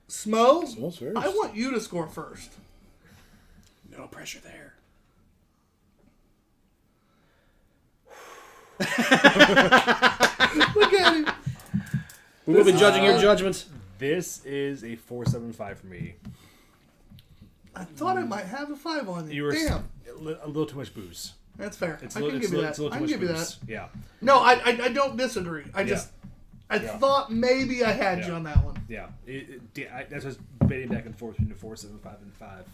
Smells first. I want you to score first. No pressure there. Look at him. We will be judging your judgment. This is a 4.75 for me. I thought I might have a 5 on You you. were Damn, a little too much booze. that's fair. It's I a little, can it's give a you little, it's a that. little I too can much give you booze. that. Yeah, No, I don't disagree. I thought maybe I had you Yeah. on that one. yeah. That's what I was debating back and forth between the 4.75 and 5.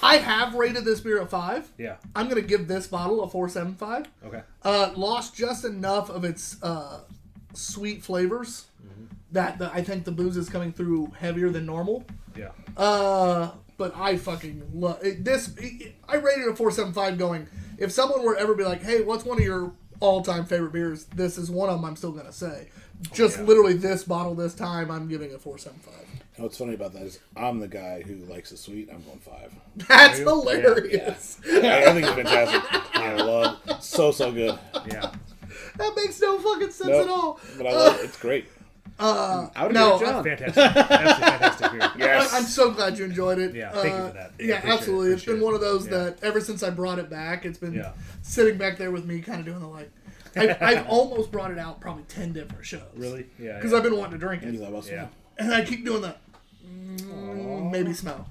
I have rated this beer a 5. Yeah. I'm gonna give this bottle a 4.75. Okay. Lost just enough of its sweet flavors that I think the booze is coming through heavier than normal. Yeah. But I fucking love it. I rated it a 4.75 going, if someone were to ever be like, "Hey, what's one of your all-time favorite beers?" This is one of them I'm still going to say. Just yeah. literally this bottle this time, I'm giving a 4.75. And what's funny about that is I'm the guy who likes the sweet. I'm going 5. That's hilarious. I think it's fantastic. I love it. So good. Yeah. That makes no fucking sense Nope. at all. But I love it. It's great. I would no, agree with John. Fantastic. That's a fantastic beer. Yes. I'm so glad you enjoyed it. Yeah, thank you for that. Yeah, Appreciate absolutely. it, It's been appreciate one of those it. Yeah. that ever since I brought it back, it's been Yeah. sitting back there with me, kind of doing the like. I've almost brought it out probably 10 different shows. Really? Yeah. Because I've been wanting to drink it. Yeah. And I keep doing the maybe smell.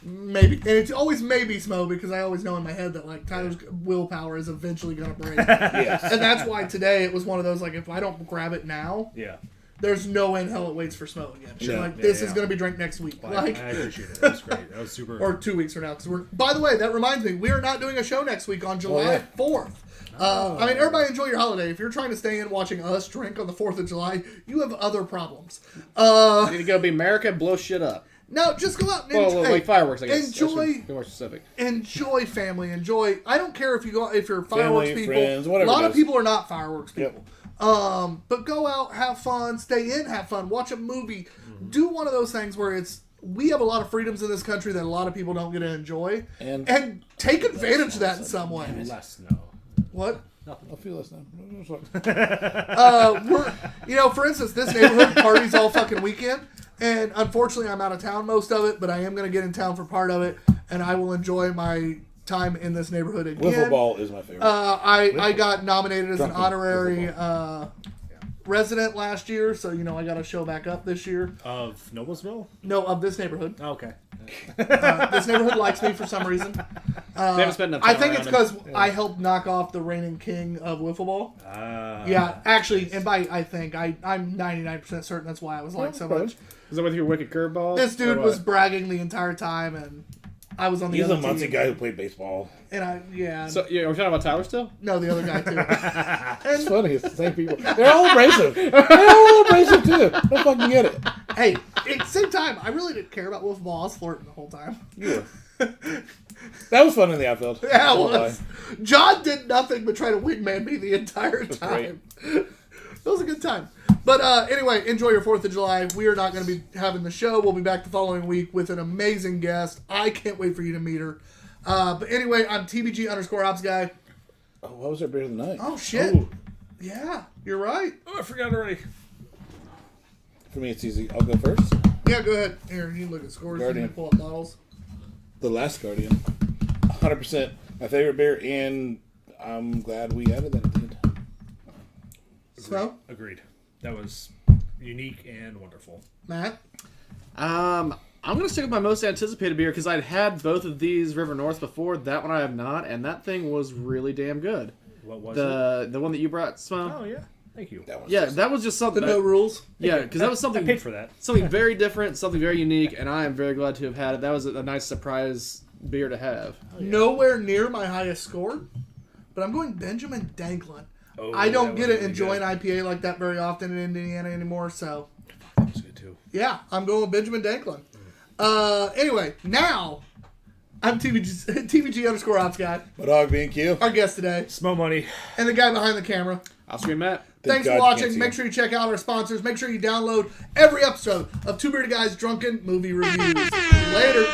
Maybe. And it's always maybe smell because I always know in my head that like Tyler's willpower is eventually going to break. Yes. And that's why today it was one of those like if I don't grab it now, Yeah. there's no way in hell it waits for Smo again. She's Yeah. like, this Yeah, is yeah. going to be drank next week. Well, Like, I appreciate it. That was great. That was super. or 2 weeks from now. Because we're. By the way, that reminds me, we are not doing a show next week on July yeah. 4th. I mean, everybody enjoy your holiday. If you're trying to stay in watching us drink on the 4th of July, you have other problems. You need to go be America and blow shit up. No, just go out and Well, hey, like fireworks, I guess. Enjoy, Be more specific. enjoy family. Enjoy. I don't care if you're fireworks Family, people. friends, whatever a lot it of is. people are not fireworks Yep. people. But go out, have fun, stay in, have fun, watch a movie, do one of those things where we have a lot of freedoms in this country that a lot of people don't get to enjoy, and take advantage of that in some way. Less no. What? I feel less now. For instance, this neighborhood party's all fucking weekend, and unfortunately I'm out of town most of it, but I am going to get in town for part of it, and I will enjoy my time in this neighborhood again. Wiffle ball is my favorite. I got nominated as an Drunken honorary resident last year, so I got to show back up this year. Of Noblesville? No, of this neighborhood. Oh, okay. This neighborhood likes me for some reason. They haven't spent enough I time think it's around because I helped knock off the reigning king of wiffle ball. Ah. Yeah, actually, and I'm 99% certain that's why I was liked so much. Is that with your wicked curveball? This dude Or was what? bragging the entire time, and I was on the He's other a Muncie team. guy who played baseball. And So, yeah, we're talking about Tyler still? no, the other guy too. It's funny. It's the same people. They're all abrasive. They're all abrasive too. Don't fucking get it. Hey, at the same time, I really didn't care about wiffle ball. I was flirting the whole time. You were. That was fun in the outfield. Yeah, it Won't was. John did nothing but try to wingman me the entire time. It was a good time. But anyway, enjoy your 4th of July. We are not going to be having the show. We'll be back the following week with an amazing guest. I can't wait for you to meet her. But anyway, I'm TBG_ops guy. Oh, what was our beer of the night? Oh, shit. Ooh. Yeah, you're right. Oh, I forgot already. For me, it's easy. I'll go first. Yeah, go ahead. Here, you can look at scores. Guardian. You can pull up bottles. The Last Guardian. 100% my favorite beer, and I'm glad we added that at the end. So, Agreed. That was unique and wonderful. Matt? I'm going to stick with my most anticipated beer because I'd had both of these River North before. That one I have not, and that thing was really damn good. What was it? The one that you brought, Smo? Oh, yeah. Thank you. That one's Yeah, just- that was just something. The no rules. Yeah, because that was I something paid for that. something very different, something very unique, and I am very glad to have had it. That was a nice surprise beer to have. Nowhere near my highest score, but I'm going Benjamin Danklin. Oh, I don't that get was to really enjoy good. an IPA like that very often in Indiana anymore, so That was good, too. yeah, I'm going with Benjamin Danklin. Anyway, now I'm TVG_ops guy, My dog being Q. our guest today, Smo money. and the guy behind the camera. I'll scream Matt. Thanks God for you can't watching. see Make him. sure you check out our sponsors. Make sure you download every episode of Two Beerded Guys Drunken Movie Reviews. Later.